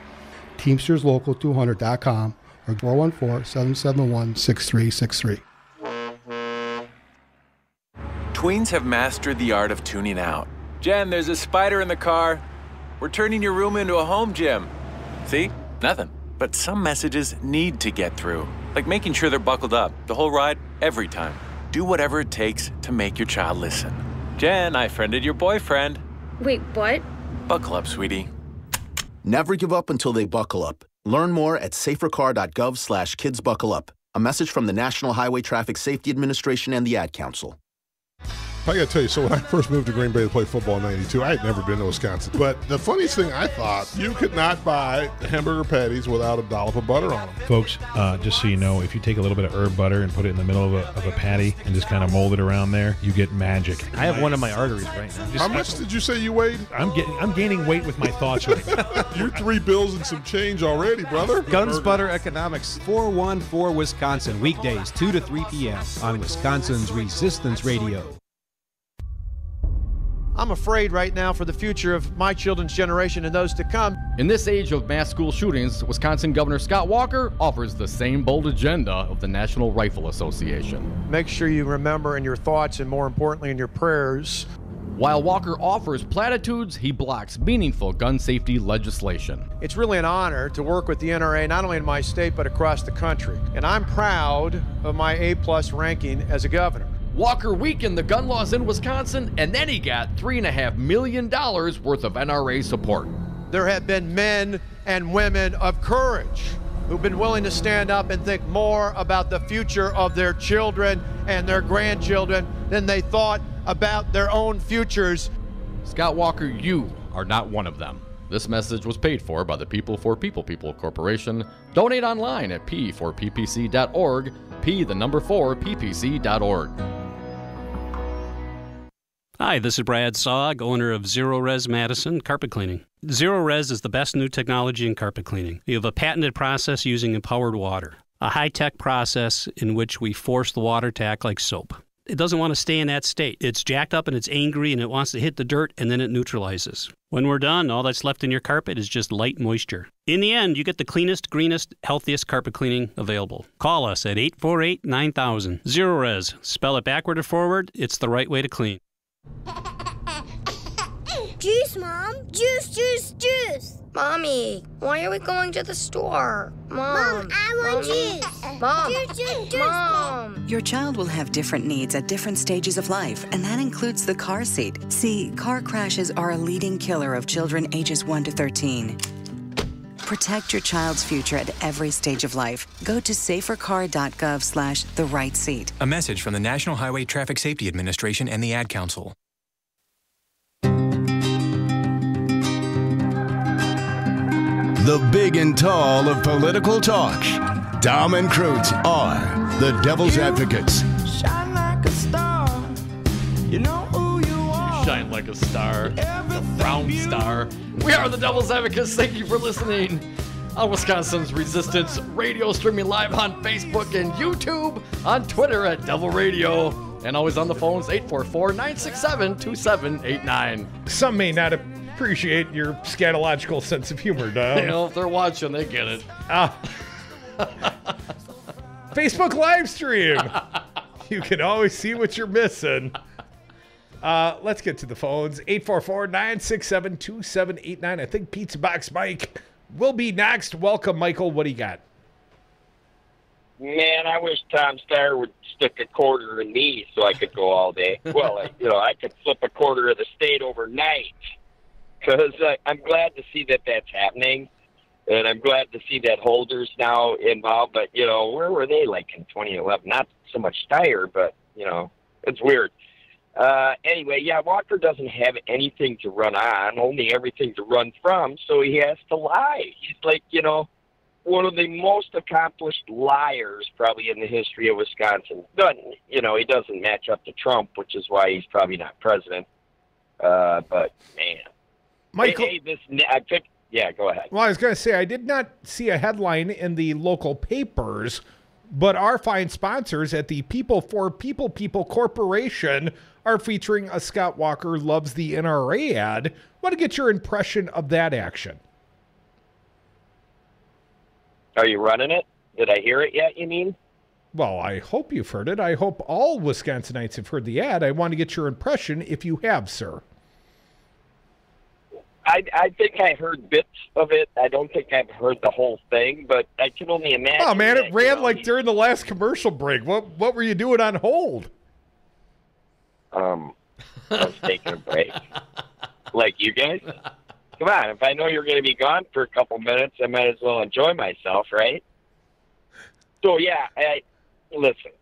TeamstersLocal200.com or 414-771-6363. Tweens have mastered the art of tuning out. Jen, there's a spider in the car. We're turning your room into a home gym. See? Nothing. But some messages need to get through. Like making sure they're buckled up the whole ride, every time. Do whatever it takes to make your child listen. Jen, I friended your boyfriend. Wait, what? Buckle up, sweetie. Never give up until they buckle up. Learn more at safercar.gov/kidsbuckleup. A message from the National Highway Traffic Safety Administration and the Ad Council. I got to tell you, so when I first moved to Green Bay to play football in '92, I had never been to Wisconsin. But the funniest thing I thought, you could not buy hamburger patties without a dollop of butter on them. Folks, just so you know, if you take a little bit of herb butter and put it in the middle of a patty and just kind of mold it around there, you get magic. I have one of my arteries right now. How much did you say you weighed? I'm gaining weight with my thoughts right now. You're 3 bills and some change already, brother. Guns Butter Economics, 414 Wisconsin, weekdays 2 to 3 p.m. on Wisconsin's Resistance Radio. I'm afraid right now for the future of my children's generation and those to come. In this age of mass school shootings, Wisconsin Governor Scott Walker offers the same bold agenda of the National Rifle Association. Make sure you remember in your thoughts and more importantly in your prayers. While Walker offers platitudes, he blocks meaningful gun safety legislation. It's really an honor to work with the NRA not only in my state but across the country. And I'm proud of my A+ ranking as a governor. Walker weakened the gun laws in Wisconsin, and then he got $3.5 million worth of NRA support. There have been men and women of courage who've been willing to stand up and think more about the future of their children and their grandchildren than they thought about their own futures. Scott Walker, you are not one of them. This message was paid for by the People for People Corporation. Donate online at p4ppc.org, p4ppc.org. Hi, this is Brad Saug, owner of Zero Res Madison Carpet Cleaning. Zero Res is the best new technology in carpet cleaning. We have a patented process using empowered water, a high-tech process in which we force the water to act like soap. It doesn't want to stay in that state. It's jacked up and it's angry and it wants to hit the dirt and then it neutralizes. When we're done, all that's left in your carpet is just light moisture. In the end, you get the cleanest, greenest, healthiest carpet cleaning available. Call us at 848-9000. Zero Res. Spell it backward or forward. It's the right way to clean. Juice, Mom. Juice, juice, juice. Mommy, why are we going to the store? Mom, I want juice. Mom, juice, juice, juice. Mom. Your child will have different needs at different stages of life, and that includes the car seat. See, car crashes are a leading killer of children ages 1 to 13. Protect your child's future at every stage of life. Go to safercar.gov/the-right-seat. A message from the National Highway Traffic Safety Administration and the Ad Council. The big and tall of political talk. Dom and Krutz are the Devil's Advocates. Shine like a star. You know who you are. Shine like a star. The brown star. We are the Devil's Advocates. Thank you for listening on Wisconsin's Resistance Radio, streaming live on Facebook and YouTube, on Twitter at Devil Radio, and always on the phones 844-967-2789. Some may not appreciate your scatological sense of humor, Dom. You know, if they're watching, they get it. Facebook live stream. You can always see what you're missing. Let's get to the phones. 844-967-2789. I think Pizza Box Mike will be next. Welcome, Michael. What do you got? Man, I wish Tom Steyer would stick a quarter in me so I could go all day. Well, I could flip a quarter of the state overnight. Because I'm glad to see that that's happening, and I'm glad to see that Holder's now involved. But, where were they like in 2011? Not so much Steyer, but, it's weird. Anyway, Walker doesn't have anything to run on, only everything to run from, so he has to lie. He's like, one of the most accomplished liars probably in the history of Wisconsin. He doesn't match up to Trump, which is why he's probably not president. But, man. Michael, go ahead. Well, I was going to say, I did not see a headline in the local papers, but our fine sponsors at the People for People Corporation are featuring a Scott Walker Loves the NRA ad. Want to get your impression of that action? Are you running it? Did I hear it yet, you mean? Well, I hope you've heard it. I hope all Wisconsinites have heard the ad. I want to get your impression if you have, sir. I think I heard bits of it. I don't think I've heard the whole thing, but I can only imagine. Oh man, that, it ran like during the last commercial break. What were you doing on hold? I was taking a break. Like you guys? Come on, if I know you're going to be gone for a couple minutes, I might as well enjoy myself, right? So, yeah, listen,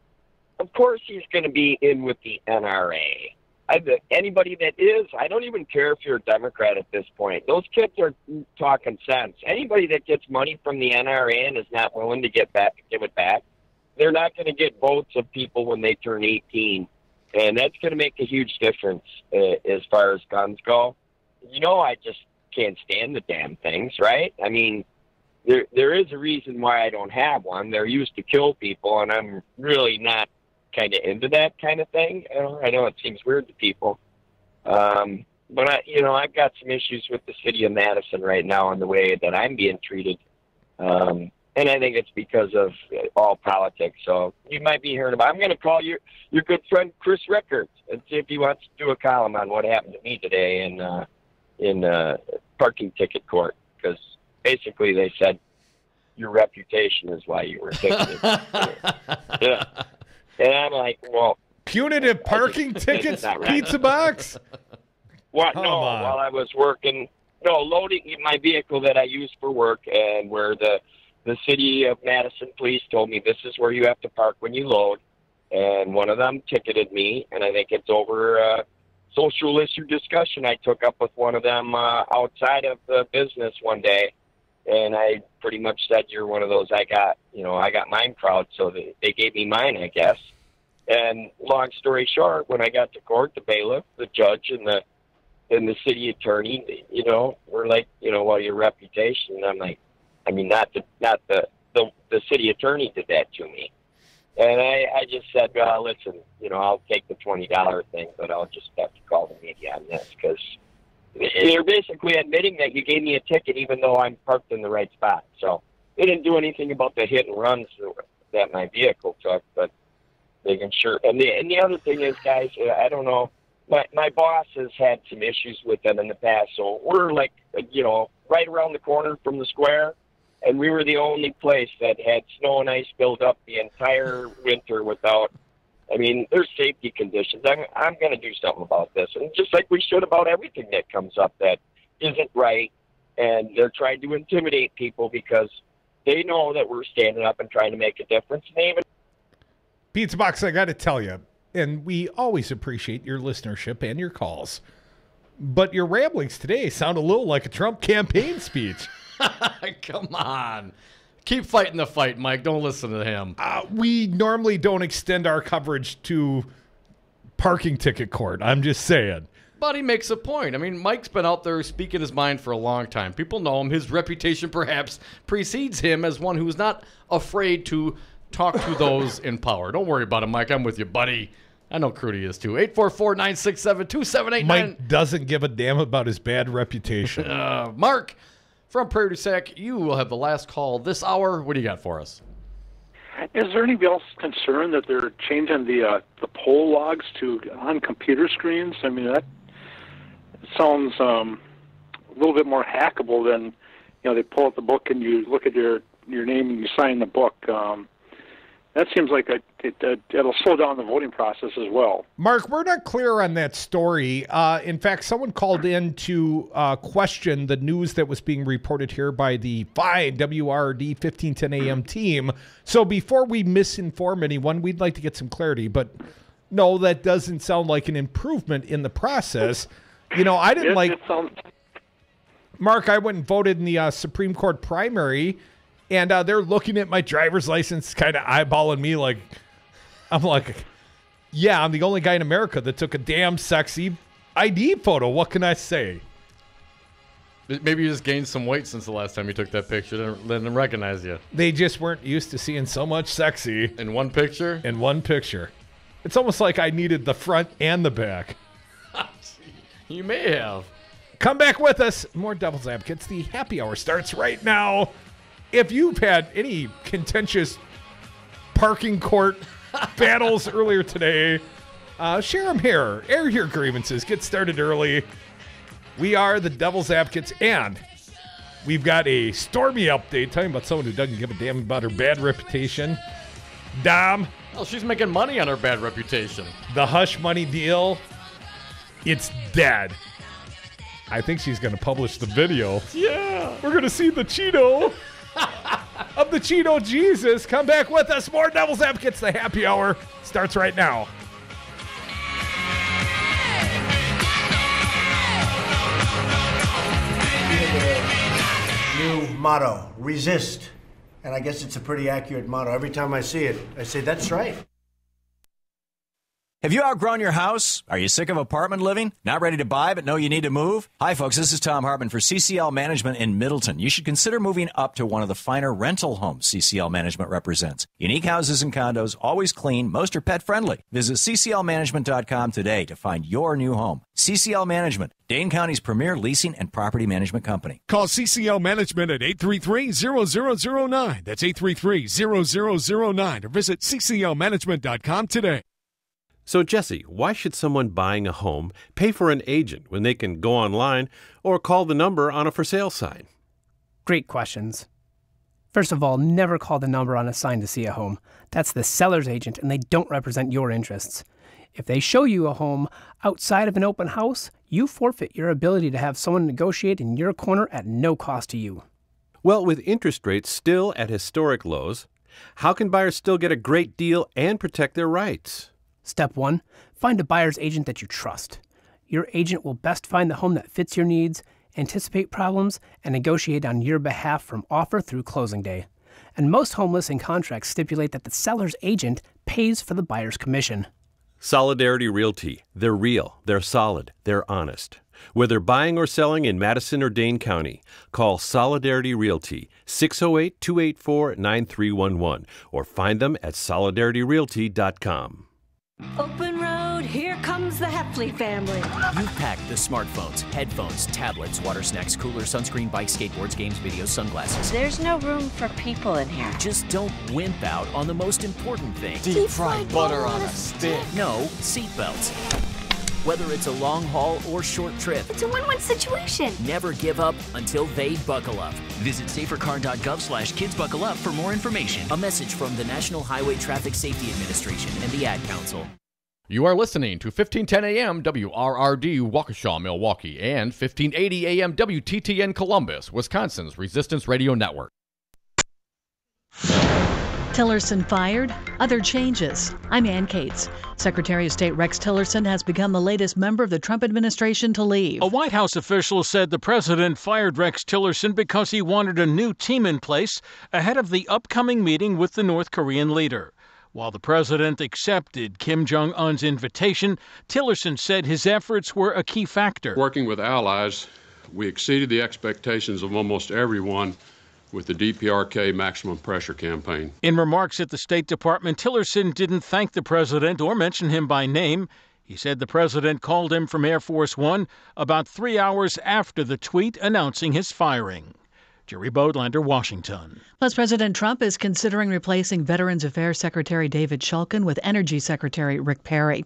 of course he's going to be in with the NRA. Anybody that is, I don't even care if you're a Democrat at this point. Those kids are talking sense. Anybody that gets money from the NRA and is not willing to give it back, they're not going to get votes of people when they turn 18. And that's going to make a huge difference as far as guns go. I just can't stand the damn things, right? I mean, there is a reason why I don't have one. They're used to kill people, and I'm really not kind of into that kind of thing. I know it seems weird to people. But I've got some issues with the city of Madison right now and the way that I'm being treated. And I think it's because of all politics. So you might be hearing about I'm going to call your good friend Chris Rickards and see if he wants to do a column on what happened to me today in parking ticket court, because basically they said your reputation is why you were ticketed. Yeah. And I'm like, well, punitive parking tickets, pizza box? What? No, while I was working, loading my vehicle that I use for work, and where the city of Madison police told me this is where you have to park when you load, and one of them ticketed me, and I think it's over a social issue discussion I took up with one of them outside of the business one day, and I pretty much said, you're one of those I got mine crowd, so they gave me mine, I guess. And long story short, when I got to court, the bailiff, the judge, and the city attorney, were like, well, your reputation. And I'm like, I mean, not the city attorney did that to me. And I just said, well, listen, I'll take the $20 thing, but I'll just have to call the media on this, because they're basically admitting that you gave me a ticket even though I'm parked in the right spot. So they didn't do anything about the hit and runs that my vehicle took, but they can sure. And the other thing is, guys, I don't know, my boss has had some issues with them in the past, so we're like, right around the corner from the square, and we were the only place that had snow and ice build up the entire winter without. I mean, there's safety conditions. I'm going to do something about this, and just like we should about everything that comes up that isn't right, and they're trying to intimidate people because they know that we're standing up and trying to make a difference. And they even Pizza Box, I got to tell you, and we always appreciate your listenership and your calls, but your ramblings today sound a little like a Trump campaign speech. Come on. Keep fighting the fight, Mike. Don't listen to him. We normally don't extend our coverage to parking ticket court. I'm just saying. But he makes a point. I mean, Mike's been out there speaking his mind for a long time. People know him. His reputation perhaps precedes him as one who's not afraid to talk to those in power. Don't worry about it, Mike. I'm with you, buddy. I know Crudy is too. 844-967-2789. Mike doesn't give a damn about his bad reputation. Mark from Prairie du Sac, you will have the last call this hour. What do you got for us? Is there anybody else concerned that they're changing the poll logs to on computer screens? I mean, that sounds a little bit more hackable than, they pull out the book and you look at your name and you sign the book. That seems like it'll slow down the voting process as well. Mark, we're not clear on that story. In fact, someone called in to question the news that was being reported here by the fine WRD 1510 AM team. So before we misinform anyone, we'd like to get some clarity. But no, that doesn't sound like an improvement in the process. I didn't Mark, I went and voted in the Supreme Court primary, and they're looking at my driver's license, kind of eyeballing me like, I'm the only guy in America that took a damn sexy ID photo. What can I say? Maybe you just gained some weight since the last time you took that picture. They didn't recognize you. They just weren't used to seeing so much sexy. In one picture? In one picture. It's almost like I needed the front and the back. You may have. Come back with us. More Devil's Advocates. The happy hour starts right now. If you've had any contentious parking court battles earlier today, share them here. Air your grievances. Get started early. We are the Devil's Advocates, and we've got a Stormy update talking about someone who doesn't give a damn about her bad reputation. Dom. Well, she's making money on her bad reputation. The hush money deal, it's dead. I think she's going to publish the video. Yeah. We're going to see the Cheeto of the Cheeto Jesus. Come back with us. More Devil's Advocates. The happy hour starts right now. New motto, resist. And I guess it's a pretty accurate motto. Every time I see it, I say, that's right. Have you outgrown your house? Are you sick of apartment living? Not ready to buy but know you need to move? Hi folks, this is Tom Hartman for CCL Management in Middleton. You should consider moving up to one of the finer rental homes CCL Management represents. Unique houses and condos, always clean, most are pet friendly. Visit cclmanagement.com today to find your new home. CCL Management, Dane County's premier leasing and property management company. Call CCL Management at 833-0009. That's 833-0009 or visit cclmanagement.com today. So, Jesse, why should someone buying a home pay for an agent when they can go online or call the number on a for sale sign? Great questions. First of all, never call the number on a sign to see a home. That's the seller's agent, and they don't represent your interests. If they show you a home outside of an open house, you forfeit your ability to have someone negotiate in your corner at no cost to you. Well, with interest rates still at historic lows, how can buyers still get a great deal and protect their rights? Step 1, find a buyer's agent that you trust. Your agent will best find the home that fits your needs, anticipate problems, and negotiate on your behalf from offer through closing day. And most home listing contracts stipulate that the seller's agent pays for the buyer's commission. Solidarity Realty. They're real, they're solid, they're honest. Whether buying or selling in Madison or Dane County, call Solidarity Realty, 608-284-9311, or find them at solidarityrealty.com. Open road, here comes the Heffley family. You've packed the smartphones, headphones, tablets, water snacks, cooler, sunscreen, bikes, skateboards, games, videos, sunglasses. There's no room for people in here. Just don't wimp out on the most important thing. Deep fried butter on a stick. No, seatbelts. Whether it's a long haul or short trip, It's a win-win situation. never give up until they buckle up. Visit safercar.gov/kidsbuckleup for more information. A message from the National Highway Traffic Safety Administration and the Ad Council. You are listening to 1510 AM WRRD Waukesha, Milwaukee, and 1580 AM WTTN Columbus, Wisconsin's Resistance Radio Network. Tillerson fired, other changes. I'm Ann Cates. Secretary of State Rex Tillerson has become the latest member of the Trump administration to leave. A White House official said the president fired Rex Tillerson because he wanted a new team in place ahead of the upcoming meeting with the North Korean leader. While the president accepted Kim Jong-un's invitation, Tillerson said his efforts were a key factor. Working with allies, we exceeded the expectations of almost everyone with the DPRK maximum pressure campaign. In remarks at the State Department, Tillerson didn't thank the president or mention him by name. He said the president called him from Air Force One about 3 hours after the tweet announcing his firing. Jerry Bodlander, Washington. Plus, President Trump is considering replacing Veterans Affairs Secretary David Shulkin with Energy Secretary Rick Perry.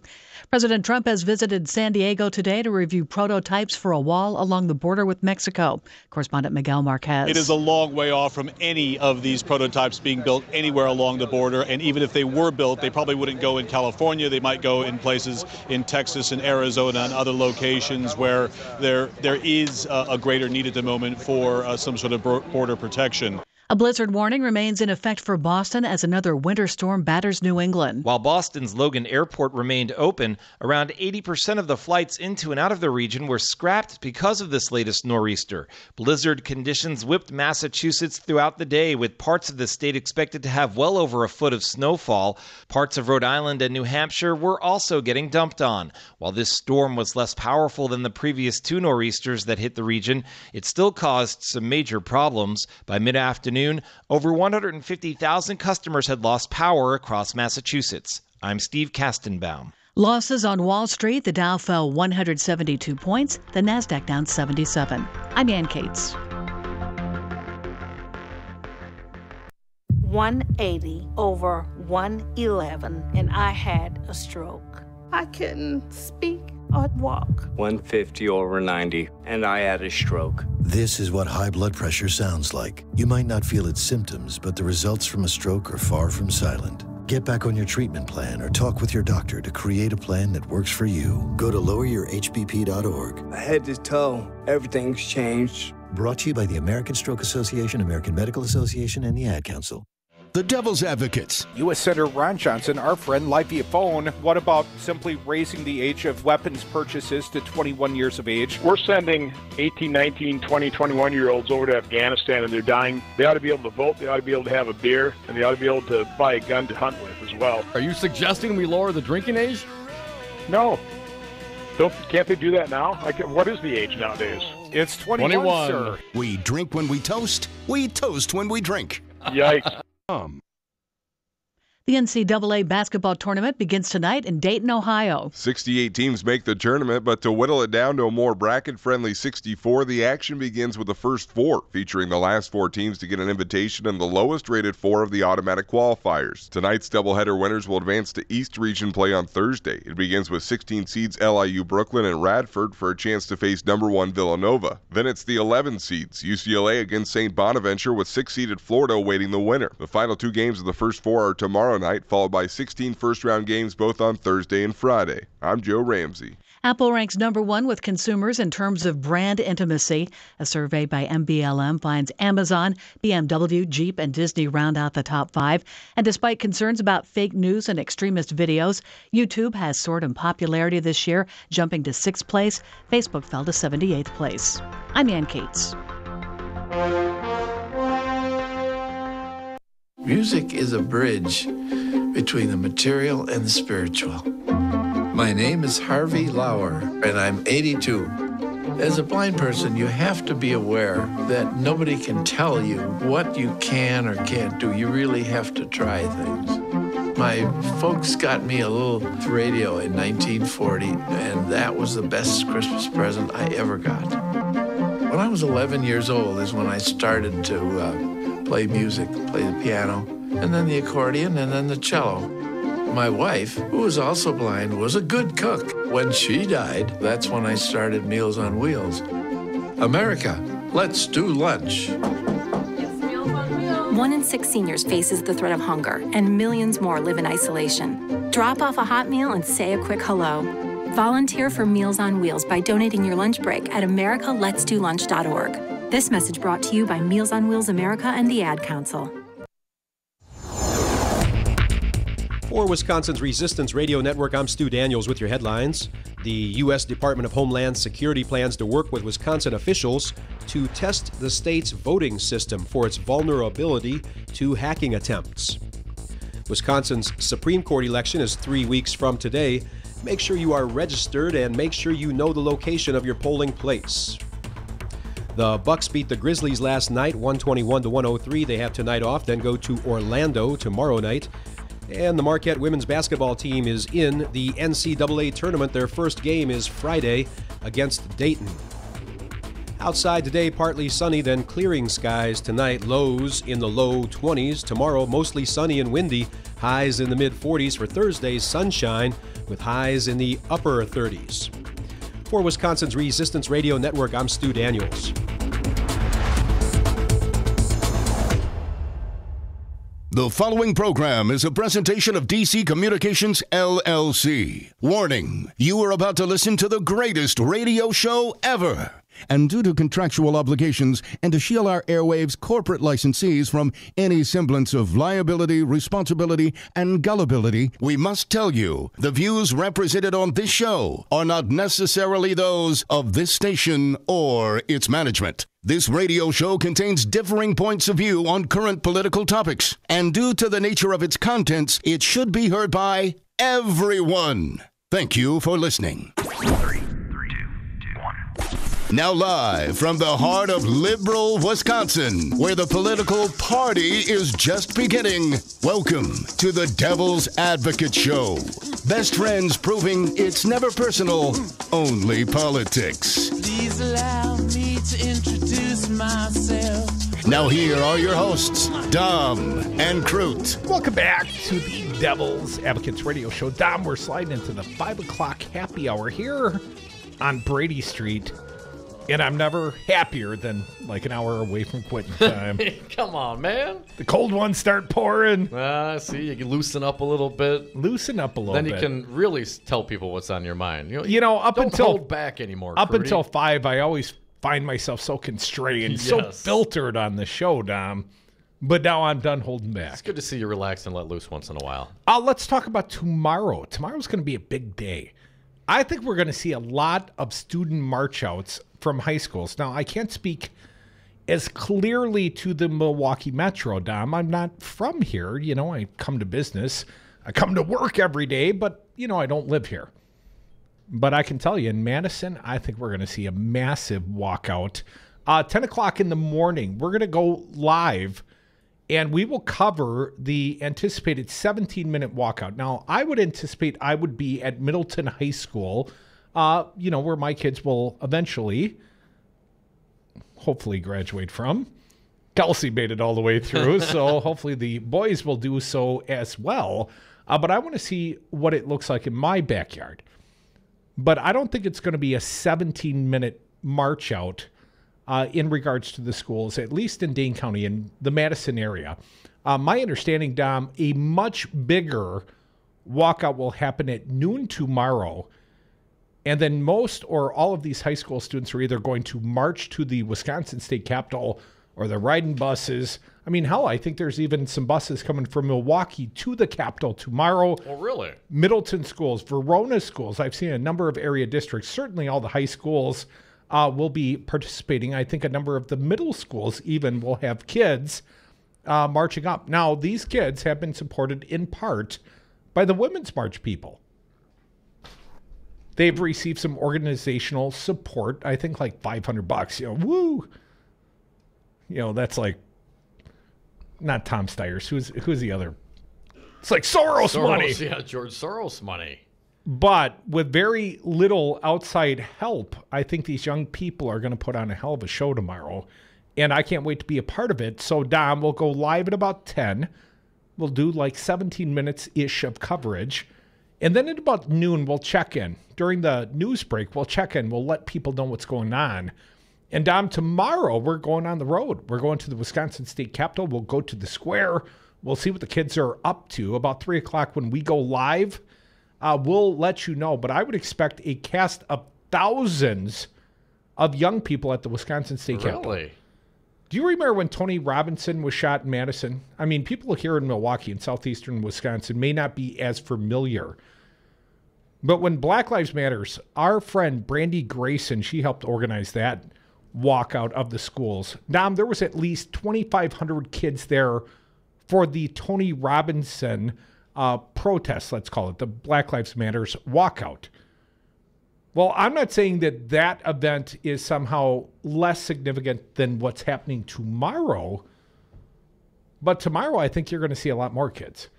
President Trump has visited San Diego today to review prototypes for a wall along the border with Mexico. Correspondent Miguel Marquez. It is a long way off from any of these prototypes being built anywhere along the border. And even if they were built, they probably wouldn't go in California. They might go in places in Texas and Arizona and other locations where there is a greater need at the moment for some sort of border protection. A blizzard warning remains in effect for Boston as another winter storm batters New England. While Boston's Logan Airport remained open, around 80% of the flights into and out of the region were scrapped because of this latest nor'easter. Blizzard conditions whipped Massachusetts throughout the day, with parts of the state expected to have well over a foot of snowfall. Parts of Rhode Island and New Hampshire were also getting dumped on. While this storm was less powerful than the previous two nor'easters that hit the region, it still caused some major problems. By mid-afternoon, over 150,000 customers had lost power across Massachusetts. I'm Steve Kastenbaum. Losses on Wall Street. The Dow fell 172 points. The Nasdaq down 77. I'm Ann Cates. 180 over 111, and I had a stroke. I couldn't speak. I'd walk. 150/90, and I had a stroke. This is what high blood pressure sounds like. You might not feel its symptoms, but the results from a stroke are far from silent. Get back on your treatment plan or talk with your doctor to create a plan that works for you. Go to loweryourhbp.org. Head to toe, everything's changed. Brought to you by the American Stroke Association, American Medical Association, and the Ad Council. The Devil's Advocates. U.S. Senator Ron Johnson, our friend, live via phone. What about simply raising the age of weapons purchases to 21 years of age? We're sending 18, 19, 20, 21-year-olds over to Afghanistan, and they're dying. They ought to be able to vote. They ought to be able to have a beer, and they ought to be able to buy a gun to hunt with as well. Are you suggesting we lower the drinking age? No. Can't they do that now? What is the age nowadays? It's 21, sir. We drink when we toast. We toast when we drink. Yikes. The NCAA basketball tournament begins tonight in Dayton, Ohio. 68 teams make the tournament, but to whittle it down to a more bracket-friendly 64, the action begins with the first four, featuring the last four teams to get an invitation and the lowest-rated four of the automatic qualifiers. Tonight's doubleheader winners will advance to East Region play on Thursday. It begins with 16 seeds LIU Brooklyn and Radford for a chance to face number 1 Villanova. Then it's the 11 seeds, UCLA against St. Bonaventure, with 6-seeded Florida awaiting the winner. The final two games of the first four are tomorrow night, followed by 16 first-round games both on Thursday and Friday. I'm Joe Ramsey. Apple ranks number 1 with consumers in terms of brand intimacy. A survey by MBLM finds Amazon, BMW, Jeep, and Disney round out the top 5. And despite concerns about fake news and extremist videos, YouTube has soared in popularity this year, jumping to 6th place. Facebook fell to 78th place. I'm Ann Cates. Music is a bridge between the material and the spiritual. My name is Harvey Lauer, and I'm 82. As a blind person, you have to be aware that nobody can tell you what you can or can't do. You really have to try things. My folks got me a little radio in 1940, and that was the best Christmas present I ever got. When I was 11 years old is when I started to play music, play the piano, and then the accordion, and then the cello. My wife, who was also blind, was a good cook. When she died, that's when I started Meals on Wheels. America, let's do lunch. 1 in 6 seniors faces the threat of hunger, and millions more live in isolation. Drop off a hot meal and say a quick hello. Volunteer for Meals on Wheels by donating your lunch break at americaletsdolunch.org. This message brought to you by Meals on Wheels America and the Ad Council. For Wisconsin's Resistance Radio Network, I'm Stu Daniels with your headlines. The U.S. Department of Homeland Security plans to work with Wisconsin officials to test the state's voting system for its vulnerability to hacking attempts. Wisconsin's Supreme Court election is 3 weeks from today. Make sure you are registered and make sure you know the location of your polling place. The Bucks beat the Grizzlies last night, 121-103. They have tonight off, then go to Orlando tomorrow night. And the Marquette women's basketball team is in the NCAA tournament. Their first game is Friday against Dayton. Outside today, partly sunny, then clearing skies tonight. Lows in the low 20s. Tomorrow, mostly sunny and windy. Highs in the mid-40s. For Thursday's sunshine with highs in the upper 30s. For Wisconsin's Resistance Radio Network, I'm Stu Daniels. The following program is a presentation of DC Communications, LLC. Warning, you are about to listen to the greatest radio show ever. And due to contractual obligations and to shield our airwaves' corporate licensees from any semblance of liability, responsibility, and gullibility, we must tell you the views represented on this show are not necessarily those of this station or its management. This radio show contains differing points of view on current political topics, and due to the nature of its contents, it should be heard by everyone. Thank you for listening. 3, 2, 2, 1. Now live from the heart of liberal Wisconsin, where the political party is just beginning, welcome to the Devil's Advocate Show. Best friends proving it's never personal, only politics. Please allow me to introduce myself. Now here are your hosts, Dom and Crute. Welcome back to the Devil's Advocates Radio Show. Dom, we're sliding into the 5 o'clock happy hour here on Brady Street. And I'm never happier than like an hour away from quitting time. Come on, man. The cold ones start pouring. See, you can loosen up a little bit. Loosen up a little bit. bit. Then you can really tell people what's on your mind. Don't hold back anymore. Up Crudy. until 5, I always find myself so constrained, so filtered on the show, Dom. But now I'm done holding back. It's good to see you relax and let loose once in a while. Let's talk about tomorrow. Tomorrow's going to be a big day. I think we're going to see a lot of student march outs from high schools. Now, I can't speak as clearly to the Milwaukee Metro, Dom. I'm not from here. I come to business. I come to work every day, but, I don't live here. But I can tell you, in Madison, I think we're going to see a massive walkout. 10 o'clock in the morning, we're going to go live, and we will cover the anticipated 17-minute walkout. Now, I would anticipate I would be at Middleton High School, where my kids will eventually, hopefully, graduate from. Kelsey made it all the way through, so hopefully the boys will do so as well. But I want to see what it looks like in my backyard. But I don't think it's going to be a 17-minute march out in regards to the schools, at least in Dane County and the Madison area. My understanding, Dom, a much bigger walkout will happen at noon tomorrow. And then most or all of these high school students are either going to march to the Wisconsin State Capitol or they're riding buses. I mean, hell, I think there's even some buses coming from Milwaukee to the Capitol tomorrow. Oh, really? Middleton schools, Verona schools. I've seen a number of area districts. Certainly all the high schools will be participating. I think a number of the middle schools even will have kids marching up. Now, these kids have been supported in part by the Women's March people. They've received some organizational support. I think like $500. Woo! That's like not Tom Stiers. Who's the other? It's like Soros money. Yeah, George Soros money. But with very little outside help, I think these young people are going to put on a hell of a show tomorrow. And I can't wait to be a part of it. So, Dom, we'll go live at about 10. We'll do like 17 minutes-ish of coverage. And then at about noon, we'll check in. During the news break, we'll check in. We'll let people know what's going on. And, Dom, tomorrow we're going on the road. We're going to the Wisconsin State Capitol. We'll go to the square. We'll see what the kids are up to. About 3 o'clock when we go live, we'll let you know. But I would expect a cast of thousands of young people at the Wisconsin State Capitol. Really? Do you remember when Tony Robinson was shot in Madison? I mean, people here in Milwaukee and southeastern Wisconsin may not be as familiar. But when Black Lives Matters, our friend Brandy Grayson, she helped organize that walkout of the schools. Dom, there was at least 2,500 kids there for the Tony Robinson protest, let's call it, the Black Lives Matters walkout. Well, I'm not saying that that event is somehow less significant than what's happening tomorrow, but tomorrow I think you're going to see a lot more kids.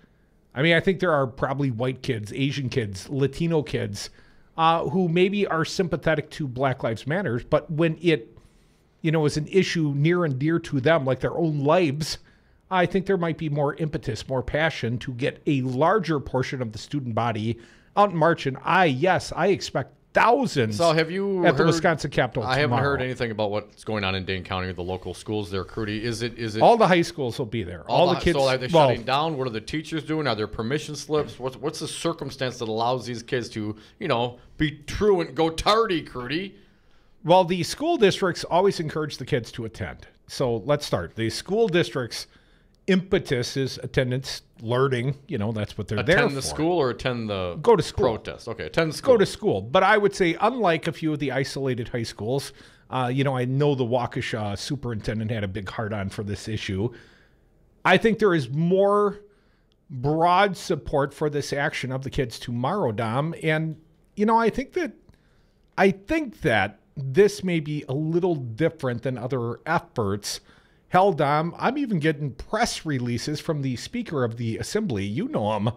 I mean, I think there are probably white kids, Asian kids, Latino kids who maybe are sympathetic to Black Lives Matter, but when it, is an issue near and dear to them, like their own lives, I think there might be more impetus, more passion to get a larger portion of the student body out in march. And I expect thousands. So have you at the Wisconsin Capitol tomorrow. I haven't heard anything about what's going on in Dane County or the local schools there, Crudy. Is it all the high schools will be there? All the kids. So are they shutting down? What are the teachers doing? Are there permission slips? What's the circumstance that allows these kids to, be true and go tardy, Crudy? Well, the school districts always encourage the kids to attend. So let's start. The school districts' impetus is attendance, learning. That's what they're there for. Attend the school or attend the go to school protest? Okay, attend school. Go to school. But I would say, unlike a few of the isolated high schools, I know the Waukesha superintendent had a big heart-on for this issue. I think there is more broad support for this action of the kids tomorrow, Dom. And, I think that this may be a little different than other efforts. Hell, Dom, I'm even getting press releases from the Speaker of the Assembly. You know him.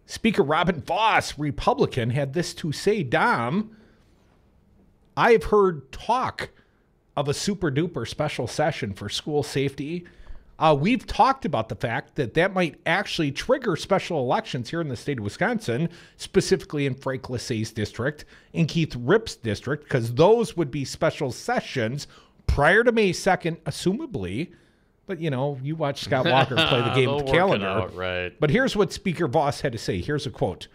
Speaker Robin Vos, Republican, had this to say, Dom, I've heard talk of a super duper special session for school safety. We've talked about the fact that might actually trigger special elections here in the state of Wisconsin, specifically in Frank Lasay's district, in Keith Ripp's district, because those would be special sessions prior to May 2nd, assumably. But, you watch Scott Walker play the game with the calendar. Out, right. But here's what Speaker Voss had to say. Here's a quote.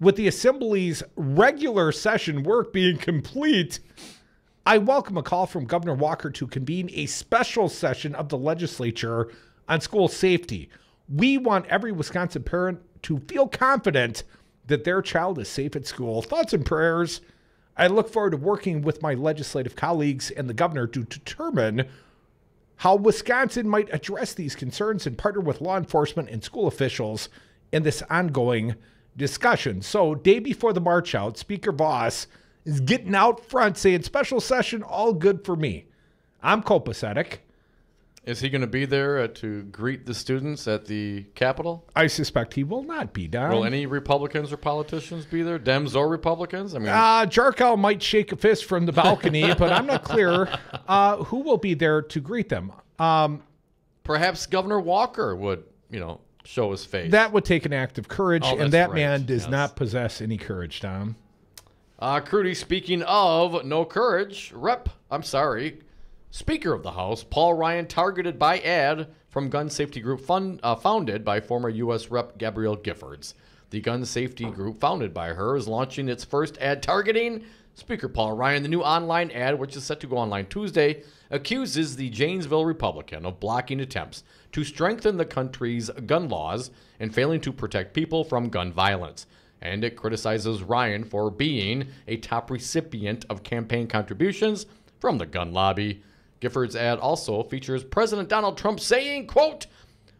With the Assembly's regular session work being complete, I welcome a call from Governor Walker to convene a special session of the legislature on school safety. We want every Wisconsin parent to feel confident that their child is safe at school. Thoughts and prayers. I look forward to working with my legislative colleagues and the governor to determine how Wisconsin might address these concerns and partner with law enforcement and school officials in this ongoing discussion. So, day before the march out, Speaker Voss is getting out front saying, special session, all good for me. I'm copacetic. Is he going to be there to greet the students at the Capitol? I suspect he will not be, Don. Will any Republicans or politicians be there? Dems or Republicans? I mean, Jarkow might shake a fist from the balcony, but I'm not clear who will be there to greet them. Perhaps Governor Walker would, show his face. That would take an act of courage, and that man does not possess any courage, Tom. Crudy, speaking of no courage, Speaker of the House, Paul Ryan, targeted by ad from gun safety group founded by former U.S. Rep. Gabrielle Giffords. The gun safety group founded by her is launching its first ad targeting Speaker Paul Ryan. The new online ad, which is set to go online Tuesday, accuses the Janesville Republican of blocking attempts to strengthen the country's gun laws and failing to protect people from gun violence. And it criticizes Ryan for being a top recipient of campaign contributions from the gun lobby. Giffords' ad also features President Donald Trump saying, quote,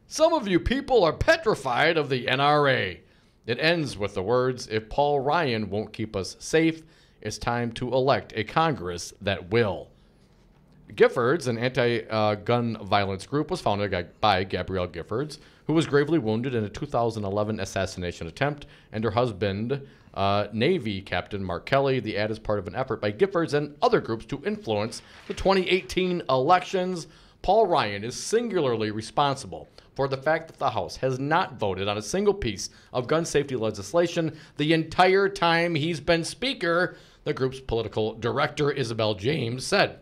"Some of you people are petrified of the NRA." It ends with the words, "If Paul Ryan won't keep us safe, it's time to elect a Congress that will." Giffords, an anti-gun violence group, was founded by Gabrielle Giffords, who was gravely wounded in a 2011 assassination attempt, and her husband, Navy Captain Mark Kelly. The ad is part of an effort by Giffords and other groups to influence the 2018 elections. Paul Ryan is singularly responsible for the fact that the House has not voted on a single piece of gun safety legislation the entire time he's been Speaker, the group's political director, Isabel James, said.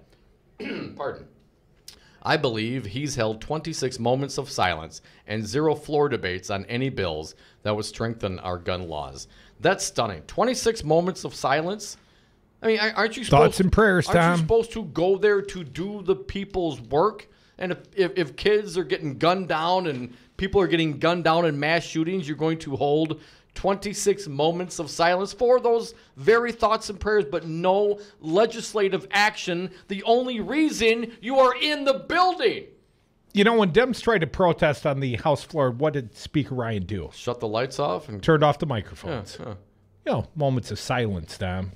Pardon. "I believe he's held 26 moments of silence and 0 floor debates on any bills that would strengthen our gun laws." That's stunning. 26 moments of silence. I mean, aren't you supposed, thoughts and prayers, Tom? Aren't you supposed to go there to do the people's work? And if kids are getting gunned down and people are getting gunned down in mass shootings, you're going to hold 26 moments of silence for those very thoughts and prayers, but no legislative action. The only reason you are in the building. When Dems tried to protest on the House floor, what did Speaker Ryan do? Shut the lights off and turned off the microphones. Yeah. Moments of silence, Tom.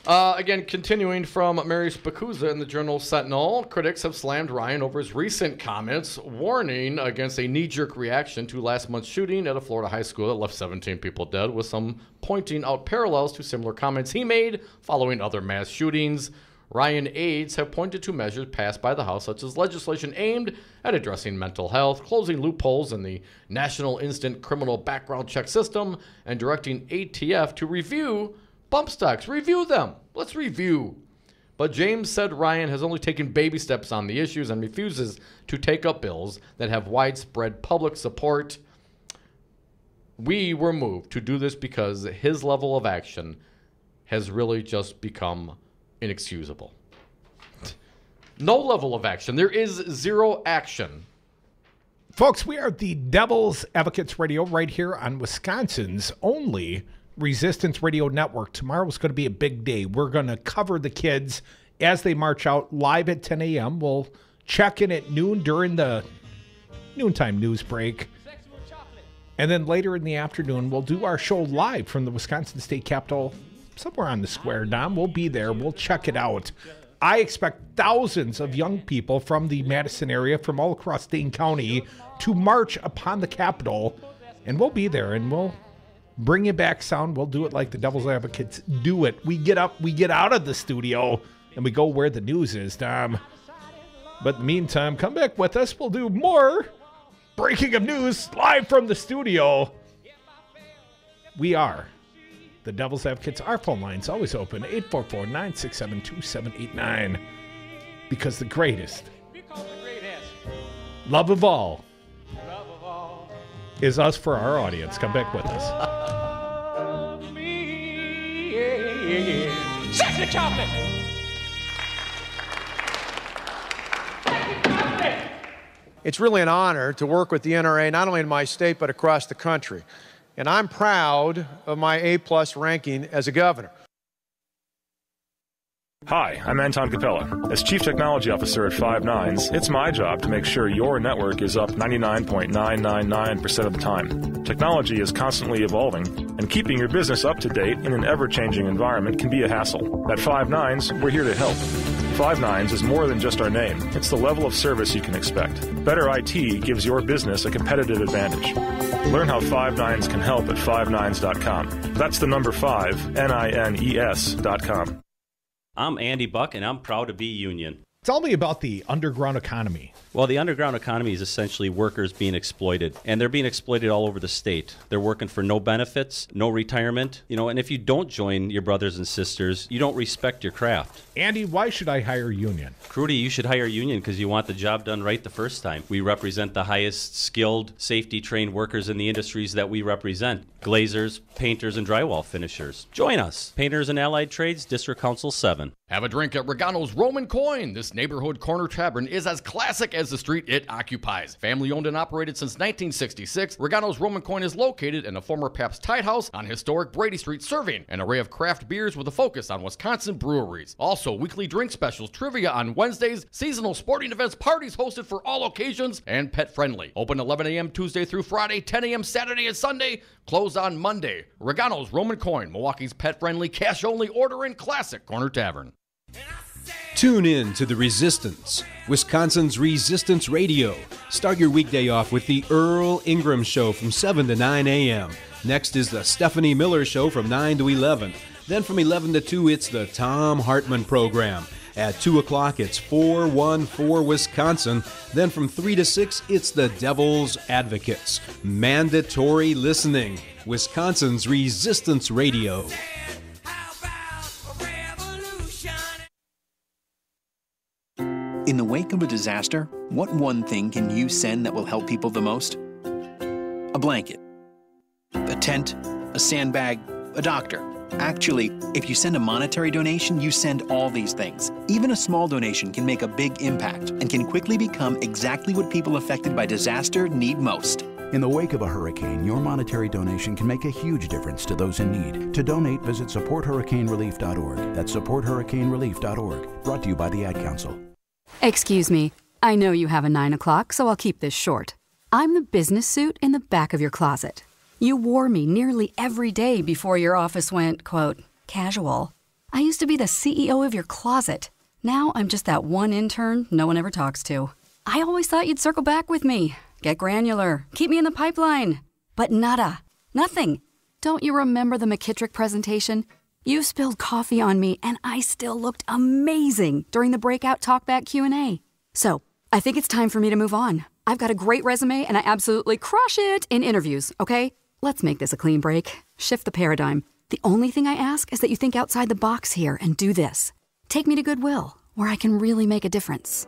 Again, continuing from Mary Spacuzza in the Journal Sentinel, critics have slammed Ryan over his recent comments, warning against a knee-jerk reaction to last month's shooting at a Florida high school that left 17 people dead, with some pointing out parallels to similar comments he made following other mass shootings. Ryan aides have pointed to measures passed by the House, such as legislation aimed at addressing mental health, closing loopholes in the National Instant Criminal Background Check System, and directing ATF to review bump stocks. Review them. Let's review. But James said Ryan has only taken baby steps on the issues and refuses to take up bills that have widespread public support. "We were moved to do this because his level of action has really just become inexcusable." No level of action. There is zero action. Folks, we are the Devil's Advocates Radio right here on Wisconsin's only Resistance Radio Network. Tomorrow's going to be a big day. We're going to cover the kids as they march out live at 10 a.m. We'll check in at noon during the noontime news break. And then later in the afternoon, we'll do our show live from the Wisconsin State Capitol, somewhere on the square, Dom. We'll be there. We'll check it out. I expect thousands of young people from the Madison area, from all across Dane County, to march upon the Capitol. And we'll be there, and we'll bring you back sound. We'll do it like the Devil's Advocates do it. We get up, we get out of the studio, and we go where the news is, Dom. But in the meantime, come back with us. We'll do more breaking of news live from the studio. We are the Devil's Advocates. Our phone line's always open, 844-967-2789. Because the greatest love of all is us for our audience. Come back with us. Sexy chocolate! It's really an honor to work with the NRA, not only in my state, but across the country. And I'm proud of my A-plus ranking as a governor. Hi, I'm Anton Capella. As Chief Technology Officer at Five Nines, it's my job to make sure your network is up 99.999% of the time. Technology is constantly evolving, and keeping your business up to date in an ever-changing environment can be a hassle. At Five Nines, we're here to help. Five Nines is more than just our name. It's the level of service you can expect. Better IT gives your business a competitive advantage. Learn how Five Nines can help at fivenines.com. That's the number 5, NINES.com. I'm Andy Buck, and I'm proud to be union. Tell me about the underground economy. Well, the underground economy is essentially workers being exploited, and they're being exploited all over the state. They're working for no benefits, no retirement, and if you don't join your brothers and sisters, you don't respect your craft. Andy, why should I hire union? Crudy, you should hire union because you want the job done right the first time. We represent the highest skilled, safety-trained workers in the industries that we represent. Glazers, painters, and drywall finishers. Join us. Painters and Allied Trades, District Council 7. Have a drink at Regano's Roman Coin. This neighborhood corner tavern is as classic as the street it occupies. Family owned and operated since 1966, Regano's Roman Coin is located in a former Pabst Tide House on historic Brady Street, serving an array of craft beers with a focus on Wisconsin breweries. Also, weekly drink specials, trivia on Wednesdays, seasonal sporting events, parties hosted for all occasions, and pet friendly. Open 11 a.m. Tuesday through Friday, 10 a.m. Saturday and Sunday, closed on Monday. Regano's Roman Coin, Milwaukee's pet friendly, cash only order in classic corner tavern. Tune in to The Resistance, Wisconsin's Resistance Radio. Start your weekday off with the Earl Ingram Show from 7 to 9 a.m. Next is the Stephanie Miller Show from 9 to 11. Then from 11 to 2, it's the Tom Hartman Program. At 2 o'clock, it's 414 Wisconsin. Then from 3 to 6, it's the Devil's Advocates. Mandatory listening. Wisconsin's Resistance Radio. In the wake of a disaster, what one thing can you send that will help people the most? A blanket, a tent, a sandbag, a doctor. Actually, if you send a monetary donation, you send all these things. Even a small donation can make a big impact and can quickly become exactly what people affected by disaster need most. In the wake of a hurricane, your monetary donation can make a huge difference to those in need. To donate, visit supporthurricanerelief.org. That's supporthurricanerelief.org. Brought to you by the Ad Council. Excuse me. I know you have a 9 o'clock, so I'll keep this short. I'm the business suit in the back of your closet. You wore me nearly every day before your office went, quote, casual. I used to be the CEO of your closet. Now I'm just that one intern no one ever talks to. I always thought you'd circle back with me. Get granular. Keep me in the pipeline. But nada. Nothing. Don't you remember the McKittrick presentation? You spilled coffee on me, and I still looked amazing during the breakout talkback Q&A. So, I think it's time for me to move on. I've got a great resume, and I absolutely crush it in interviews, okay? Let's make this a clean break. Shift the paradigm. The only thing I ask is that you think outside the box here and do this. Take me to Goodwill, where I can really make a difference.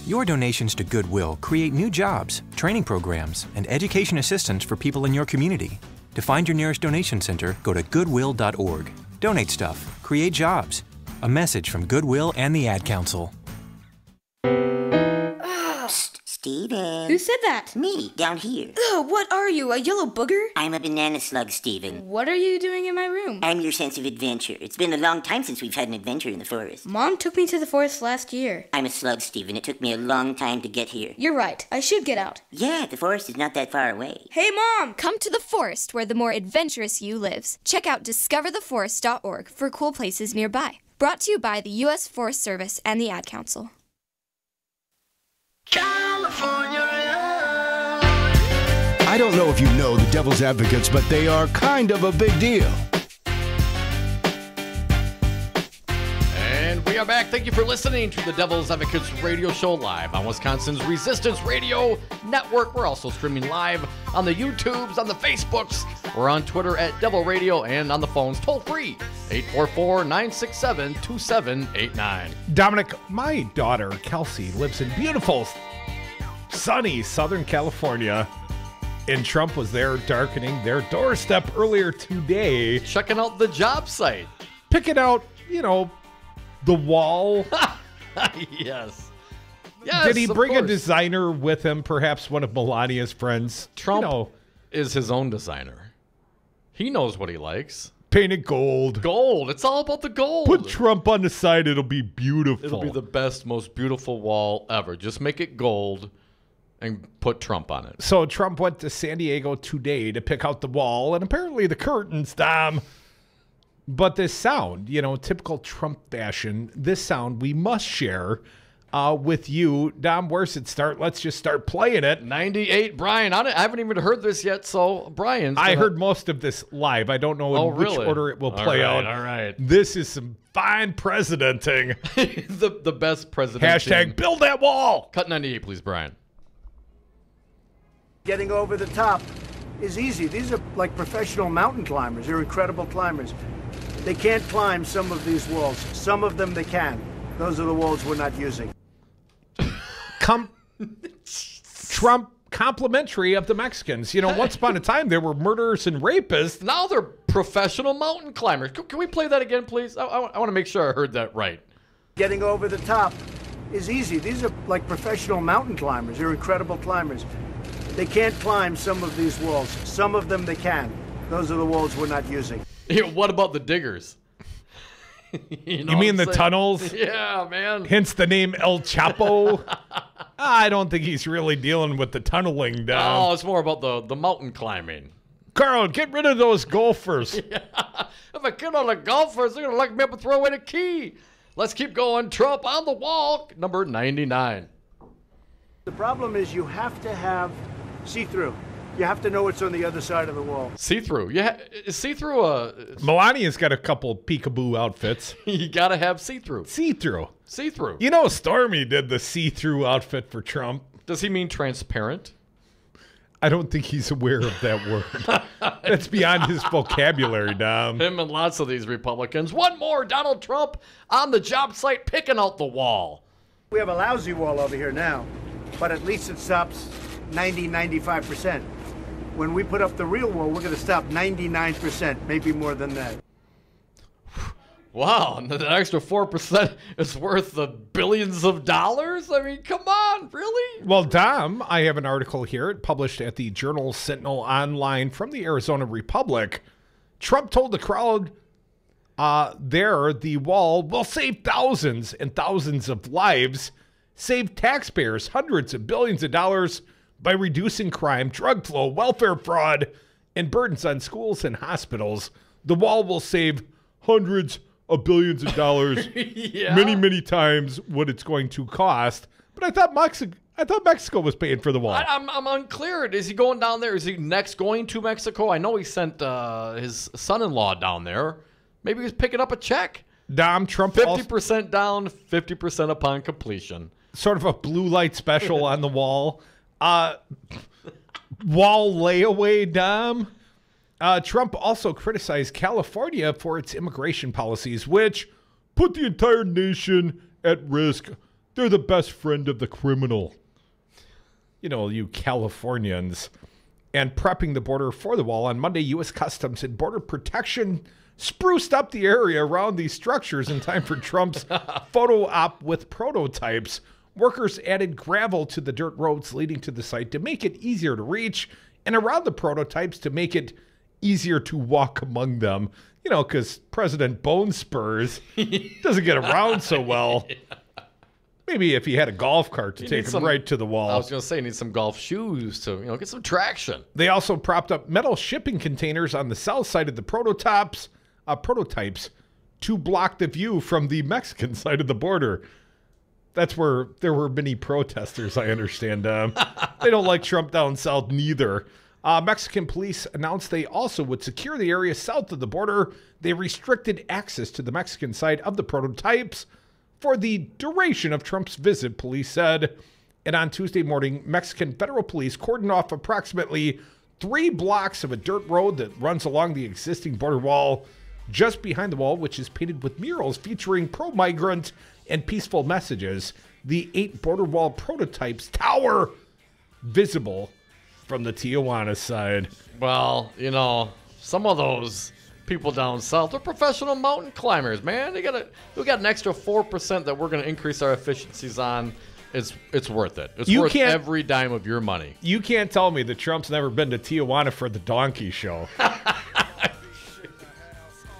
Your donations to Goodwill create new jobs, training programs, and education assistance for people in your community. To find your nearest donation center, go to goodwill.org. Donate stuff. Create jobs. A message from Goodwill and the Ad Council. Psst, Steven. Who said that? Me, down here. Ugh, what are you, a yellow booger? I'm a banana slug, Steven. What are you doing in my room? I'm your sense of adventure. It's been a long time since we've had an adventure in the forest. Mom took me to the forest last year. I'm a slug, Steven. It took me a long time to get here. You're right. I should get out. Yeah, the forest is not that far away. Hey, Mom! Come to the forest where the more adventurous you lives. Check out discovertheforest.org for cool places nearby. Brought to you by the U.S. Forest Service and the Ad Council. I don't know if you know the Devil's Advocates, but they are kind of a big deal. And we are are back. Thank you for listening to the Devil's Advocates Radio Show live on Wisconsin's Resistance Radio Network. We're also streaming live on the YouTubes, on the Facebooks. We're on Twitter at Devil Radio and on the phones toll free 844-967-2789. Dominic, my daughter Kelsey lives in beautiful, sunny Southern California, and Trump was there darkening their doorstep earlier today, checking out the job site, picking out, the wall. Yes. Did he bring a designer with him, perhaps one of Melania's friends? Trump is his own designer. He knows what he likes. Paint it gold. Gold. It's all about the gold. Put Trump on the side. It'll be beautiful. It'll be the best, most beautiful wall ever. Just make it gold and put Trump on it. So Trump went to San Diego today to pick out the wall and apparently the curtains, Dom. But this sound, typical Trump fashion, this sound we must share with you. Dom, where's it start? Let's just start playing it. 98, Brian. I haven't even heard this yet, so Brian's I heard most of this live. I don't know in which order it will play out. All right. This is some fine presidenting. the best presidenting. Hashtag build that wall. Cut 98, please, Brian. Getting over the top is easy. These are like professional mountain climbers. They're incredible climbers. They can't climb some of these walls. Some of them they can. Those are the walls we're not using. Trump complimentary of the Mexicans. Once upon a time, there were murderers and rapists. Now they're professional mountain climbers. Can we play that again, please? I want to make sure I heard that right. Getting over the top is easy. These are like professional mountain climbers. They're incredible climbers. They can't climb some of these walls. Some of them they can. Those are the walls we're not using. What about the diggers? You mean the tunnels? Yeah, man. Hence the name El Chapo. I don't think he's really dealing with the tunneling down. Oh, it's more about the mountain climbing. Carl, get rid of those golfers. Yeah. If I kill all the golfers, they're going to lock me up and throw away the key. Let's keep going. Trump on the wall, number 99. The problem is you have to have see-through. You have to know what's on the other side of the wall. See-through. Yeah, see-through. Melania's got a couple peekaboo outfits. You got to have see-through. See-through. See-through. Stormy did the see-through outfit for Trump. Does he mean transparent? I don't think he's aware of that word. That's beyond his vocabulary, Dom. Him and lots of these Republicans. One more, Donald Trump on the job site picking out the wall. We have a lousy wall over here now, but at least it stops 95%. When we put up the real wall, we're going to stop 99%, maybe more than that. Wow, and the extra 4% is worth the billions of dollars? I mean, come on, really? Well, Dom, I have an article here published at the Journal Sentinel Online from the Arizona Republic. Trump told the crowd the wall will save thousands and thousands of lives, save taxpayers hundreds of billions of dollars by reducing crime, drug flow, welfare fraud, and burdens on schools and hospitals. The wall will save hundreds of billions of dollars, yeah. many, many times what it's going to cost. But I thought Mexico was paying for the wall. I'm unclear. Is he going down there? Is he next going to Mexico? I know he sent his son-in-law down there. Maybe he's picking up a check. Dom, Trump 50% down, 50% upon completion. Sort of a blue light special on the wall. Wall layaway, Dom. Trump also criticized California for its immigration policies, which put the entire nation at risk. They're the best friend of the criminal. You Californians. And prepping the border for the wall on Monday, U.S. Customs and Border Protection spruced up the area around these structures in time for Trump's photo op with prototypes. Workers added gravel to the dirt roads leading to the site to make it easier to reach, and around the prototypes to make it easier to walk among them. Because President Bone Spurs doesn't get around so well. Maybe if he had a golf cart to take him right to the wall. I was going to say, he needs some golf shoes to get some traction. They also propped up metal shipping containers on the south side of the prototypes to block the view from the Mexican side of the border. That's where there were many protesters, I understand. They don't like Trump down south neither. Mexican police announced they also would secure the area south of the border. They restricted access to the Mexican side of the prototypes for the duration of Trump's visit, police said. And on Tuesday morning, Mexican federal police cordoned off approximately 3 blocks of a dirt road that runs along the existing border wall just behind the wall, which is painted with murals featuring pro-migrant and peaceful messages. The 8 border wall prototypes tower visible from the Tijuana side. Well, you know, some of those people down south, they're professional mountain climbers, man. We got an extra 4% that we're going to increase our efficiencies on. It's worth it. It's worth every dime of your money. You can't tell me that Trump's never been to Tijuana for the donkey show.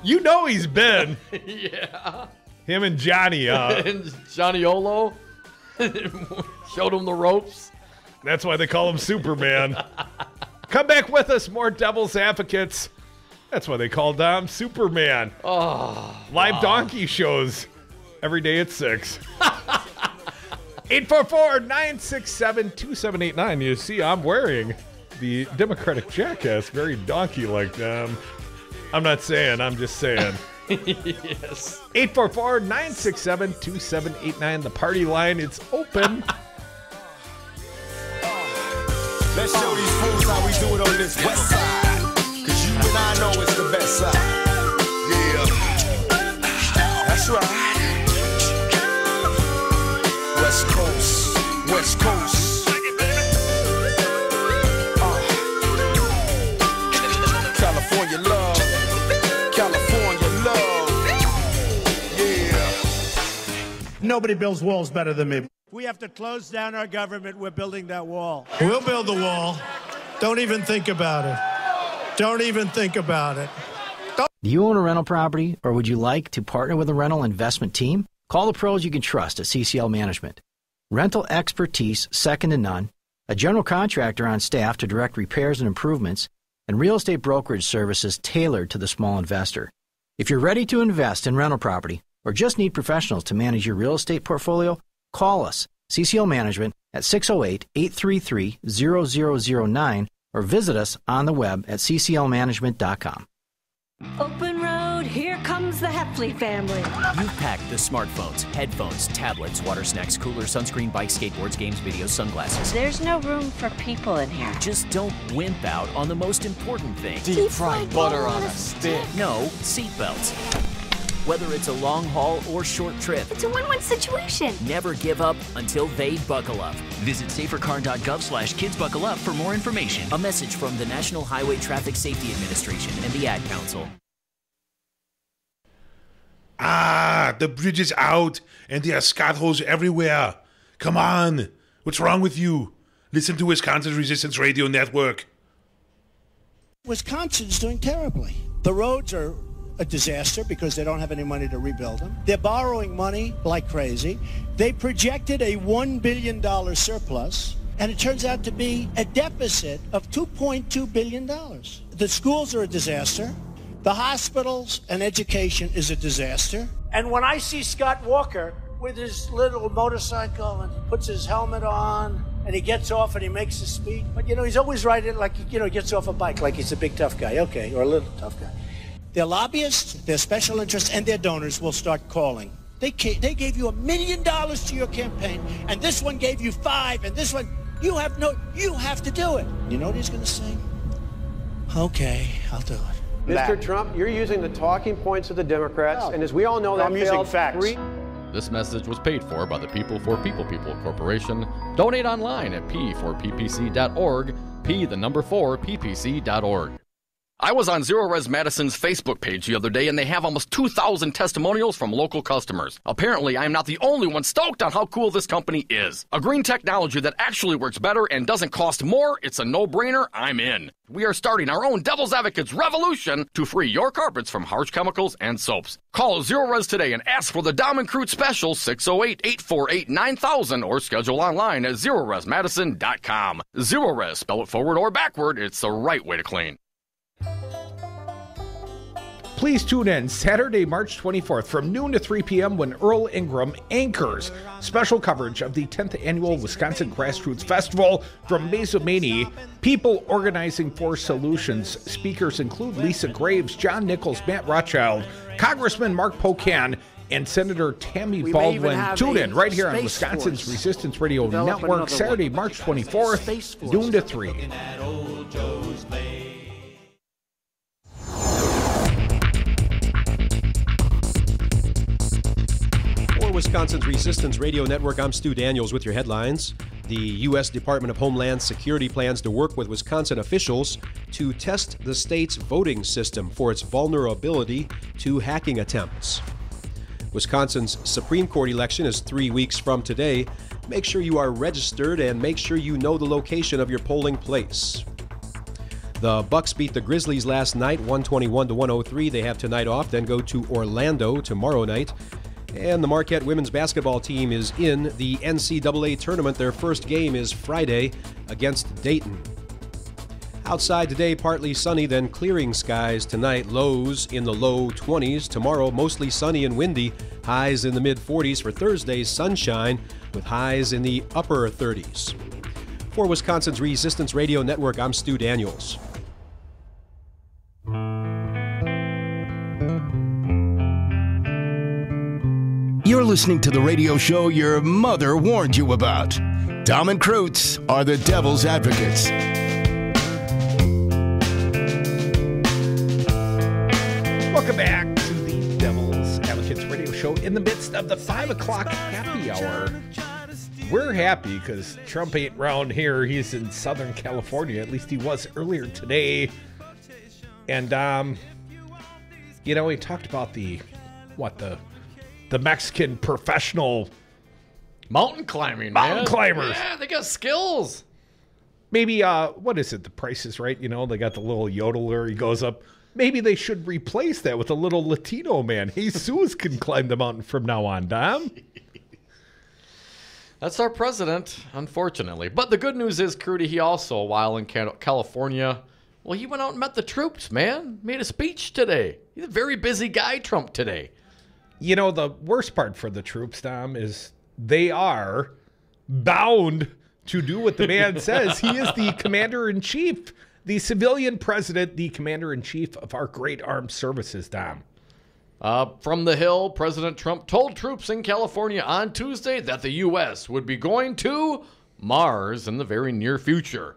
You know he's been. Yeah. Him and Johnny. And Johnny Olo showed him the ropes. That's why they call him Superman. Come back with us, more Devil's Advocates. That's why they call Dom Superman. Oh, live donkey shows every day at 6. 844-967-2789. You see, I'm wearing the Democratic Jackass, very donkey-like them. I'm not saying, I'm just saying. Yes. 844-967-2789. The party line, it's open. Let's show these fools how we do it on this west side. Cause you and I know it's the best side. Yeah. That's right. West Coast, West Coast. California love, California love. Yeah. Nobody builds walls better than me. We have to close down our government. We're building that wall. We'll build the wall. Don't even think about it. Don't even think about it. Do you own a rental property, or would you like to partner with a rental investment team? Call the pros you can trust at CCL Management. Rental expertise second to none, a general contractor on staff to direct repairs and improvements, and real estate brokerage services tailored to the small investor. If you're ready to invest in rental property or just need professionals to manage your real estate portfolio, call us, CCL Management, at 608-833-0009 or visit us on the web at cclmanagement.com. Open road, here comes the Heffley family. You've packed the smartphones, headphones, tablets, water snacks, cooler, sunscreen, bikes, skateboards, games, videos, sunglasses. There's no room for people in here. Just don't wimp out on the most important thing. Deep fried butter on a stick. No, seatbelts. Whether it's a long haul or short trip, It's a win-win situation. never give up until they buckle up. Visit safercar.gov/kidsbuckleup for more information. A message from the National Highway Traffic Safety Administration and the Ad Council. Ah, the bridge is out and there are scat holes everywhere. Come on. What's wrong with you? Listen to Wisconsin's Resistance Radio Network. Wisconsin's doing terribly. The roads are a disaster because they don't have any money to rebuild them. They're borrowing money like crazy. They projected a $1 billion surplus, and it turns out to be a deficit of $2.2 billion. The schools are a disaster. The hospitals and education is a disaster. And when I see Scott Walker with his little motorcycle and puts his helmet on and he gets off and he makes a speech, but he's always riding like, he gets off a bike like he's a big tough guy, okay, or a little tough guy. Their lobbyists, their special interests, and their donors will start calling. They gave you $1 million to your campaign, and this one gave you $5, and this one, you have to do it. You know what he's going to say? Okay, I'll do it. Mr. Trump, you're using the talking points of the Democrats, and as we all know, that I'm using failed facts. This message was paid for by the People for People Corporation. Donate online at p4ppc.org, p4ppc.org. I was on Zero Res Madison's Facebook page the other day, and they have almost 2,000 testimonials from local customers. Apparently, I am not the only one stoked on how cool this company is. A green technology that actually works better and doesn't cost more, it's a no-brainer, I'm in. We are starting our own Devil's Advocates revolution to free your carpets from harsh chemicals and soaps. Call Zero Res today and ask for the Diamond Crude Special 608-848-9000 or schedule online at ZeroResMadison.com. Zero Res, spell it forward or backward, it's the right way to clean. Please tune in Saturday, March 24th from noon to 3 p.m. when Earl Ingram anchors special coverage of the 10th Annual Wisconsin Grassroots Festival from Mazomanie. People Organizing for Solutions. Speakers include Lisa Graves, John Nichols, Matt Rothschild, Congressman Mark Pocan, and Senator Tammy We may even Baldwin. have Tune a in right here on Space Wisconsin's Force. Resistance Radio Develop Network, another Saturday, one. March Space 24th, Force. noon to 3. For Wisconsin's Resistance Radio Network, I'm Stu Daniels with your headlines. The U.S. Department of Homeland Security plans to work with Wisconsin officials to test the state's voting system for its vulnerability to hacking attempts. Wisconsin's Supreme Court election is 3 weeks from today. Make sure you are registered and make sure you know the location of your polling place. The Bucks beat the Grizzlies last night, 121-103. They have tonight off, then go to Orlando tomorrow night. And the Marquette women's basketball team is in the NCAA tournament. Their first game is Friday against Dayton. Outside today, partly sunny, then clearing skies tonight. Lows in the low 20s. Tomorrow, mostly sunny and windy. Highs in the mid-40s. For Thursday's sunshine with highs in the upper 30s. For Wisconsin's Resistance Radio Network, I'm Stu Daniels. You're listening to the radio show your mother warned you about. Dom and Krutz are the devil's advocates. Welcome back to the Devil's Advocates radio show in the midst of the 5 o'clock happy hour. We're happy because Trump ain't around here. He's in Southern California. At least he was earlier today. And, he talked about the Mexican professional mountain climbers. Yeah, they got skills. Maybe, what is it? The Price is Right. They got the little yodeler. He goes up. Maybe they should replace that with a little Latino man. Jesus can climb the mountain from now on, Dom. That's our president, unfortunately. But the good news is, Crudy, he also, while in California, well, he went out and met the troops, man. Made a speech today. He's a very busy guy, Trump, today. The worst part for the troops, Dom, is they are bound to do what the man says. He is the commander-in-chief, the civilian president, the commander-in-chief of our great armed services, Dom. From the Hill, President Trump told troops in California on Tuesday that the U.S. would be going to Mars in the very near future.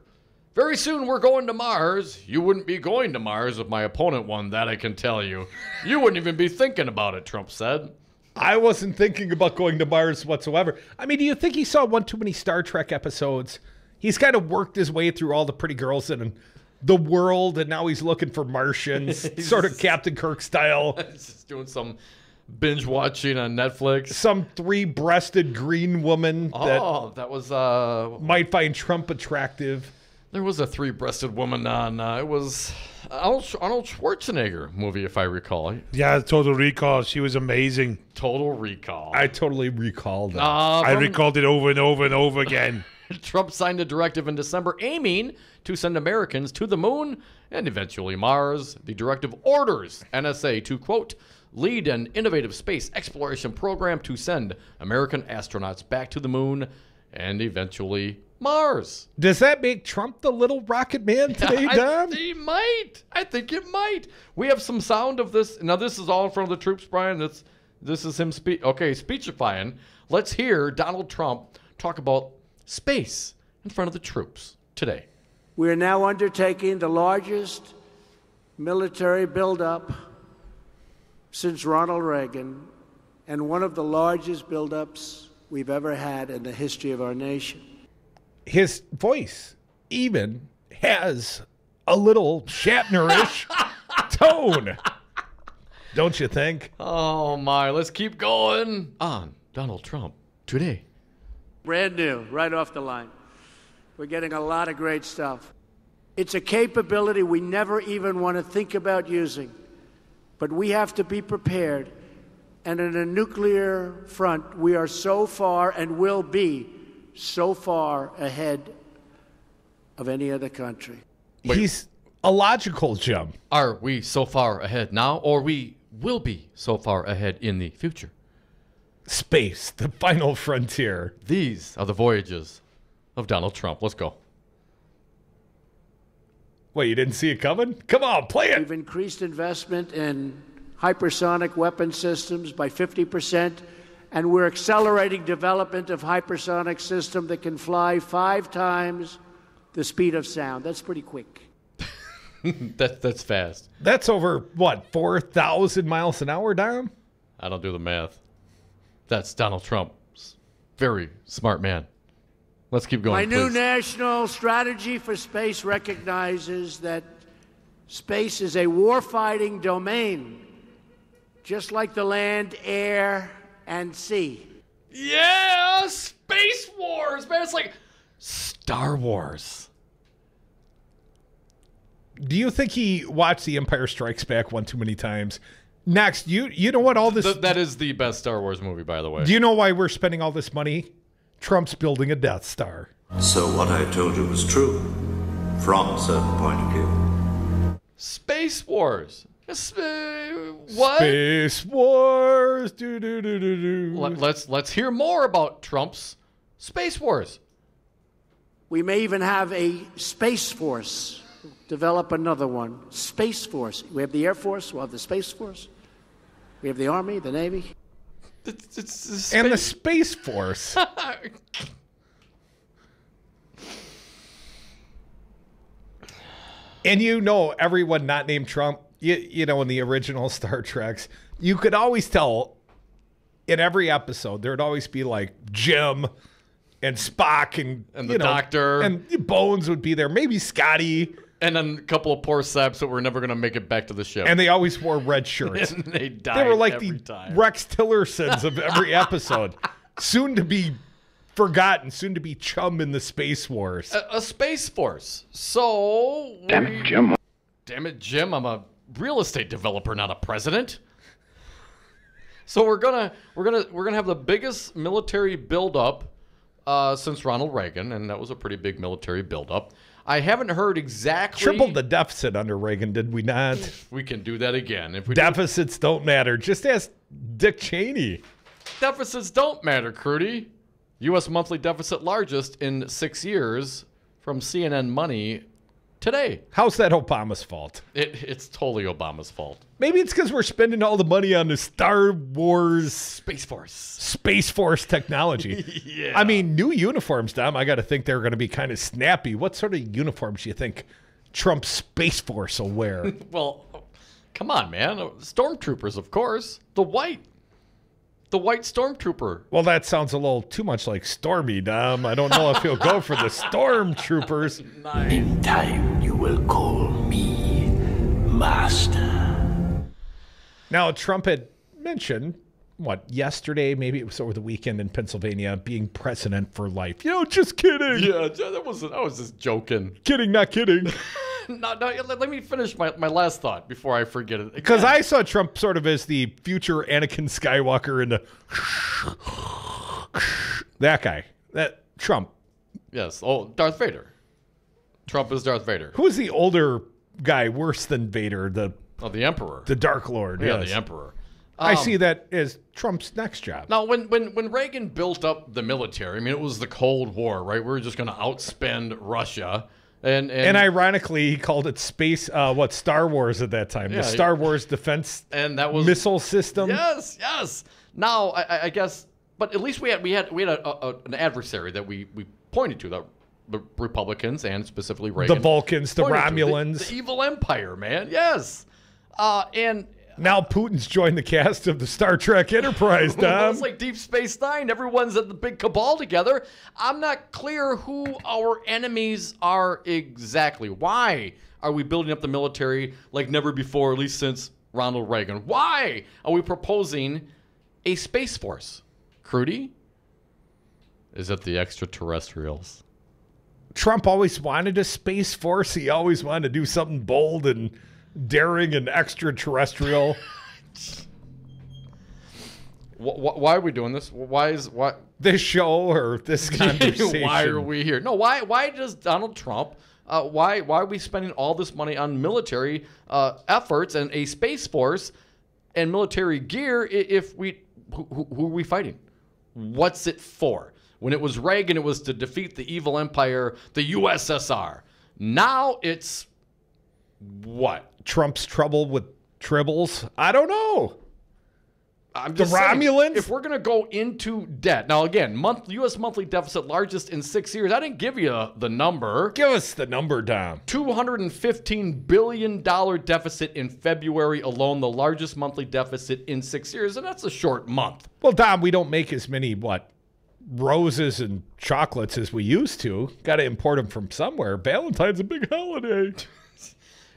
Very soon we're going to Mars. You wouldn't be going to Mars if my opponent won, that I can tell you. You wouldn't even be thinking about it, Trump said. I wasn't thinking about going to Mars whatsoever. I mean, do you think he saw one too many Star Trek episodes? He's kind of worked his way through all the pretty girls in the world, and now he's looking for Martians, sort of Captain Kirk style. He's just doing some binge watching on Netflix. Some 3-breasted green woman that was might find Trump attractive. There was a 3-breasted woman on, it was Arnold Schwarzenegger movie, if I recall. Yeah, Total Recall. She was amazing. Total Recall. I totally recalled that. I recalled it over and over and over again. Trump signed a directive in December aiming to send Americans to the moon and eventually Mars. The directive orders NSA to, quote, lead an innovative space exploration program to send American astronauts back to the moon and eventually Mars. Does that make Trump the little rocket man today, Dom? He might. I think it might. We have some sound of this. Now, this is all in front of the troops, Brian. This is him speechifying. Let's hear Donald Trump talk about space in front of the troops today. We are now undertaking the largest military buildup since Ronald Reagan and one of the largest buildups we've ever had in the history of our nation. His voice even has a little Shatner-ish tone. Don't you think? Oh, my. Let's keep going on Donald Trump today. Brand new, right off the line. We're getting a lot of great stuff. It's a capability we never even want to think about using. But we have to be prepared. And in a nuclear front, we are so far and will be so far ahead of any other country. He's a logical jump. Are we so far ahead now, or we will be so far ahead in the future? Space, the final frontier. These are the voyages of Donald Trump. Let's go. Wait, you didn't see it coming? Come on, play it. We've increased investment in hypersonic weapon systems by 50%, and we're accelerating development of hypersonic system that can fly 5 times the speed of sound. That's pretty quick. That's fast. That's over, what, 4,000 miles an hour, Dom? I don't do the math. That's Donald Trump. Very smart man. Let's keep going, My new please. national strategy for space recognizes that space is a warfighting domain, just like the land, air, and sea. Yeah, Space Wars, man. It's like Star Wars. Do you think he watched The Empire Strikes Back one too many times? Next, you know what all this... That is the best Star Wars movie, by the way. Do you know why we're spending all this money? Trump's building a Death Star. So what I told you was true, from a certain point of view. Space Wars. What? Space Wars. Let's hear more about Trump's Space Wars. We may even have a Space Force. Develop another one. Space Force. We have the Air Force. We'll have the Space Force. We have the Army, the Navy. And the Space Force. And you know, everyone not named Trump, you know, in the original Star Treks, you could always tell in every episode, there would always be like Jim and Spock and the Doctor. And Bones would be there. Maybe Scotty. And then a couple of poor saps that were never going to make it back to the ship. And they always wore red shirts. And they died. They were like every the time. Rex Tillersons of every episode. Soon to be forgotten, soon to be chum in the Space Wars. A Space Force. So Damn it, Jim. Damn it, Jim. I'm a real estate developer, not a president. So we're gonna have the biggest military buildup since Ronald Reagan, and that was a pretty big military buildup. I haven't heard exactly. Tripled the deficit under Reagan, did we not? We can do that again. If we Deficits don't matter. Just ask Dick Cheney. Deficits don't matter, Crudy. U.S. monthly deficit largest in 6 years from CNN Money today. How's that Obama's fault? It's totally Obama's fault. Maybe it's because we're spending all the money on the Star Wars Space Force technology. Yeah. I mean, new uniforms, Dom. I got to think they're going to be kind of snappy. What sort of uniforms do you think Trump's Space Force will wear? Well, come on, man. Stormtroopers, of course. The white Stormtrooper. Well, that sounds a little too much like Stormy, Dom. I don't know if he'll go for the Stormtroopers. In time, you will call me Master. Now, Trump had mentioned, yesterday, maybe it was over the weekend in Pennsylvania, being president for life. Just kidding. Yeah, I was just joking. Kidding, not kidding. No, let me finish my last thought before I forget it. Because I saw Trump sort of as the future Anakin Skywalker in the... that guy. That Trump. Yes. Oh, Darth Vader. Trump is Darth Vader. Who's the older guy worse than Vader? The Emperor. The Dark Lord. Yeah, yes. the Emperor. I see that as Trump's next job. Now, when Reagan built up the military, I mean, it was the Cold War, right? We were just going to outspend Russia. And ironically, he called it Star Wars at that time. Yeah, the Star Wars defense and that was missile system. Yes. Now, I guess, but at least we had an adversary that we pointed to, the Republicans and specifically Reagan. The Vulcans, the Romulans. The evil empire, man. Yes. And now Putin's joined the cast of the Star Trek Enterprise, Dom. It's like Deep Space Nine. Everyone's at the big cabal together. I'm not clear who our enemies are exactly. Why are we building up the military like never before, at least since Ronald Reagan? Why are we proposing a Space Force? Crudy? Is it the extraterrestrials? Trump always wanted a Space Force. He always wanted to do something bold and daring and extraterrestrial. Why are we doing this? Why this show or this conversation? Why are we here? No, why does Donald Trump? Why are we spending all this money on military efforts and a Space Force and military gear if who are we fighting? What's it for? When it was Reagan, it was to defeat the evil empire, the USSR. Now it's what? Trump's trouble with Tribbles. I don't know. I'm The just saying, Romulans? if we're going to go into debt. Now, again, U.S. monthly deficit largest in 6 years. I didn't give you the number. Give us the number, Dom. $215 billion deficit in February alone, the largest monthly deficit in 6 years, and that's a short month. Well, Dom, we don't make as many, roses and chocolates as we used to. Got to import them from somewhere. Valentine's a big holiday.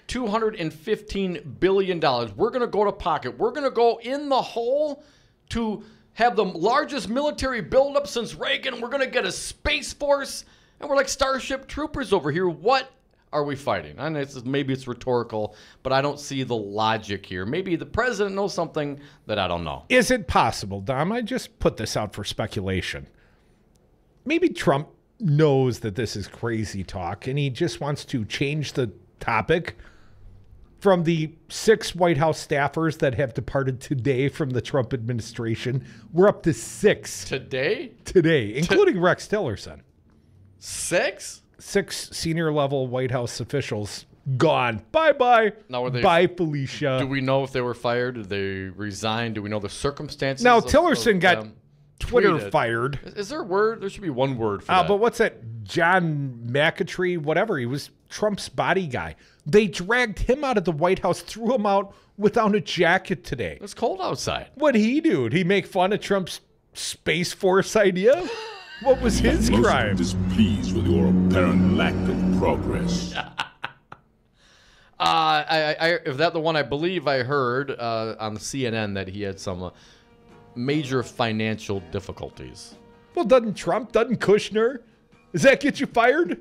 $215 billion. We're going to go to pocket. We're going to go in the hole to have the largest military buildup since Reagan. We're going to get a Space Force, and we're like Starship Troopers over here. What are we fighting? I know maybe it's rhetorical, but I don't see the logic here. Maybe the president knows something that I don't know. Is it possible, Dom? I just put this out for speculation. Maybe Trump knows that this is crazy talk, and he just wants to change the topic. From the 6 White House staffers that have departed today from the Trump administration, we're up to 6. Today? Today, including Rex Tillerson. 6? 6 senior-level White House officials gone. Bye-bye. Now, were they, bye, Felicia. Do we know if they were fired? Did they resign? Do we know the circumstances? Now, Tillerson got Twitter tweeted. fired. Is there a word? There should be one word for that. But what's that? John McAtree, whatever. He was Trump's body guy. They dragged him out of the White House, threw him out without a jacket today. It's cold outside. What'd he do? Did he make fun of Trump's Space Force idea? What was his crime? I'm displeased with your apparent lack of progress. If that the one I believe I heard on the CNN that he had some major financial difficulties. Well, doesn't Kushner? Does that get you fired?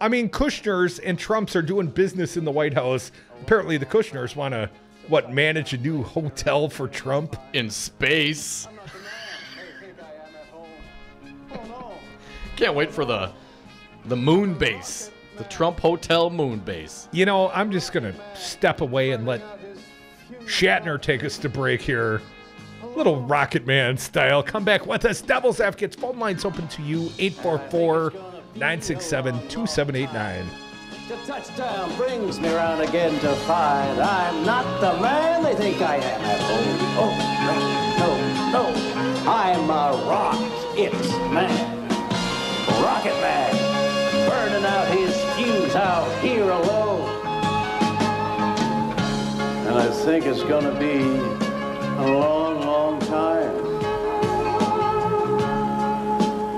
I mean, Kushner's and Trump's are doing business in the White House. Apparently the Kushners want to, manage a new hotel for Trump? In space. Can't wait for the moon base. The Trump Hotel moon base. You know, I'm just going to step away and let Shatner take us to break here. Little Rocket Man style. Come back with us. Devil's Advocates phone lines open to you. 844-967-2789. The touchdown brings me around again to find I'm not the man they think I am at home. No. I'm a rocket man. Rocket Man. Burning out his fuse out here alone. And I think it's going to be a long, long time.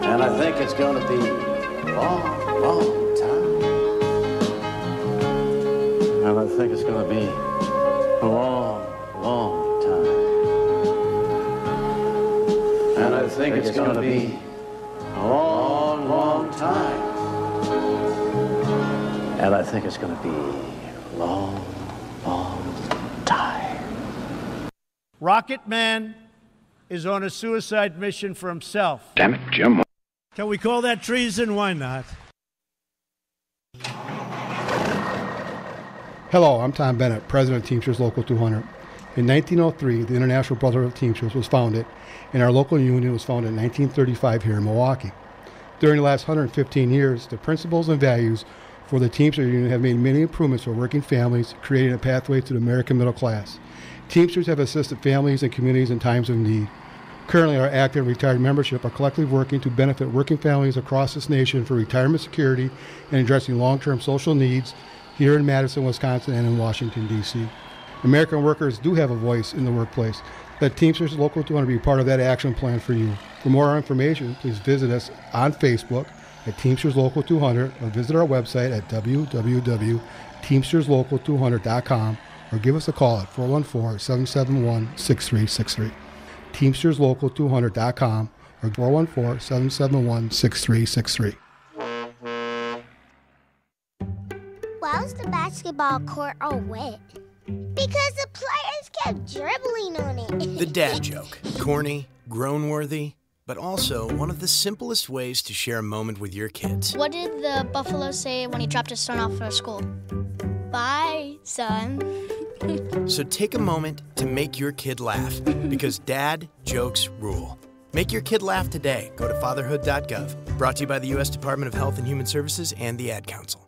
And I think it's going to be a long, long time. And I think it's going to be a long, long time. And I think it's going to be a long, long time. And I think it's going to be a long, long time. Rocket Man is on a suicide mission for himself. Damn it, Jim. Can we call that treason? Why not? Hello, I'm Tom Bennett, President of Teamsters Local 200. In 1903, the International Brotherhood of Teamsters was founded, and our local union was founded in 1935 here in Milwaukee. During the last 115 years, the principles and values for the Teamsters Union have made many improvements for working families, creating a pathway to the American middle class. Teamsters have assisted families and communities in times of need. Currently, our active and retired membership are collectively working to benefit working families across this nation for retirement security and addressing long-term social needs here in Madison, Wisconsin, and in Washington, D.C. American workers do have a voice in the workplace. Let Teamsters Local 200 be part of that action plan for you. For more information, please visit us on Facebook at Teamsters Local 200 or visit our website at www.teamsterslocal200.com or give us a call at 414-771-6363. TeamstersLocal200.com or 414-771-6363. Why was the basketball court all wet? Because the players kept dribbling on it. The dad joke. Corny, groan-worthy, but also one of the simplest ways to share a moment with your kids. What did the buffalo say when he dropped his son off for school? Bye, son. So take a moment to make your kid laugh, because dad jokes rule. Make your kid laugh today. Go to fatherhood.gov. Brought to you by the U.S. Department of Health and Human Services and the Ad Council.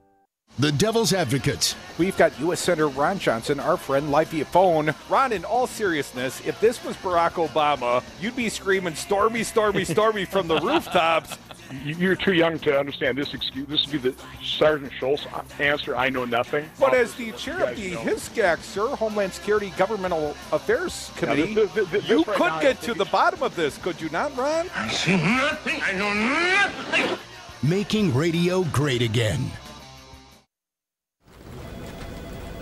The Devil's Advocates. We've got U.S. Senator Ron Johnson, our friend, live via phone. Ron, in all seriousness, if this was Barack Obama, you'd be screaming, "Stormy, stormy, stormy," from the rooftops. You're too young to understand this excuse. This would be the Sergeant Schultz answer, "I know nothing." But as the chair of the HISCAC, sir, Homeland Security Governmental Affairs Committee, you could get to the bottom of this, could you not, Ron? I see nothing. I know nothing. Making radio great again.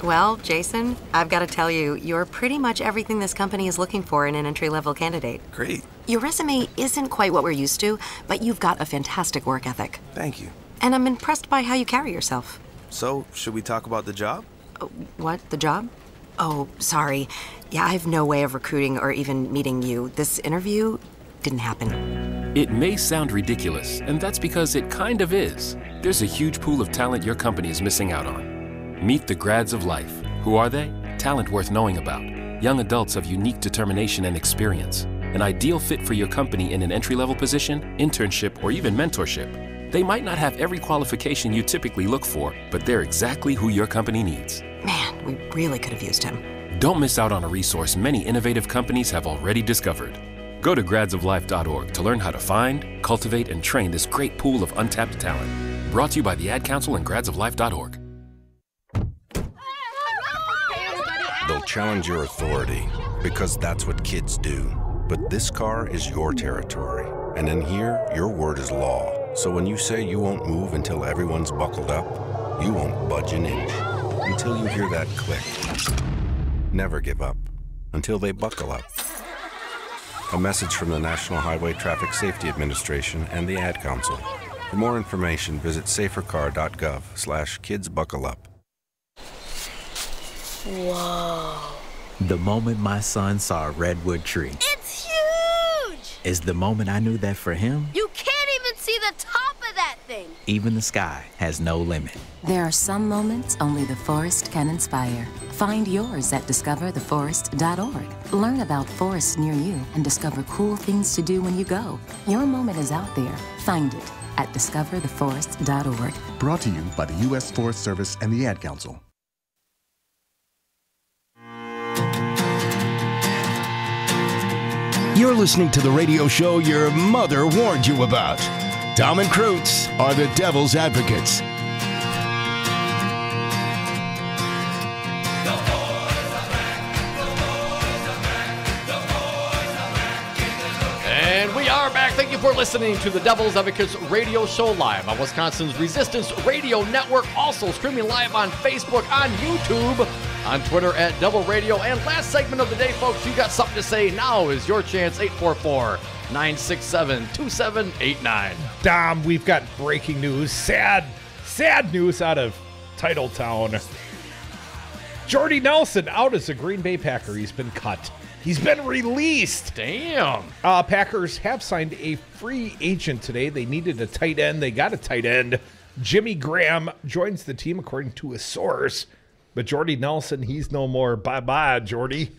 Well, Jason, I've got to tell you, you're pretty much everything this company is looking for in an entry-level candidate. Great. Your resume isn't quite what we're used to, but you've got a fantastic work ethic. Thank you. And I'm impressed by how you carry yourself. So, should we talk about the job? What? The job? Oh, sorry. Yeah, I have no way of recruiting or even meeting you. This interview didn't happen. It may sound ridiculous, and that's because it kind of is. There's a huge pool of talent your company is missing out on. Meet the grads of life. Who are they? Talent worth knowing about. Young adults of unique determination and experience. An ideal fit for your company in an entry-level position, internship, or even mentorship. They might not have every qualification you typically look for, but they're exactly who your company needs. Man, we really could have used him. Don't miss out on a resource many innovative companies have already discovered. Go to gradsoflife.org to learn how to find, cultivate, and train this great pool of untapped talent. Brought to you by the Ad Council and gradsoflife.org. They'll challenge your authority because that's what kids do. But this car is your territory. And in here, your word is law. So when you say you won't move until everyone's buckled up, you won't budge an inch until you hear that click. Never give up until they buckle up. A message from the National Highway Traffic Safety Administration and the Ad Council. For more information, visit safercar.gov/kidsbuckleup. Whoa. The moment my son saw a redwood tree. It's huge! Is the moment I knew that for him, You can't even see the top of that thing. even the sky has no limit. There are some moments only the forest can inspire. Find yours at discovertheforest.org. Learn about forests near you and discover cool things to do when you go. Your moment is out there. Find it at discovertheforest.org. Brought to you by the U.S. Forest Service and the Ad Council. You're listening to the radio show your mother warned you about. Tom and Krutz are the Devil's Advocates. And we are back. Thank you for listening to the Devil's Advocates radio show live on Wisconsin's Resistance Radio Network. Also streaming live on Facebook, on YouTube, on Twitter at Devil Radio. And last segment of the day, folks, you got something to say. Now is your chance. 844-967-2789. Dom, we've got breaking news. Sad news out of Titletown. Jordy Nelson out as a Green Bay Packer. He's been cut. He's been released. Damn. Packers have signed a free agent today. They needed a tight end. They got a tight end. Jimmy Graham joins the team, according to a source. But Jordy Nelson, he's no more. Bye-bye, Jordy.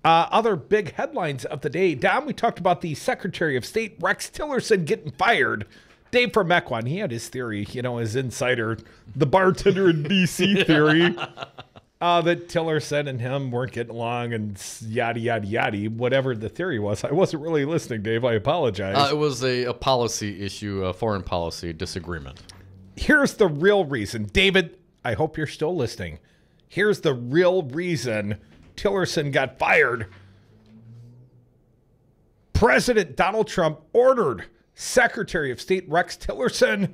Other big headlines of the day. Dom, we talked about the Secretary of State, Rex Tillerson, getting fired. Dave from Mequon, he had his theory, his insider, the bartender in D.C. theory. That Tillerson and him weren't getting along and yada, yada, yada, whatever the theory was. I wasn't really listening, Dave. I apologize. It was a policy issue, a foreign policy disagreement. Here's the real reason. David, I hope you're still listening. Here's the real reason Tillerson got fired. President Donald Trump ordered Secretary of State Rex Tillerson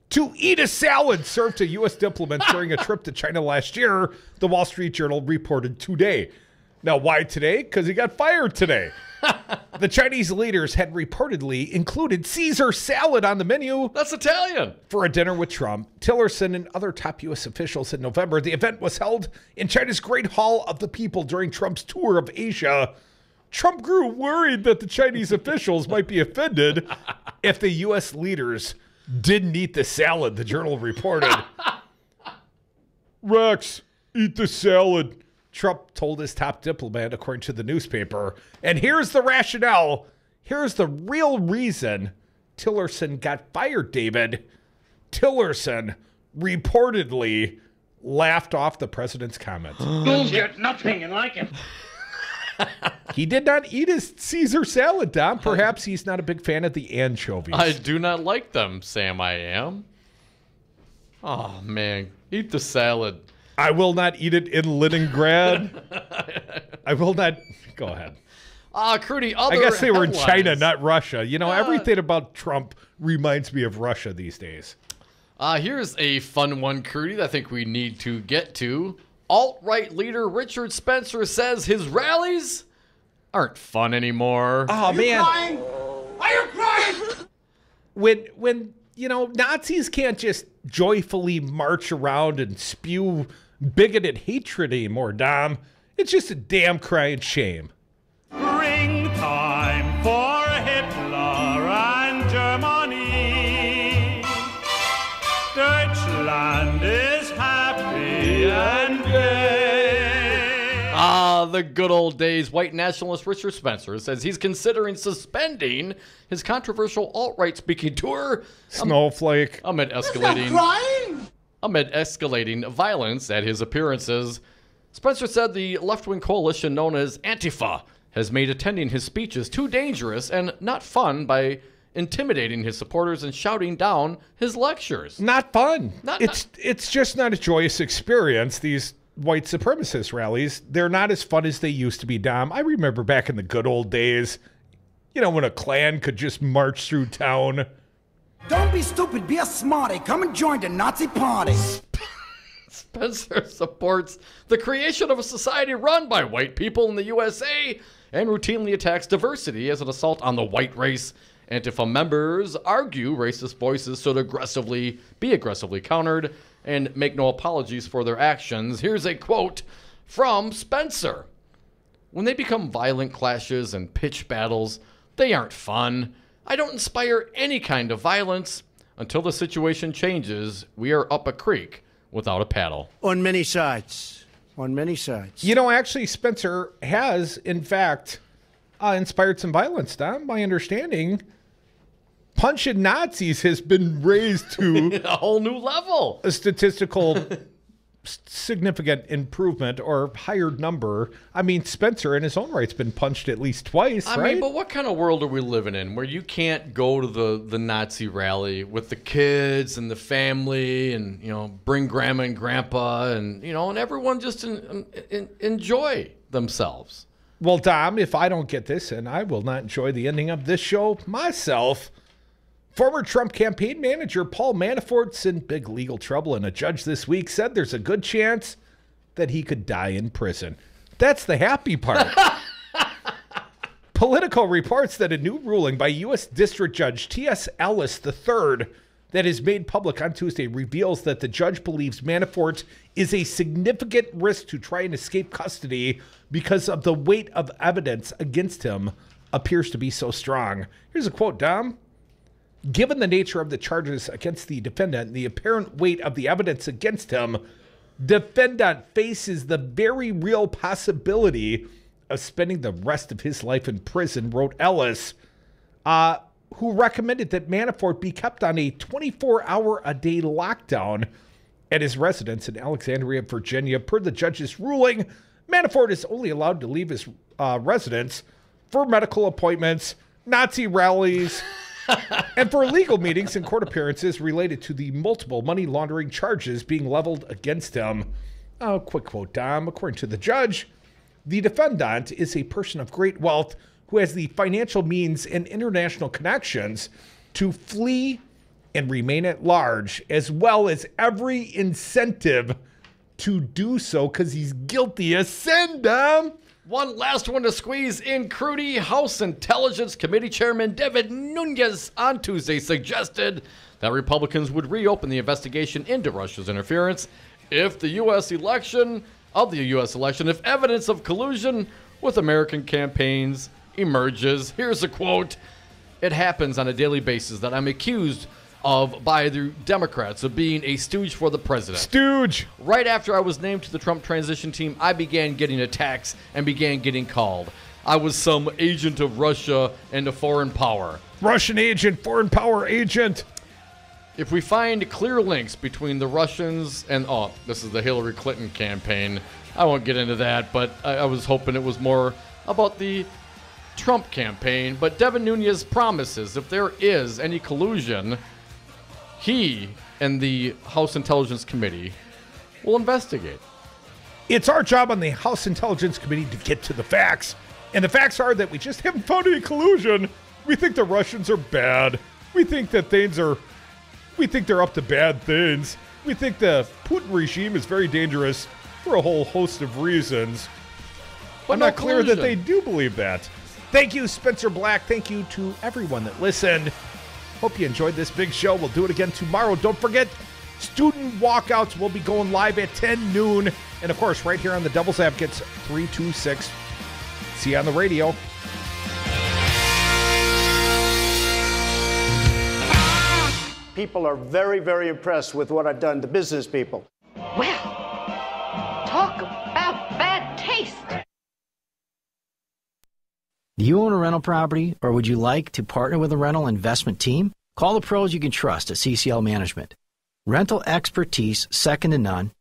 to eat a salad served to U.S. diplomats during a trip to China last year, the Wall Street Journal reported today. Now, why today? Because he got fired today. The Chinese leaders had reportedly included Caesar salad on the menu. That's Italian. For a dinner with Trump, Tillerson, and other top U.S. officials in November. The event was held in China's Great Hall of the People during Trump's tour of Asia. Trump grew worried that the Chinese officials might be offended if the U.S. leaders didn't eat the salad, the Journal reported. Rex, eat the salad, Trump told his top diplomat, according to the newspaper. And here's the rationale. Here's the real reason Tillerson got fired, David. Tillerson reportedly laughed off the president's comments. You'll get nothing like it. He did not eat his Caesar salad, Dom. Perhaps he's not a big fan of the anchovies. I do not like them, Sam. I am. Oh, man. Eat the salad. I will not eat it in Leningrad. I will not. Go ahead. Crudy, I guess they were in headlines. China, not Russia. You know, everything about Trump reminds me of Russia these days. Here's a fun one, Crudy, that I think we need to get to. Alt-right leader Richard Spencer says his rallies aren't fun anymore. Oh, man. Crying? Are you crying? When you know, Nazis can't just joyfully march around and spew bigoted hatred anymore, Dom. It's just a damn crying shame. Springtime for Hitler and Germany. Deutschland is happy and gay. The good old days. White nationalist Richard Spencer says he's considering suspending his controversial alt-right speaking tour. Snowflake. Amid escalating violence at his appearances. Spencer said the left-wing coalition known as Antifa has made attending his speeches too dangerous and not fun by intimidating his supporters and shouting down his lectures. Not fun. It's just not a joyous experience, these white supremacist rallies. They're not as fun as they used to be, Dom. I remember back in the good old days, you know, when a Klan could just march through town. Don't be stupid, be a smarty. Come and join the Nazi party. Spencer supports the creation of a society run by white people in the USA and routinely attacks diversity as an assault on the white race. Antifa members argue racist voices should be aggressively countered and make no apologies for their actions. Here's a quote from Spencer. When they become violent clashes and pitched battles, they aren't fun. I don't inspire any kind of violence. Until the situation changes, we are up a creek without a paddle. On many sides. On many sides. You know, actually, Spencer has, in fact, inspired some violence, Dom. My understanding, punching Nazis has been raised to a whole new level. A statistical significant improvement or higher number. I mean, Spencer in his own right's been punched at least twice, I right? mean, but what kind of world are we living in where you can't go to the Nazi rally with the kids and the family and, you know, bring grandma and grandpa and, you know, and everyone just enjoy themselves? Well, Dom, if I don't get this, and I will not enjoy the ending of this show myself. Former Trump campaign manager Paul Manafort's in big legal trouble, and a judge this week said there's a good chance that he could die in prison. That's the happy part. Politico reports that a new ruling by U.S. District Judge T.S. Ellis III that is made public on Tuesday reveals that the judge believes Manafort is a significant risk to try and escape custody because of the weight of evidence against him appears to be so strong. Here's a quote, Dom. Given the nature of the charges against the defendant and the apparent weight of the evidence against him, defendant faces the very real possibility of spending the rest of his life in prison, wrote Ellis, who recommended that Manafort be kept on a 24-hour-a-day lockdown at his residence in Alexandria, Virginia. Per the judge's ruling, Manafort is only allowed to leave his residence for medical appointments, Nazi rallies, and for legal meetings and court appearances related to the multiple money laundering charges being leveled against him. Quick quote, Dom. According to the judge, the defendant is a person of great wealth who has the financial means and international connections to flee and remain at large, as well as every incentive to do so because he's guilty as sin, Dom. One last one to squeeze in, Crudy. House Intelligence Committee Chairman David Nunes on Tuesday suggested that Republicans would reopen the investigation into Russia's interference if the U.S. election, if evidence of collusion with American campaigns emerges. Here's a quote. It happens on a daily basis that I'm accused of by the Democrats of being a stooge for the president. Stooge! Right after I was named to the Trump transition team, I began getting attacks and began getting called. I was some agent of Russia and a foreign power. Russian agent, foreign power agent. if we find clear links between the Russians and, this is the Hillary Clinton campaign. I won't get into that, but I was hoping it was more about the Trump campaign. But Devin Nunes promises if there is any collusion, he and the House Intelligence Committee will investigate. It's our job on the House Intelligence Committee to get to the facts. And the facts are that we just haven't found any collusion. We think the Russians are bad. We think that we think they're up to bad things. We think the Putin regime is very dangerous for a whole host of reasons. But I'm not clear that they do believe that. Thank you, Spencer Black. Thank you to everyone that listened. Hope you enjoyed this big show. We'll do it again tomorrow. Don't forget, student walkouts will be going live at 10 noon. And, of course, right here on the Devil's Advocates 326. See you on the radio. People are very, very impressed with what I've done to business people. Well, talk about bad taste. Do you own a rental property, or would you like to partner with a rental investment team? Call the pros you can trust at CCL Management. Rental expertise second to none,